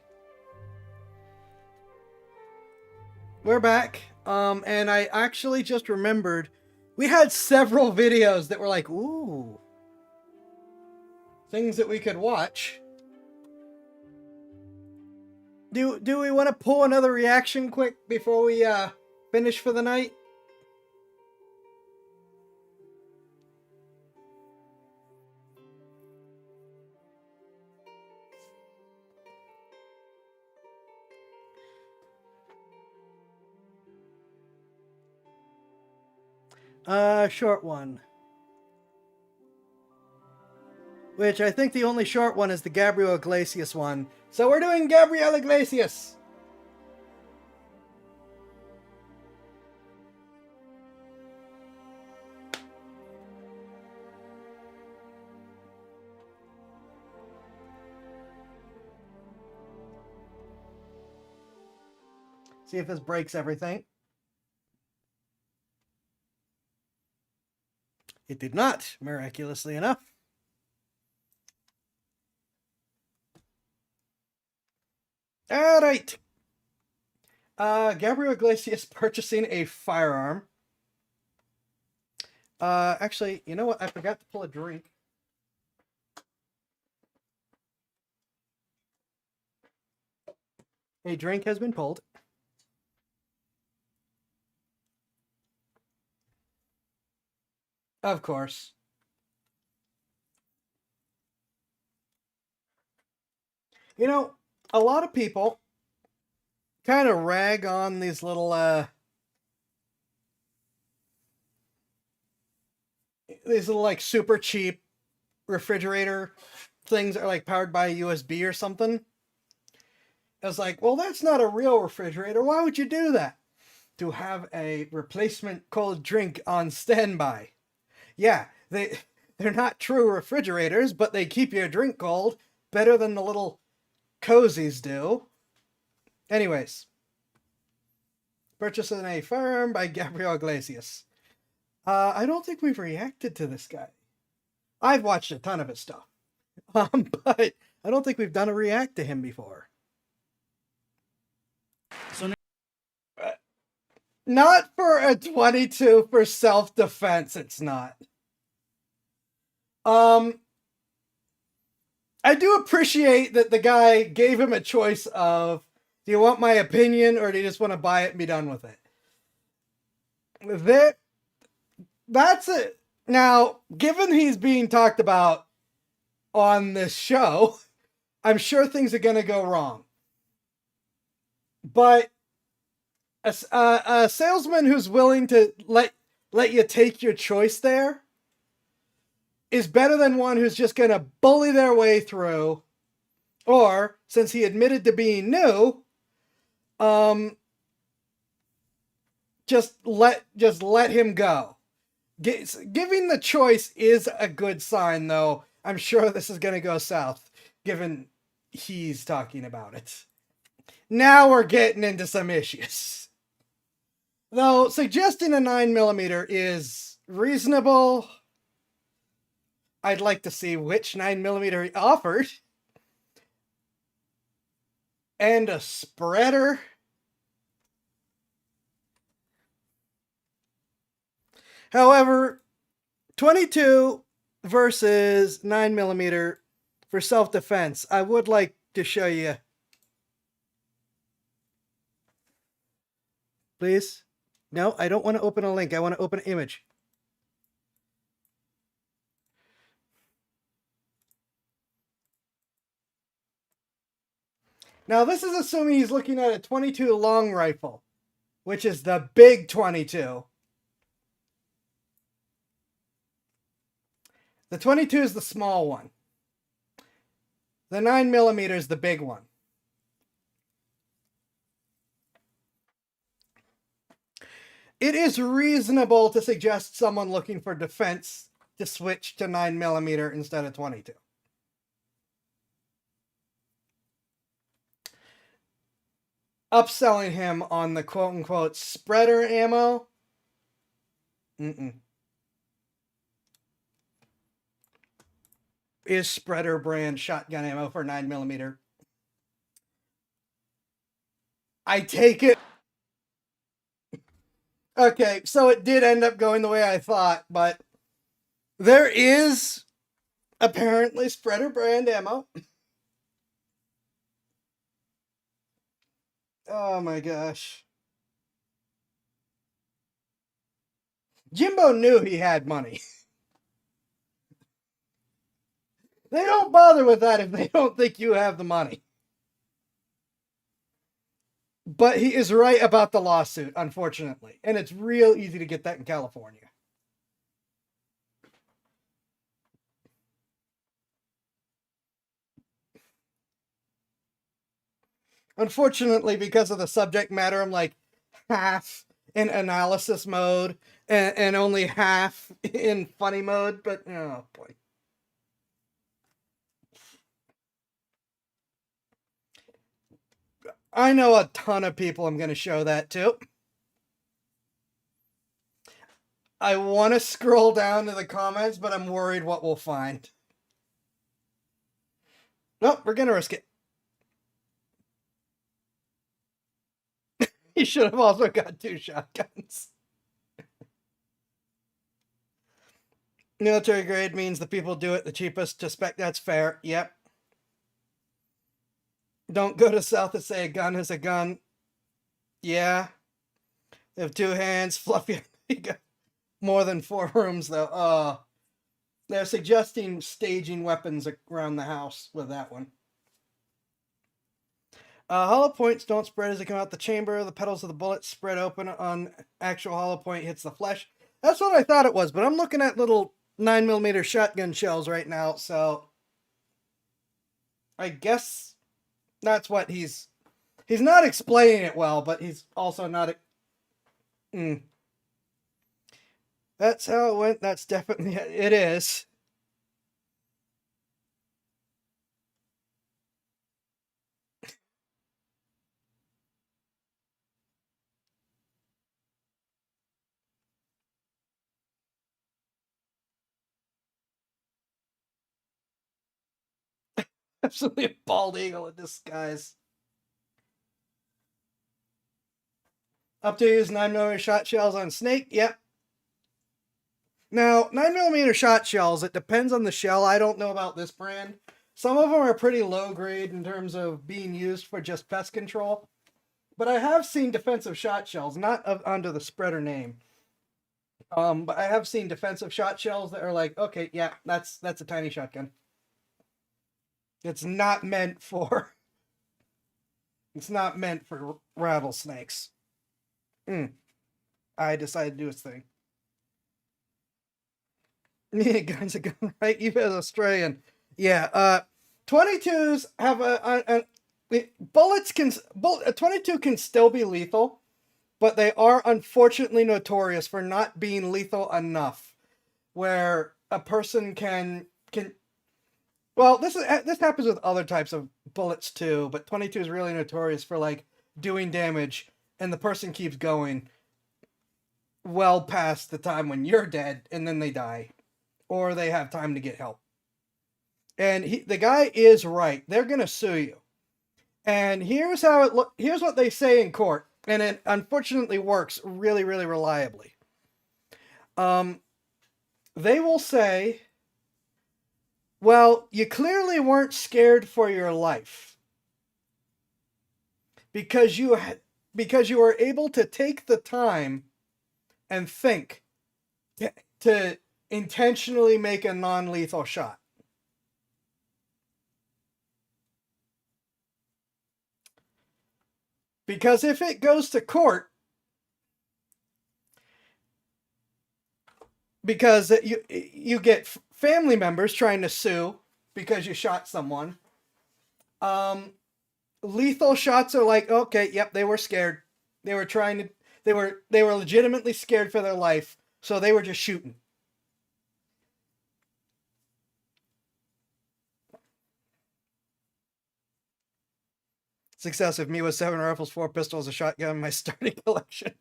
We're back. And I actually just remembered we had several videos that were like, ooh, things that we could watch. Do we want to pull another reaction quick before we finish for the night? Short one. Which I think the only short one is the Gabriel Iglesias one. So we're doing Gabriel Iglesias. See if this breaks everything. It did not, miraculously enough. All right. Gabriel Iglesias purchasing a firearm. Actually, you know what? I forgot to pull a drink. A drink has been pulled. Of course. You know, a lot of people kind of rag on these little like super cheap refrigerator things that are like powered by a USB or something. I was like, well, that's not a real refrigerator. Why would you do that? To have a replacement cold drink on standby. Yeah, they're not true refrigerators, but they keep your drink cold better than the little cozies do. Anyways, purchasing a firearm by Gabriel Iglesias. I don't think we've reacted to this guy. I've watched a ton of his stuff, but I don't think we've done a react to him before. So not for a 22 for self-defense, it's not. I do appreciate that the guy gave him a choice of, do you want my opinion or do you just want to buy it and be done with it? That's it. Now, given he's being talked about on this show, I'm sure things are going to go wrong. But a salesman who's willing to let you take your choice there is better than one who's just going to bully their way through, or, since he admitted to being new, just let him go. Giving the choice is a good sign, though. I'm sure this is going to go south, given he's talking about it. Now we're getting into some issues. Though suggesting a 9mm is reasonable, I'd like to see which 9mm he offered. And a spreader. However, 22 versus 9mm for self-defense. I would like to show you. Please? No, I don't want to open a link. I want to open an image. Now, this is assuming he's looking at a 22 long rifle, which is the big 22. The 22 is the small one. The 9mm is the big one. It is reasonable to suggest someone looking for defense to switch to 9mm instead of 22. Upselling him on the quote-unquote spreader ammo? Is spreader brand shotgun ammo for 9mm. I take it. Okay, so it did end up going the way I thought, but there is apparently spreader brand ammo. Oh my gosh. Jimbo knew he had money. They don't bother with that if they don't think you have the money. But he is right about the lawsuit, unfortunately. And it's real easy to get that in California. Unfortunately, because of the subject matter, I'm like half in analysis mode and only half in funny mode. But, oh boy. I know a ton of people I'm going to show that to. I want to scroll down to the comments, but I'm worried what we'll find. Nope, we're going to risk it. He should have also got 2 shotguns. Military grade means the people do it the cheapest to spec. That's fair. Yep. Don't go to South and say a gun is a gun. Yeah. They have 2 hands. Fluffy. You got more than 4 rooms, though. They're suggesting staging weapons around the house with that one. Hollow points don't spread as they come out the chamber. The petals of the bullets spread open on actual hollow point hits the flesh. That's what I thought it was, but I'm looking at little 9mm shotgun shells right now, so I guess that's what he's not explaining it well, but he's also not. That's how it went. That's definitely it is. Absolutely a bald eagle in disguise. Up to use 9mm shot shells on snake. Yep. Now, 9mm shot shells, it depends on the shell. I don't know about this brand. Some of them are pretty low grade in terms of being used for just pest control. But I have seen defensive shot shells, not under the spreader name. But I have seen defensive shot shells that are like, okay, yeah, that's a tiny shotgun. It's not meant for rattlesnakes. I decided to do its thing. Yeah, gun's a gun, right? You as Australian. Yeah, 22s have bullets can 22 can still be lethal, but they are unfortunately notorious for not being lethal enough where a person can well, this happens with other types of bullets too, but 22 is really notorious for like doing damage and the person keeps going well past the time when you're dead and then they die or they have time to get help. And the guy is right. They're going to sue you. And here's how here's what they say in court, and it unfortunately works really, really reliably. They will say, well, you clearly weren't scared for your life because you were able to take the time and think to intentionally make a non-lethal shot. Because if it goes to court, because you get family members trying to sue because you shot someone. Lethal shots are like, okay, yep, they were scared. They were legitimately scared for their life, so they were just shooting. It's excessive. Me with 7 rifles, 4 pistols, a shotgun in my starting collection.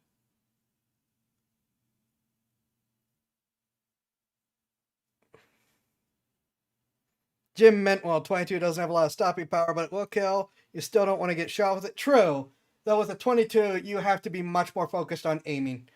Jim meant, well, 22 doesn't have a lot of stopping power, but it will kill. You still don't want to get shot with it. True. Though with a 22, you have to be much more focused on aiming.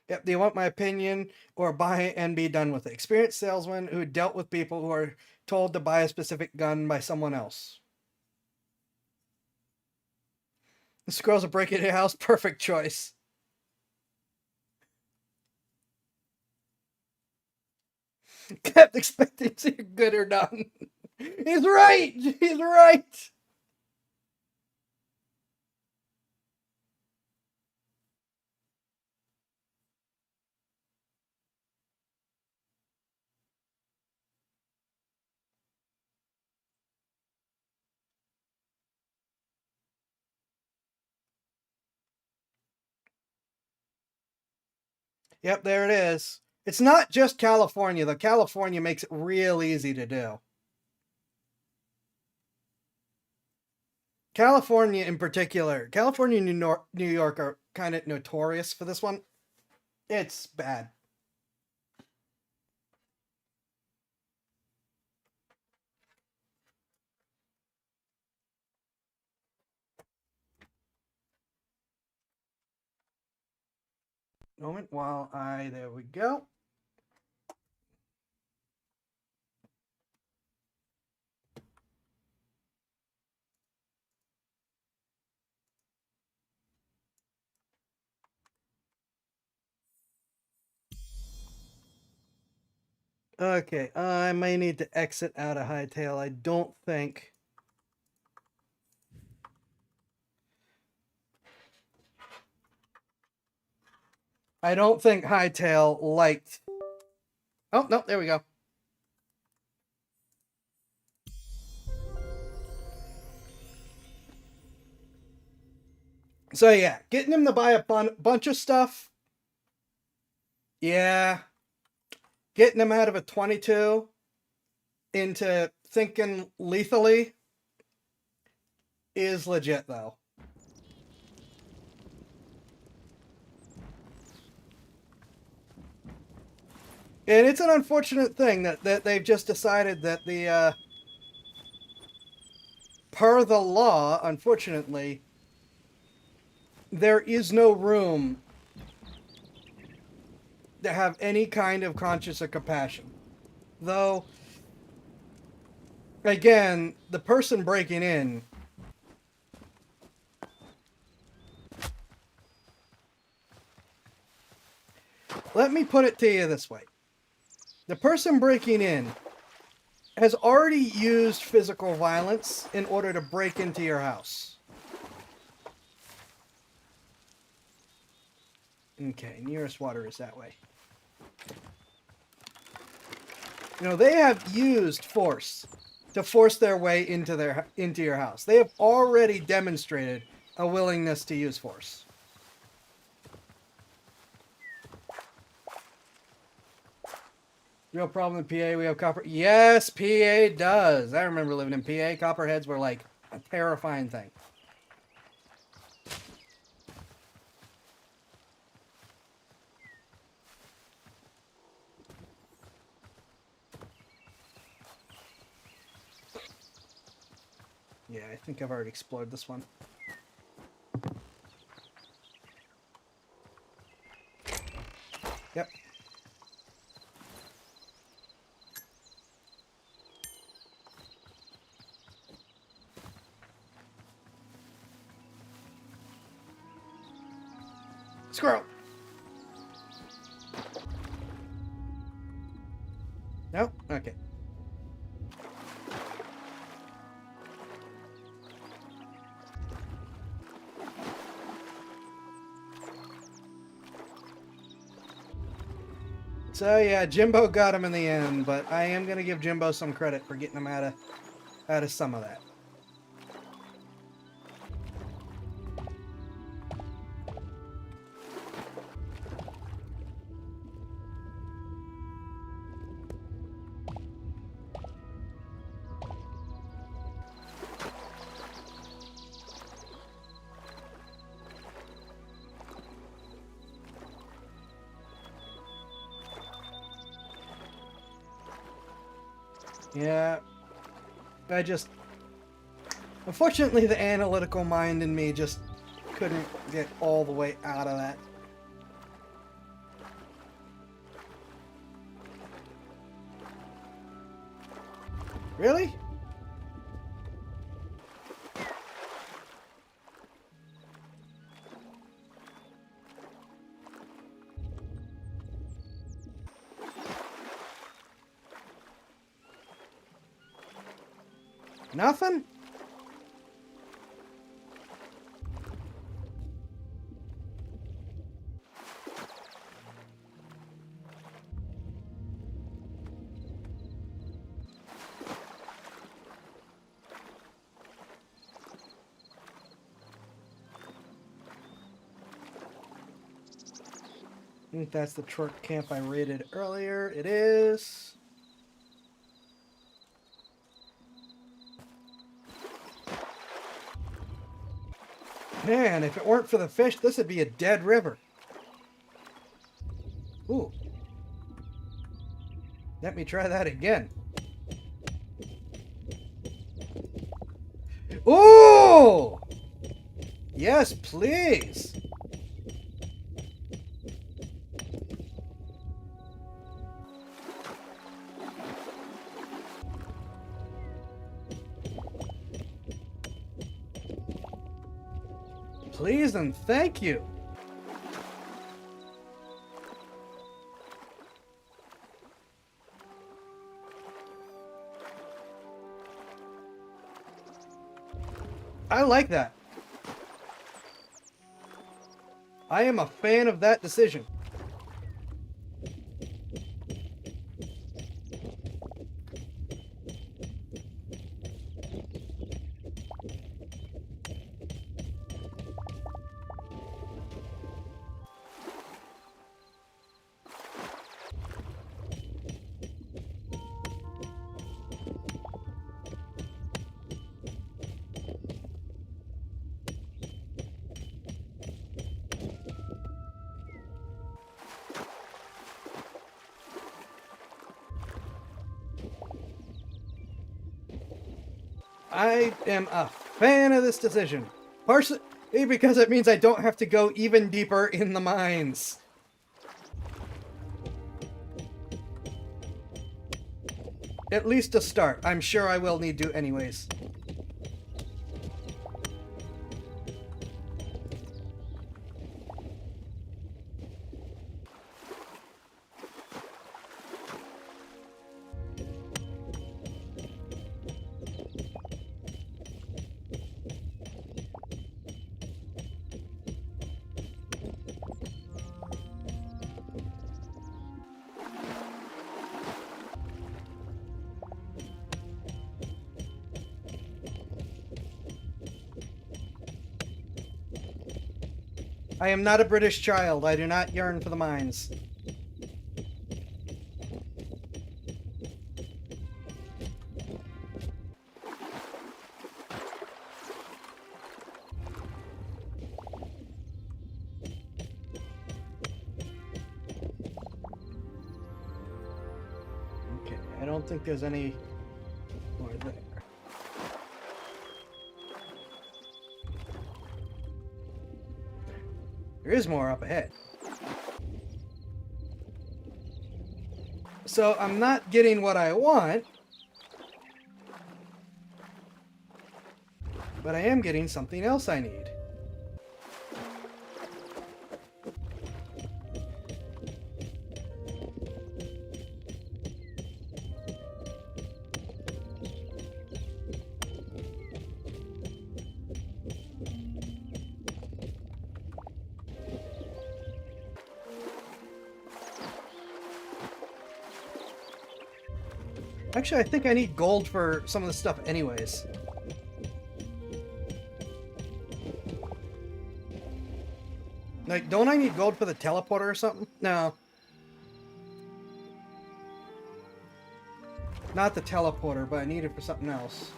Yep, do you want my opinion or buy it and be done with it? Experienced salesman who dealt with people who are told to buy a specific gun by someone else. The squirrels are breaking your house. Perfect choice. Kept expecting to see good or done. He's right. He's right. Yep, there it is. It's not just California, though. California makes it real easy to do. California in particular, California and New York are kind of notorious for this one. It's bad. Moment while there we go. Okay, I may need to exit out of Hightail. I don't think Hightail liked. Oh, no, there we go. So yeah, getting him to buy a bunch of stuff. Yeah. Getting him out of a 22 into thinking lethally is legit, though. And it's an unfortunate thing that they've just decided that the per the law, unfortunately, there is no room to have any kind of conscience or compassion. Though, again, the person breaking in let me put it to you this way. The person breaking in has already used physical violence in order to break into your house. Okay, nearest water is that way. You know, they have used force to force their way into your house. They have already demonstrated a willingness to use force. Real problem in PA, we have copper. Yes, PA does. I remember living in PA. Copperheads were like a terrifying thing. Yeah, I think I've already explored this one. Yep. Squirrel! No? Okay. So yeah, Jimbo got him in the end, but I am gonna give Jimbo some credit for getting him out of some of that. Yeah. I just... Unfortunately, the analytical mind in me just couldn't get all the way out of that. Really? Nothing? I think that's the truck camp I raided earlier. It is. Man, if it weren't for the fish, this would be a dead river. Ooh. Let me try that again. Ooh! Yes, please. Please and thank you. I like that. I am a fan of that decision. I am a fan of this decision. Partially because it means I don't have to go even deeper in the mines. At least to start. I'm sure I will need to anyways. I am not a British child. I do not yearn for the mines. Okay, I don't think there's any more there. There is more up ahead. So I'm not getting what I want, but I am getting something else I need. Actually, I think I need gold for some of the stuff anyways. Like, don't I need gold for the teleporter or something? No. Not the teleporter, but I need it for something else.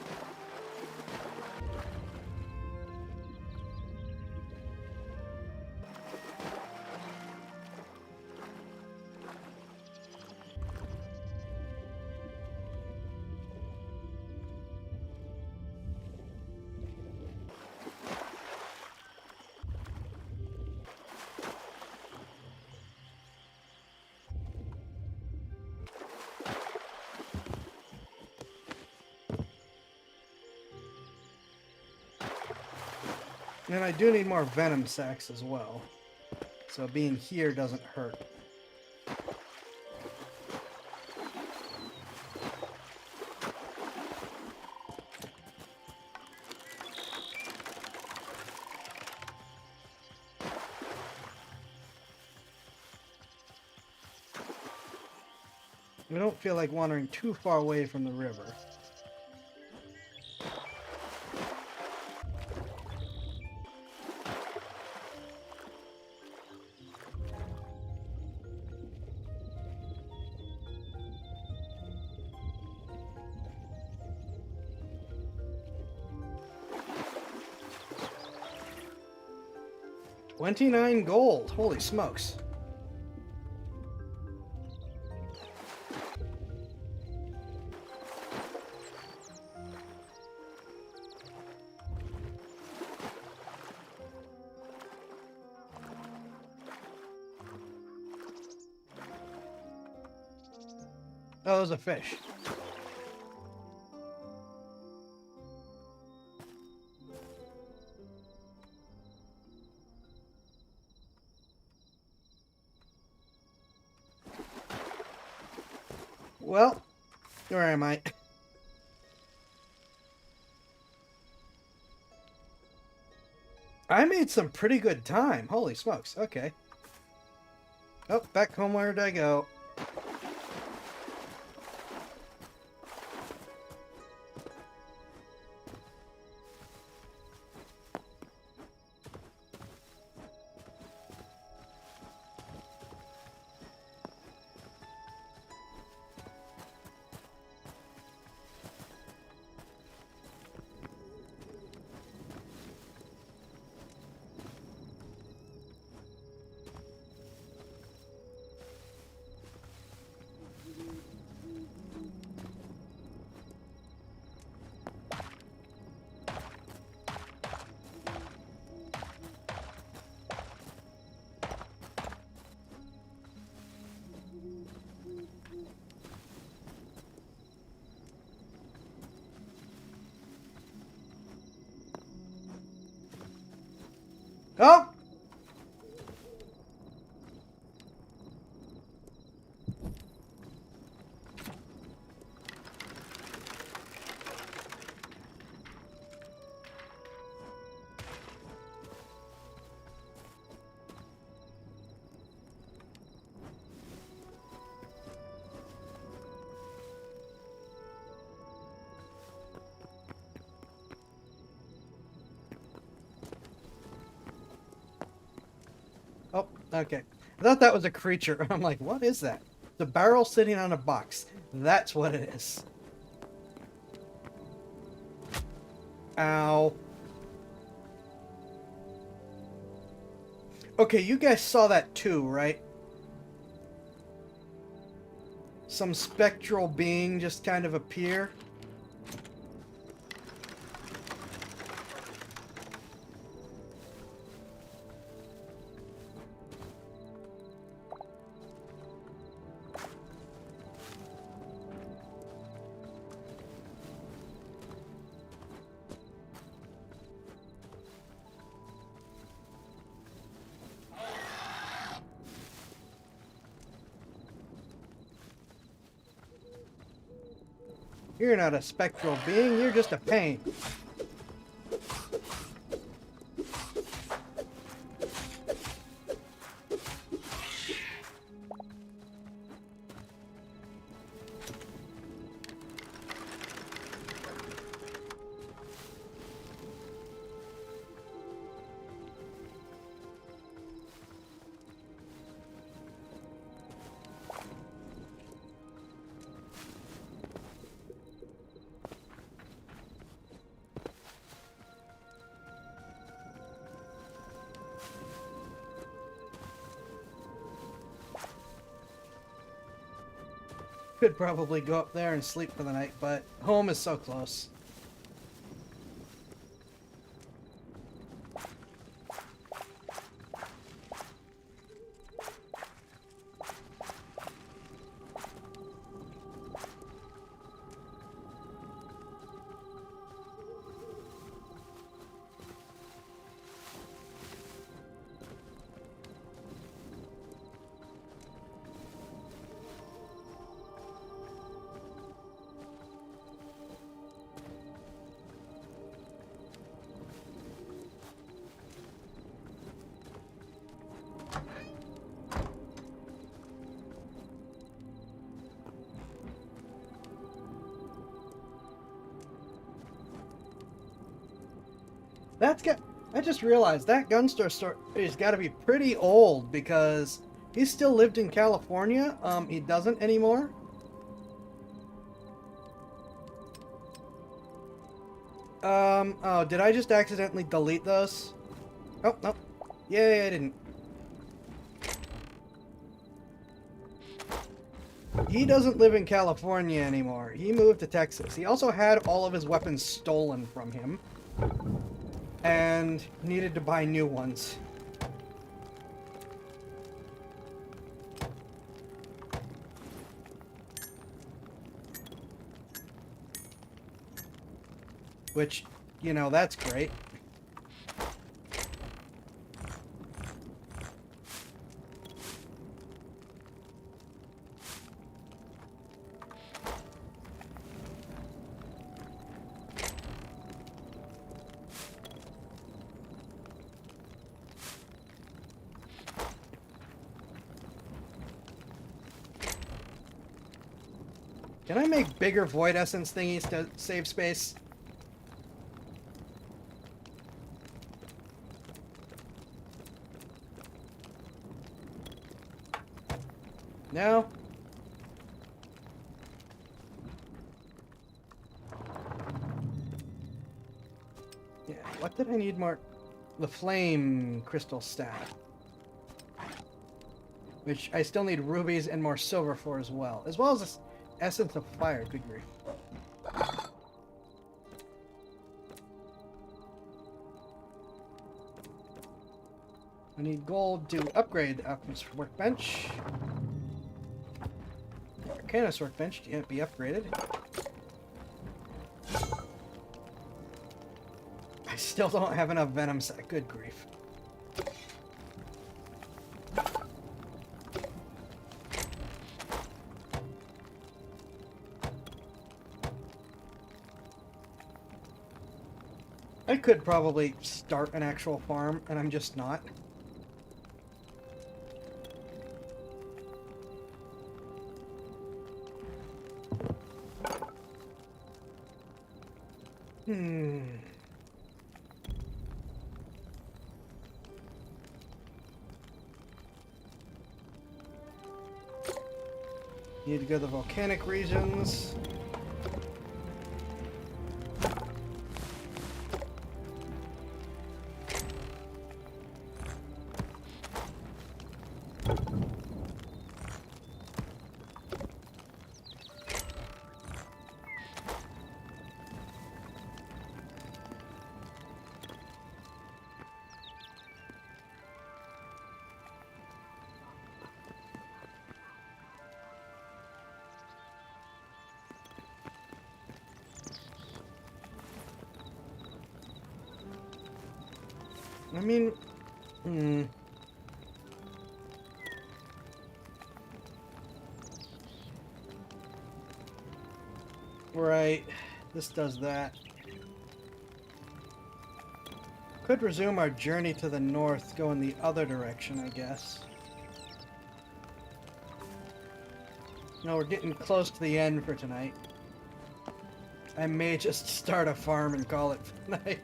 And I do need more venom sacs as well. So being here doesn't hurt. I don't feel like wandering too far away from the river. $29 gold. Holy smokes. Oh, there's a fish. Well, where am I? I made some pretty good time. Holy smokes. Okay. Oh, back home. Where did I go? Oh! Oh, okay. I thought that was a creature. I'm like, what is that? The barrel sitting on a box. That's what it is. Ow. Okay, you guys saw that too, right? Some spectral being just kind of appear. You're not a spectral being, you're just a pain. Could probably go up there and sleep for the night, but home is so close. That's got. I just realized that gun store has got to be pretty old because he still lived in California. He doesn't anymore. Oh, did I just accidentally delete those? Oh, no. Yay, I didn't. He doesn't live in California anymore. He moved to Texas. He also had all of his weapons stolen from him. And needed to buy new ones. Which, you know, that's great. Can I make bigger void essence thingies to save space? No? Yeah, what did I need more? The flame crystal staff. Which I still need rubies and more silver for as well. As well as this essence of fire, good grief. I need gold to upgrade the Alchemist workbench. Arcanist workbench can't be upgraded. I still don't have enough venom set. Good grief. I could probably start an actual farm, and I'm just not. Need to go to the volcanic regions. I mean, right, this does that. Could resume our journey to the north, go in the other direction, I guess. No, we're getting close to the end for tonight. I may just start a farm and call it for the night.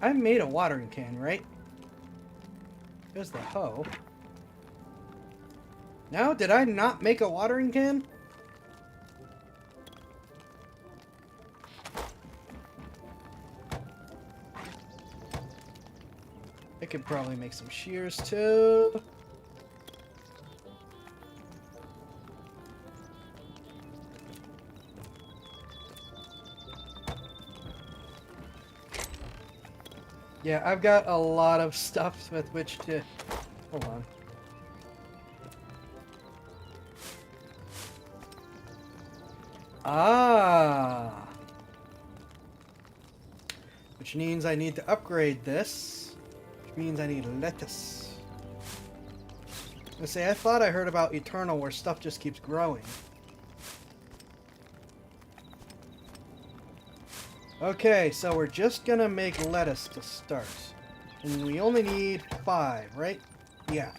I made a watering can, right? There's the hoe. No, did I not make a watering can? I could probably make some shears too. Yeah, I've got a lot of stuff with which to... Hold on. Ah! Which means I need to upgrade this. Which means I need lettuce. Let's say, I thought I heard about Eternal where stuff just keeps growing. Okay, so we're just gonna make lettuce to start. And we only need 5, right? Yeah.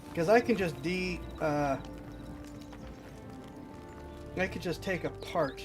Because I can just I could just take apart.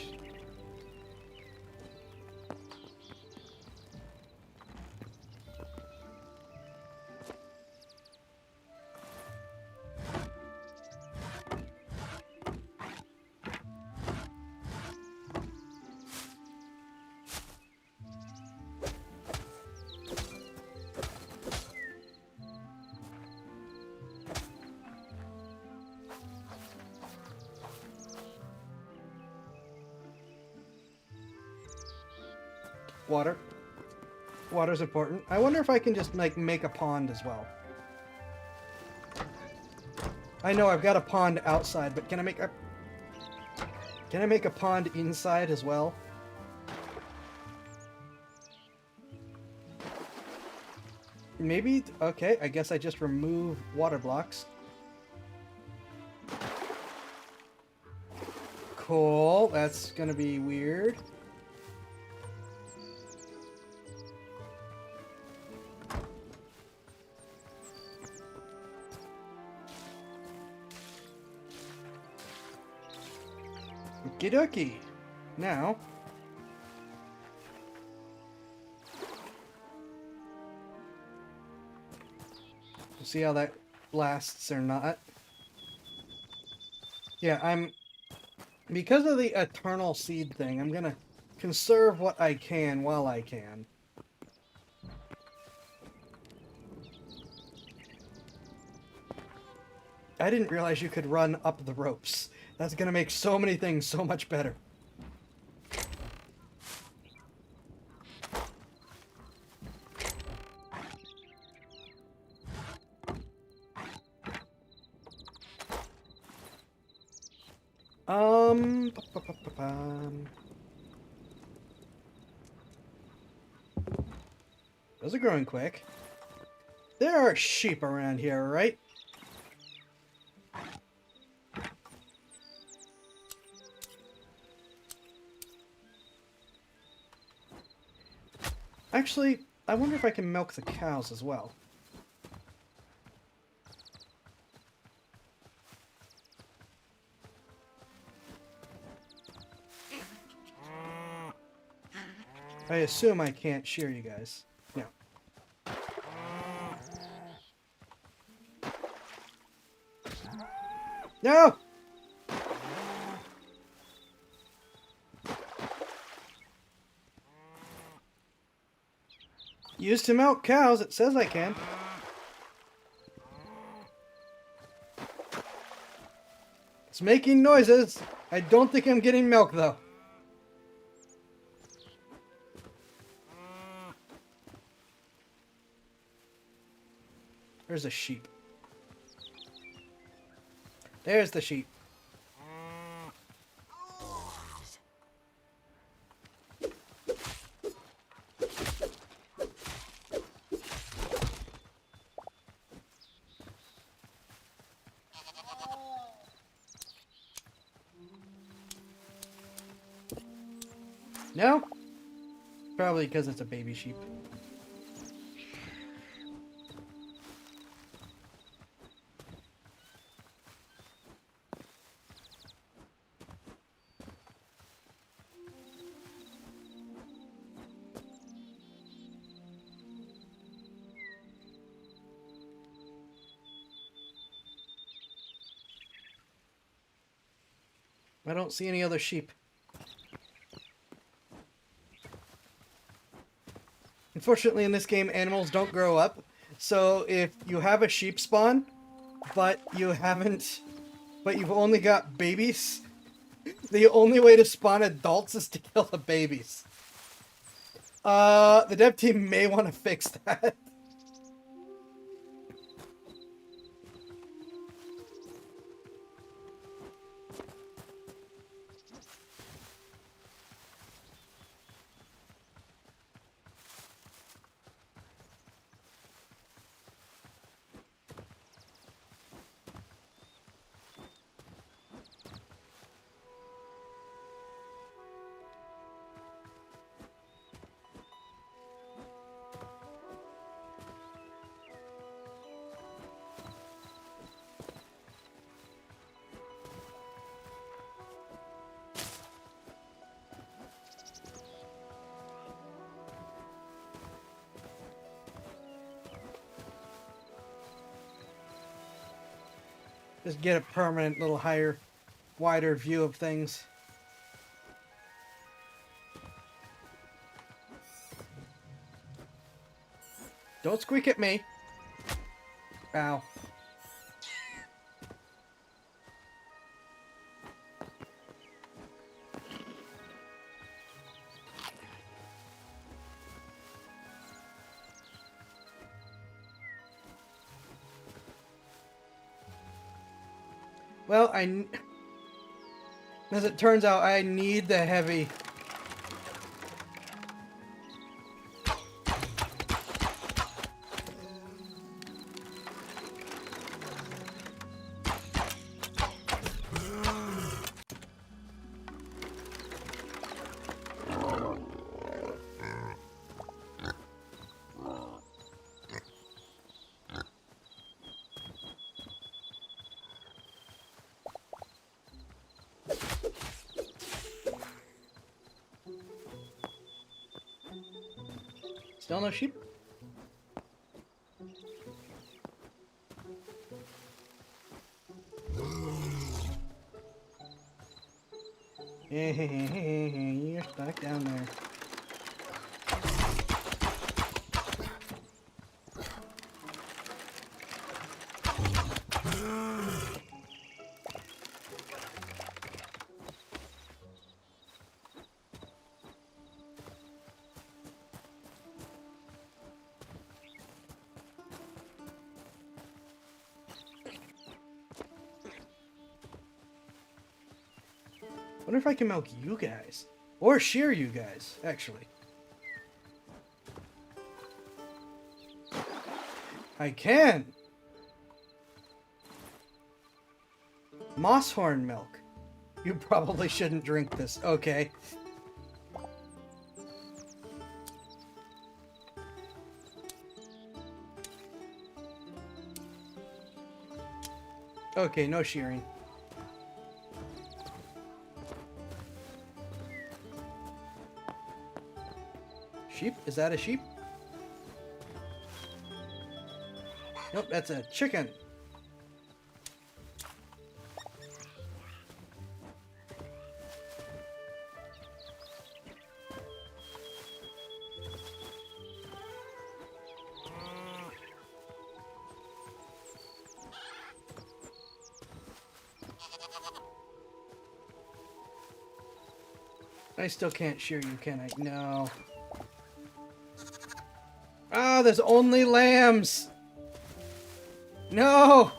Water. Water's important. I wonder if I can just like make a pond as well. I know I've got a pond outside, but can I make a pond inside as well? Maybe, okay, I guess I just remove water blocks. Cool, that's gonna be weird. Okie dokie. Now, we'll see how that lasts or not. Yeah, because of the eternal seed thing, I'm gonna conserve what I can while I can. I didn't realize you could run up the ropes. That's gonna make so many things so much better. Those are growing quick. There are sheep around here, right? Actually, I wonder if I can milk the cows as well. I assume I can't shear you guys. No. No! Used to milk cows, it says I can. It's making noises. I don't think I'm getting milk though. There's a sheep. There's the sheep. No? Probably because it's a baby sheep. I don't see any other sheep. Unfortunately, in this game, animals don't grow up. So if you have a sheep spawn, but you've only got babies, the only way to spawn adults is to kill the babies. The dev team may want to fix that. Just get a permanent little higher, wider view of things. Don't squeak at me. Ow. Well, as it turns out, I need the heavy. Still no sheep? You're stuck down there. Wonder if I can milk you guys. Or shear you guys, actually. I can! Moosehorn milk. You probably shouldn't drink this. Okay. Okay, no shearing. Sheep? Is that a sheep? Nope, that's a chicken. I still can't shear you, can I? No. Ah, there's only lambs! No!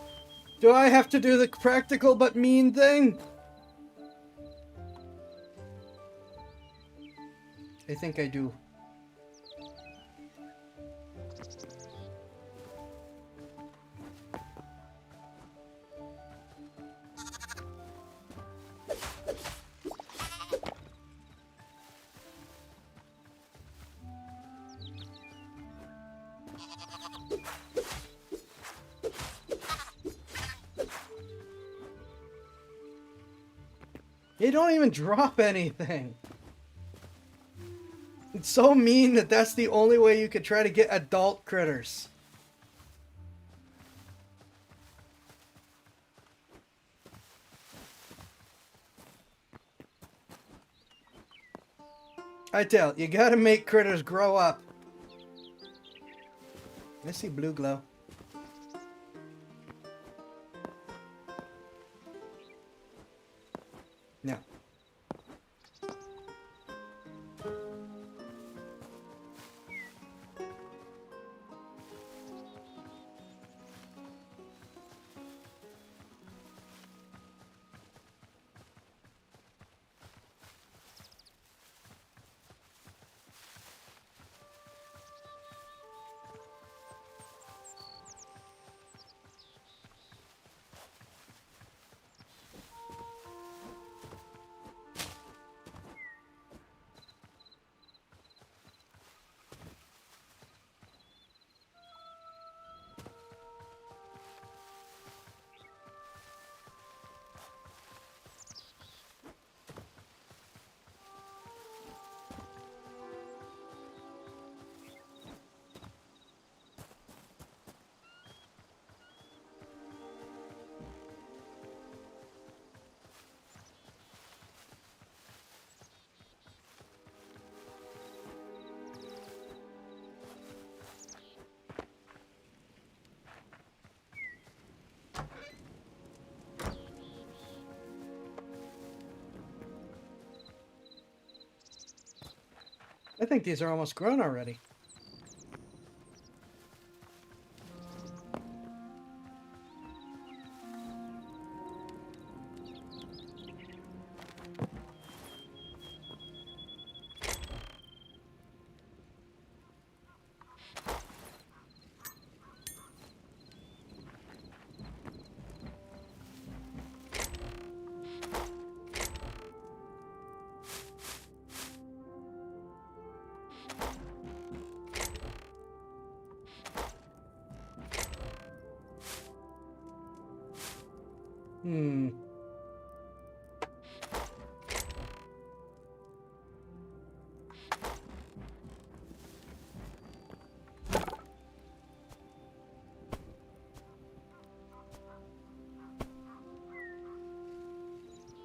Do I have to do the practical but mean thing? I think I do. They don't even drop anything. It's so mean that that's the only way you could try to get adult critters. I tell you, gotta make critters grow up. I see blue glow. No. I think these are almost grown already. Hmm.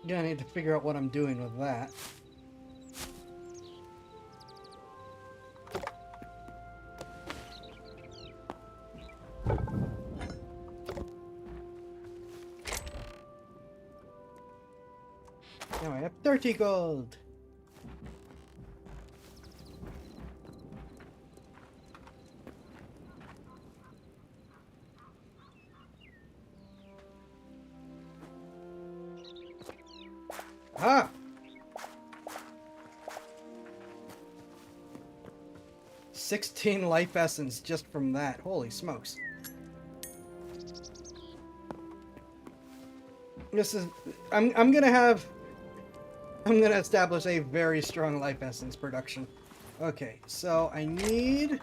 Yeah, I need to figure out what I'm doing with that. Now I have 30 gold. Ah! 16 life essence just from that. Holy smokes. This is I'm gonna establish a very strong life essence production. Okay, so I need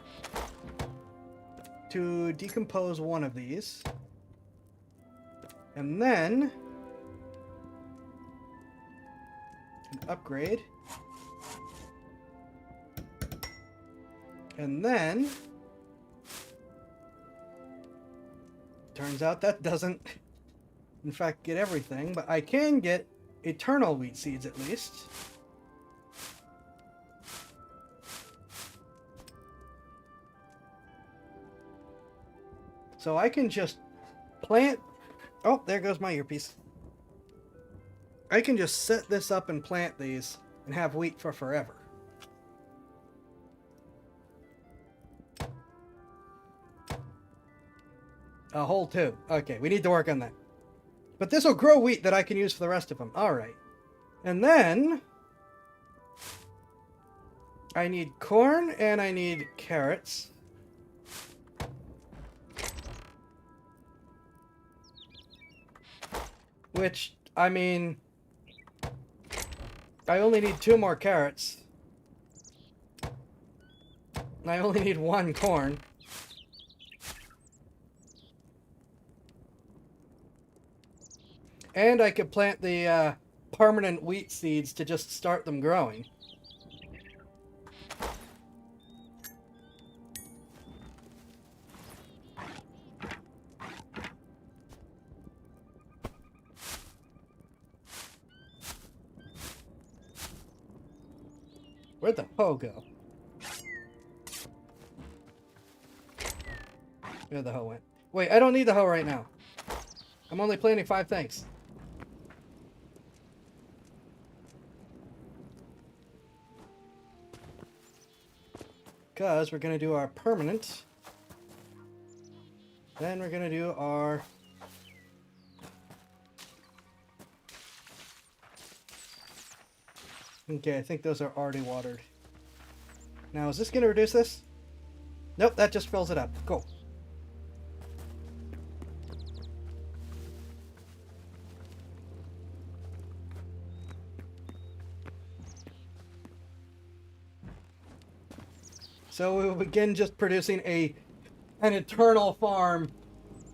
to decompose one of these. And then an upgrade. And then turns out that doesn't in fact get everything, but I can get eternal wheat seeds at least. So I can just plant. Oh, there goes my earpiece. I can just set this up and plant these and have wheat for forever. A whole 2. Okay, we need to work on that. But this will grow wheat that I can use for the rest of them. Alright. And then I need corn and I need carrots. Which, I mean, I only need 2 more carrots. I only need 1 corn. And I could plant the permanent wheat seeds to just start them growing. Where'd the hoe go? Where the hoe went? Wait, I don't need the hoe right now. I'm only planting 5 things. Because we're going to do our permanent. Then we're going to do our... Okay, I think those are already watered. Now, is this going to reduce this? Nope, that just fills it up. Cool. So we will begin just producing an eternal farm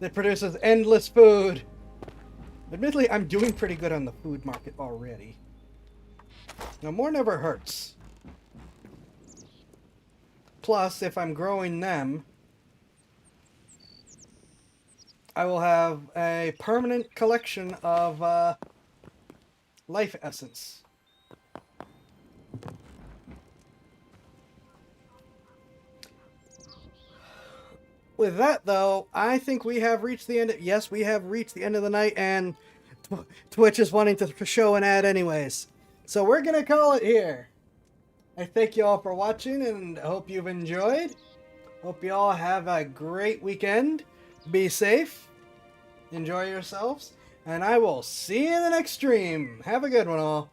that produces endless food. Admittedly, I'm doing pretty good on the food market already. Now, more never hurts. Plus, if I'm growing them, I will have a permanent collection of life essence. With that, though, I think we have reached the end of... Yes, we have reached the end of the night, and Twitch is wanting to show an ad anyways. So we're going to call it here. I thank you all for watching and hope you've enjoyed. Hope you all have a great weekend. Be safe. Enjoy yourselves. And I will see you in the next stream. Have a good one, all.